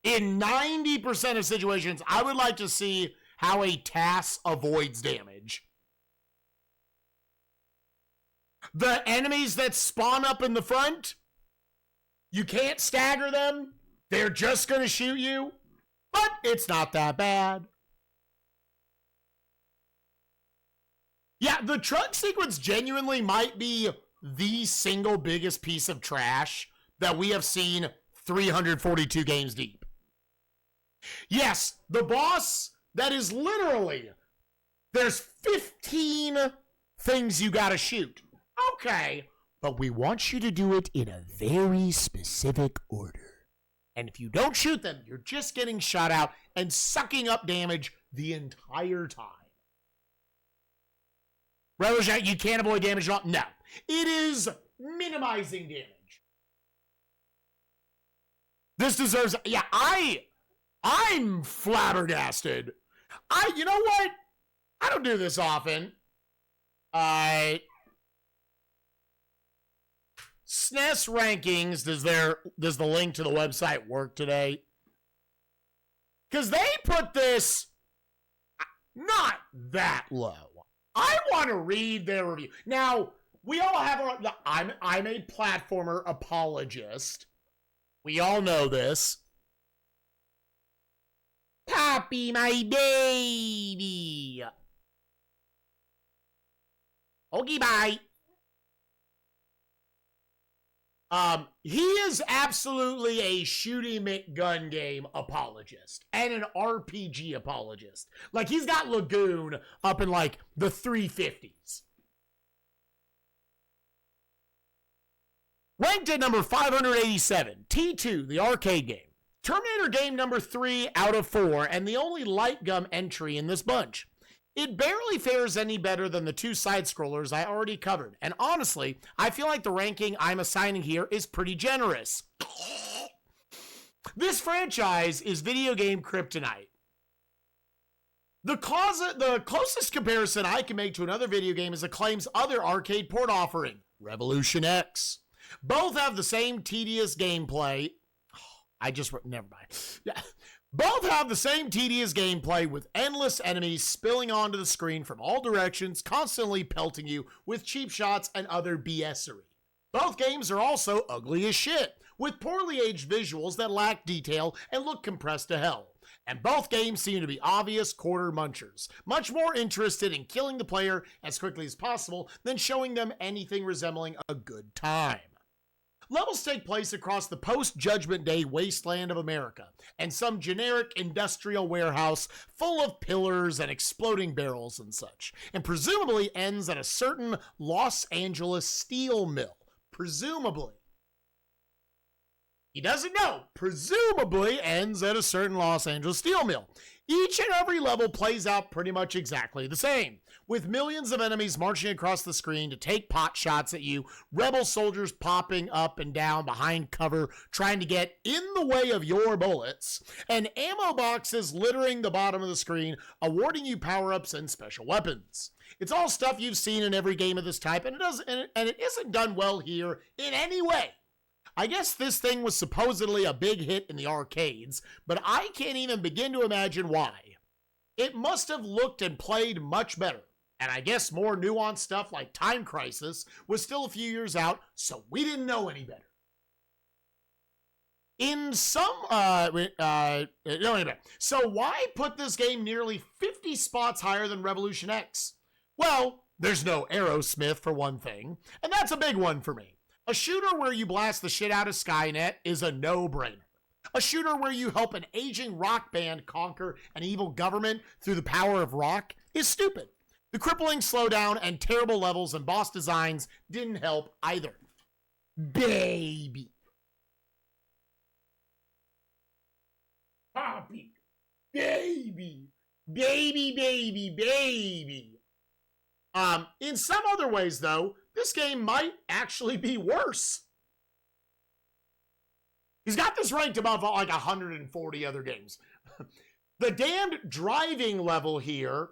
In 90% of situations, I would like to see how a TAS avoids damage. The enemies that spawn up in the front, you can't stagger them. They're just going to shoot you. But it's not that bad. Yeah, the truck sequence genuinely might be the single biggest piece of trash that we have seen 342 games deep. Yes, the boss, that is literally, there's 15 things you gotta shoot. Okay, but we want you to do it in a very specific order. And if you don't shoot them, you're just getting shot out and sucking up damage the entire time. Revolution, you can't avoid damage at all? No. It is minimizing damage. This deserves... Yeah, I'm flabbergasted. You know what? I don't do this often. SNES rankings, does the link to the website work today? Because they put this not that low. I want to read their review. Now, we all have I'm a platformer apologist. We all know this. Poppy, my baby. Okay, bye. He is absolutely a shooty McGun game apologist and an RPG apologist. Like, he's got Lagoon up in, the 350s. Ranked at number 587, T2, the arcade game. Terminator game number 3 out of 4, and the only light gum entry in this bunch. It barely fares any better than the 2 side-scrollers I already covered, and honestly, I feel like the ranking I'm assigning here is pretty generous. This franchise is video game kryptonite. The closest comparison I can make to another video game is Acclaim's other arcade port offering, Revolution X. Both have the same tedious gameplay. Never mind. Yeah. Both have the same tedious gameplay with endless enemies spilling onto the screen from all directions, constantly pelting you with cheap shots and other BSery. Both games are also ugly as shit, with poorly aged visuals that lack detail and look compressed to hell. And both games seem to be obvious quarter munchers, much more interested in killing the player as quickly as possible than showing them anything resembling a good time. Levels take place across the post-Judgment Day wasteland of America, and some generic industrial warehouse full of pillars and exploding barrels and such, and presumably ends at a certain Los Angeles steel mill. Presumably. He doesn't know. Presumably ends at a certain Los Angeles steel mill. Each and every level plays out pretty much exactly the same, with millions of enemies marching across the screen to take pot shots at you, rebel soldiers popping up and down behind cover trying to get in the way of your bullets, and ammo boxes littering the bottom of the screen, awarding you power-ups and special weapons. It's all stuff you've seen in every game of this type, and it isn't done well here in any way. I guess this thing was supposedly a big hit in the arcades, but I can't even begin to imagine why. It must have looked and played much better, and I guess more nuanced stuff like Time Crisis was still a few years out, so we didn't know any better. So why put this game nearly 50 spots higher than Revolution X? Well, there's no Aerosmith for one thing, and that's a big one for me. A shooter where you blast the shit out of Skynet is a no-brainer. A shooter where you help an aging rock band conquer an evil government through the power of rock is stupid. The crippling slowdown and terrible levels and boss designs didn't help either. Baby. Poppy. Baby. Baby, baby, baby. In some other ways, though, this game might actually be worse. He's got this ranked above like 140 other games. The damned driving level here,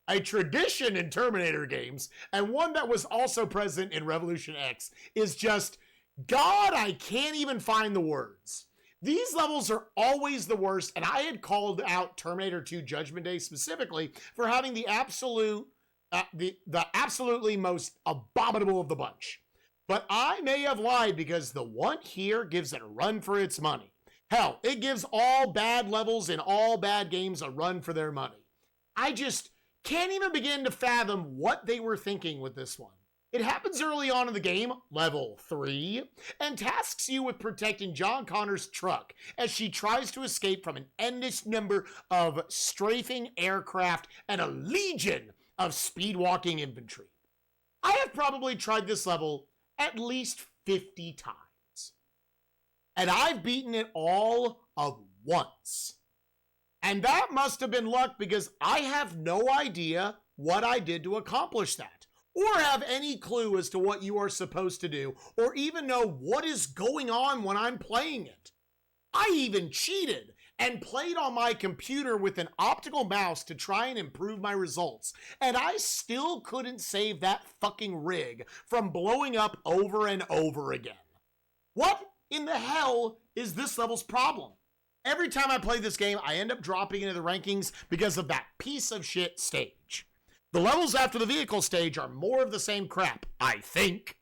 a tradition in Terminator games, and one that was also present in Revolution X, is just, God, I can't even find the words. These levels are always the worst, and I had called out Terminator 2 Judgment Day specifically for having the absolutely most abominable of the bunch. But I may have lied because the one here gives it a run for its money. Hell, it gives all bad levels in all bad games a run for their money. I just can't even begin to fathom what they were thinking with this one. It happens early on in the game, level 3, and tasks you with protecting John Connor's truck as she tries to escape from an endless number of strafing aircraft and a legion of speed-walking infantry. I have probably tried this level at least 50 times. And I've beaten it all of once. And that must have been luck because I have no idea what I did to accomplish that, or have any clue as to what you are supposed to do, or even know what is going on when I'm playing it. I even cheated and played on my computer with an optical mouse to try and improve my results, and I still couldn't save that fucking rig from blowing up over and over again. What in the hell is this level's problem? Every time I play this game, I end up dropping into the rankings because of that piece of shit stage. The levels after the vehicle stage are more of the same crap, I think.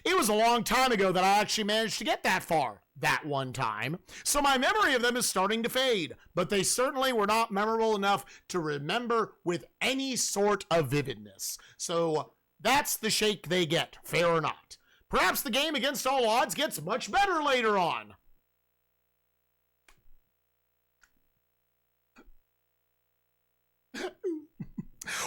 It was a long time ago that I actually managed to get that far, that one time, so my memory of them is starting to fade, but they certainly were not memorable enough to remember with any sort of vividness. So that's the shake they get, fair or not. Perhaps the game against all odds gets much better later on.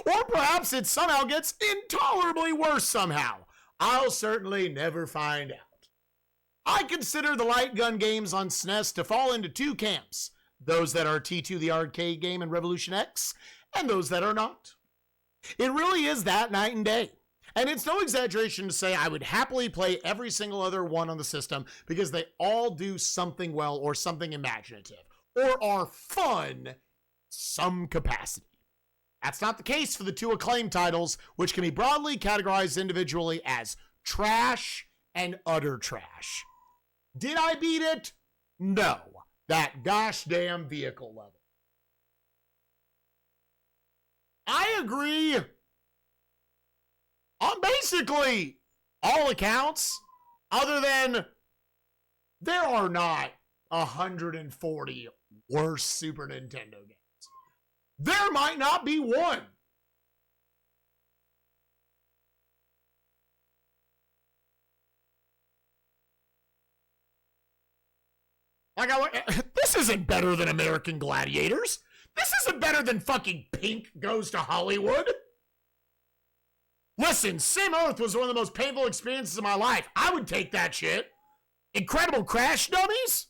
Or perhaps it somehow gets intolerably worse somehow. I'll certainly never find out. I consider the light gun games on SNES to fall into two camps. Those that are T2 the arcade game and Revolution X, and those that are not. It really is that night and day. And it's no exaggeration to say I would happily play every single other one on the system because they all do something well or something imaginative, or are fun some capacity. That's not the case for the two acclaimed titles, which can be broadly categorized individually as trash and utter trash. Did I beat it? No. That gosh damn vehicle level. I agree on basically all accounts, other than there are not 140 worse Super Nintendo games. There might not be one. This isn't better than American Gladiators. This isn't better than fucking Pink Goes to Hollywood. Listen, Sim Earth was one of the most painful experiences of my life. I would take that shit. Incredible Crash Dummies?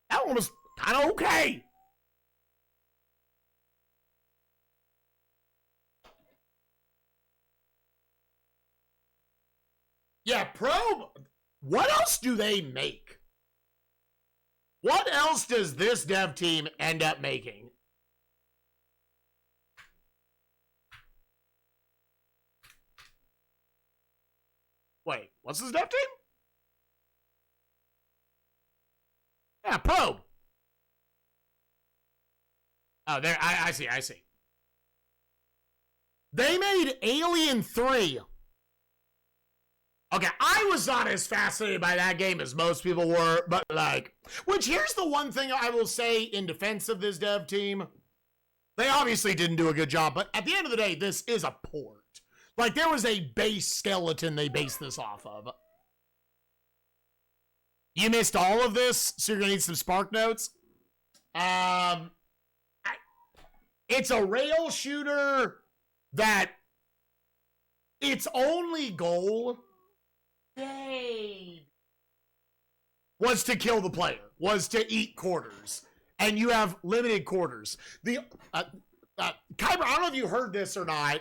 That one was kind of okay. Yeah, Probe. What else do they make? What else does this dev team end up making? Wait, what's this dev team? Yeah, Probe. Oh, there. I see. They made Alien 3. Okay, I was not as fascinated by that game as most people were, but like, which here's the one thing I will say in defense of this dev team. They obviously didn't do a good job, but at the end of the day, this is a port. Like, there was a base skeleton they based this off of. You missed all of this, so you're gonna need some Spark Notes. It's a rail shooter that its only goal was to kill the player, was to eat quarters. And you have limited quarters. The Kyber, I don't know if you heard this or not.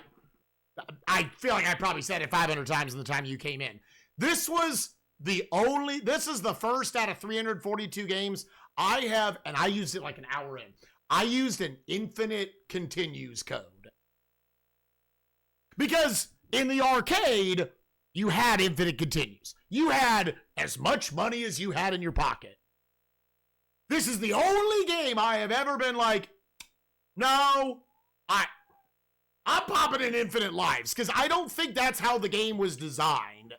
I feel like I probably said it 500 times in the time you came in. This is the first out of 342 games I have, and I used it like an hour in. I used an infinite continues code. Because in the arcade, you had infinite continues. You had as much money as you had in your pocket. This is the only game I have ever been like, no, I'm popping in infinite lives, because I don't think that's how the game was designed.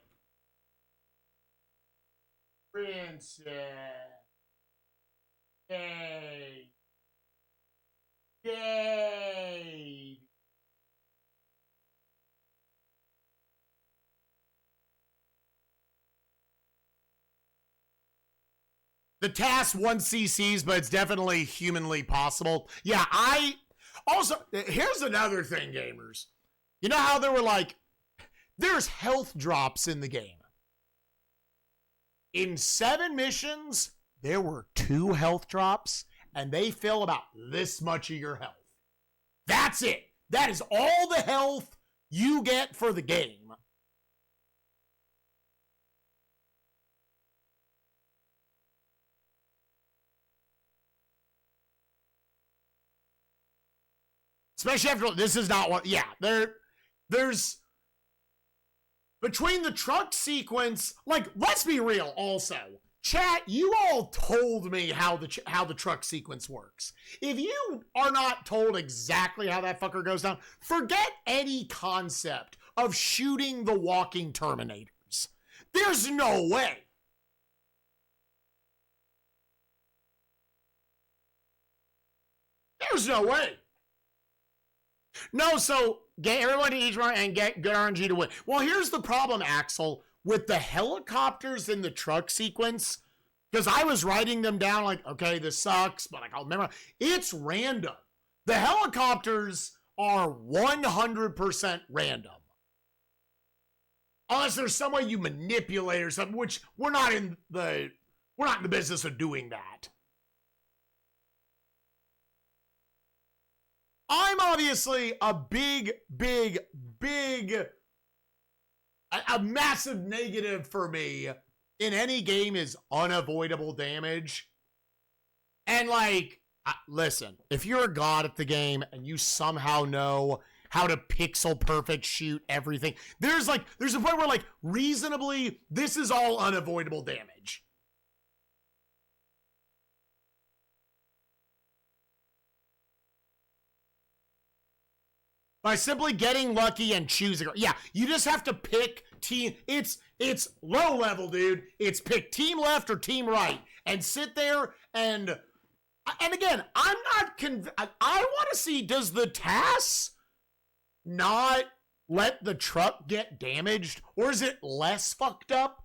Princess. Yay. Yay. The task 1 CCs, but it's definitely humanly possible. Yeah, also, here's another thing, gamers. You know how there were like, there's health drops in the game. In 7 missions, there were 2 health drops, and they fill about this much of your health. That's it. That is all the health you get for the game. Especially after, this is not what, yeah, there's, between the truck sequence, like, let's be real also. Chat, you all told me how the truck sequence works. If you are not told exactly how that fucker goes down, forget any concept of shooting the walking Terminators. There's no way. There's no way. No, so get everyone to each one and get good RNG to win. Well, here's the problem, Axel, with the helicopters in the truck sequence, because I was writing them down like, okay, this sucks, but like, I'll remember. It's random. The helicopters are 100% random. Unless there's some way you manipulate or something, which we're not in the business of doing that. I'm obviously a a massive negative for me in any game is unavoidable damage. And like, listen, if you're a god at the game and you somehow know how to pixel perfect shoot everything, there's a point where like, reasonably, this is all unavoidable damage. By simply getting lucky and choosing. Yeah, you just have to pick team. It's low level, dude. It's pick team left or team right. And sit there and again, I'm not I want to see, does the TAS not let the truck get damaged? Or is it less fucked up?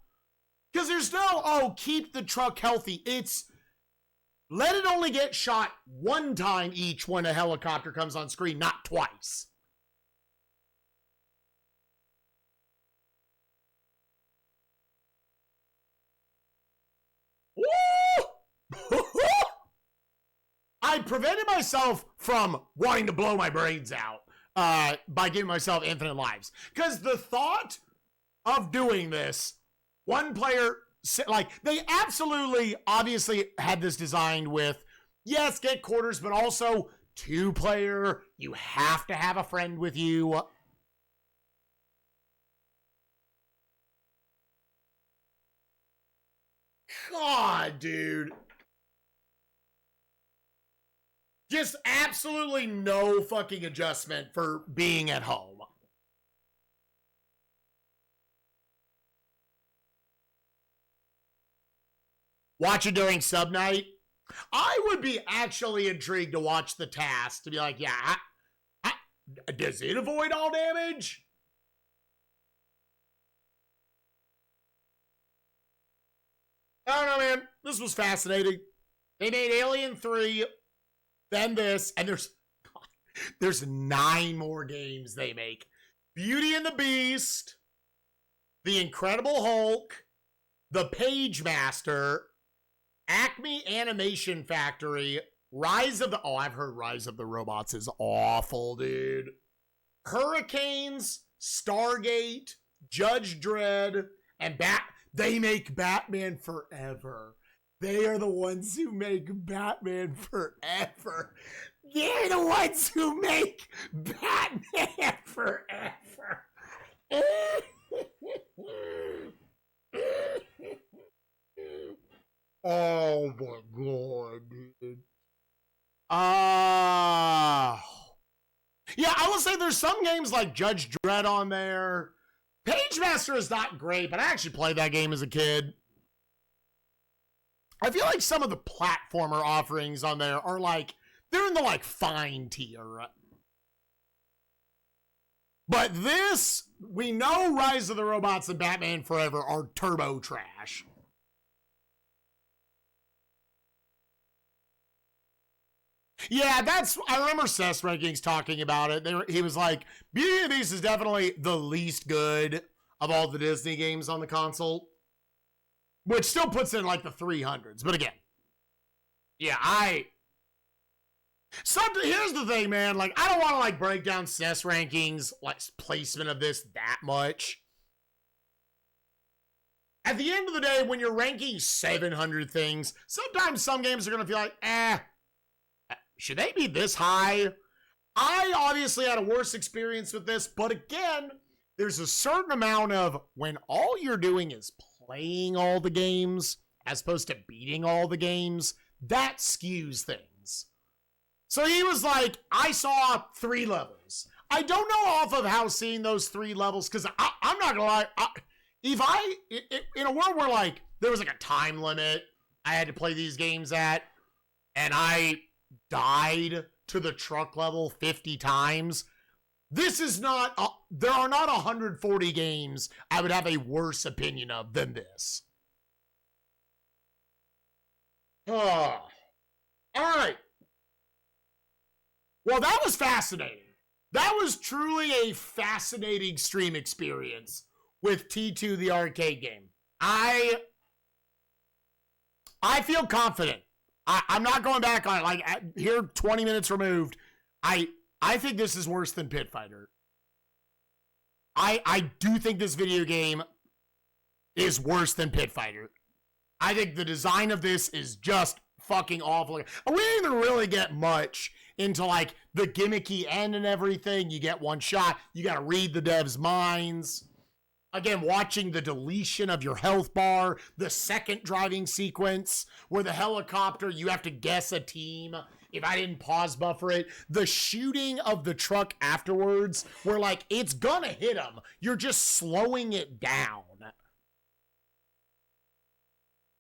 Because there's no, oh, keep the truck healthy. It's let it only get shot 1 time each when a helicopter comes on screen, not twice. I prevented myself from wanting to blow my brains out by giving myself infinite lives. Because the thought of doing this, one player, like, they absolutely, obviously had this designed with, yes, get quarters, but also 2-player, you have to have a friend with you. God, dude. Just absolutely no fucking adjustment for being at home. Watch it during sub night. I would be actually intrigued to watch the task to be like, yeah, does it avoid all damage? I don't know, man. This was fascinating. They made Alien 3, then this, and there's 9 more games they make. Beauty and the Beast, The Incredible Hulk, The Page Master, Acme Animation Factory, Rise of the... Oh, I've heard Rise of the Robots is awful, dude. Hurricanes, Stargate, Judge Dredd, and They make Batman Forever. They are the ones who make Batman Forever. They're the ones who make Batman Forever. Oh my god, dude. Yeah, I will say there's some games like Judge Dredd on there. Page Master is not great, but I actually played that game as a kid. I feel like some of the platformer offerings on there are like, they're in the like fine tier. But this, we know Rise of the Robots and Batman Forever are turbo trash. Yeah, I remember SNESMania talking about it. He was like, Beauty and the Beast is definitely the least good of all the Disney games on the console. Which still puts it in like the 300s. But again, yeah, here's the thing, man. Like, I don't want to like break down SNES rankings, like placement of this that much. At the end of the day, when you're ranking 700 things, sometimes some games are going to feel like, should they be this high? I obviously had a worse experience with this, but again, there's a certain amount of when all you're doing is playing all the games as opposed to beating all the games, that skews things. So he was like, I saw 3 levels. I don't know off of how seeing those 3 levels, because I'm not gonna lie, in a world where like there was like a time limit I had to play these games at, and I died to the truck level 50 times, this is not, there are not 140 games I would have a worse opinion of than this. All right. Well, that was fascinating. That was truly a fascinating stream experience with T2, the arcade game. I feel confident. I'm not going back on it. Like, here, 20 minutes removed, I think this is worse than Pit Fighter. I do think this video game is worse than Pit Fighter. I think the design of this is just fucking awful. We didn't even really get much into like the gimmicky end and everything. You get one shot. You got to read the devs' minds. Again, watching the deletion of your health bar, the second driving sequence where the helicopter, you have to guess a team. If I didn't pause buffer it, the shooting of the truck afterwards, where like it's gonna hit them, you're just slowing it down.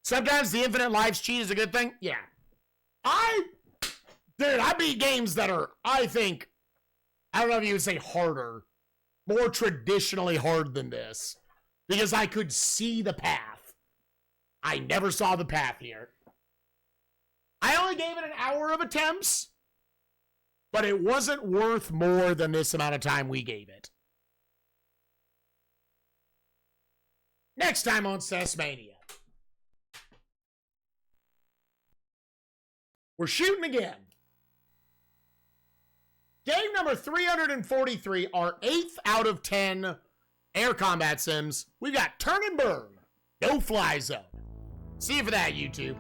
Sometimes the infinite lives cheat is a good thing. Yeah, I beat games that are, I think, I don't know if you would say harder, more traditionally hard than this, because I could see the path. I never saw the path here. I only gave it an hour of attempts, but it wasn't worth more than this amount of time we gave it. Next time on SNESMania. We're shooting again. Game number 343, our 8th out of 10 air combat sims. We've got Turn and Burn, No Fly Zone. See you for that, YouTube.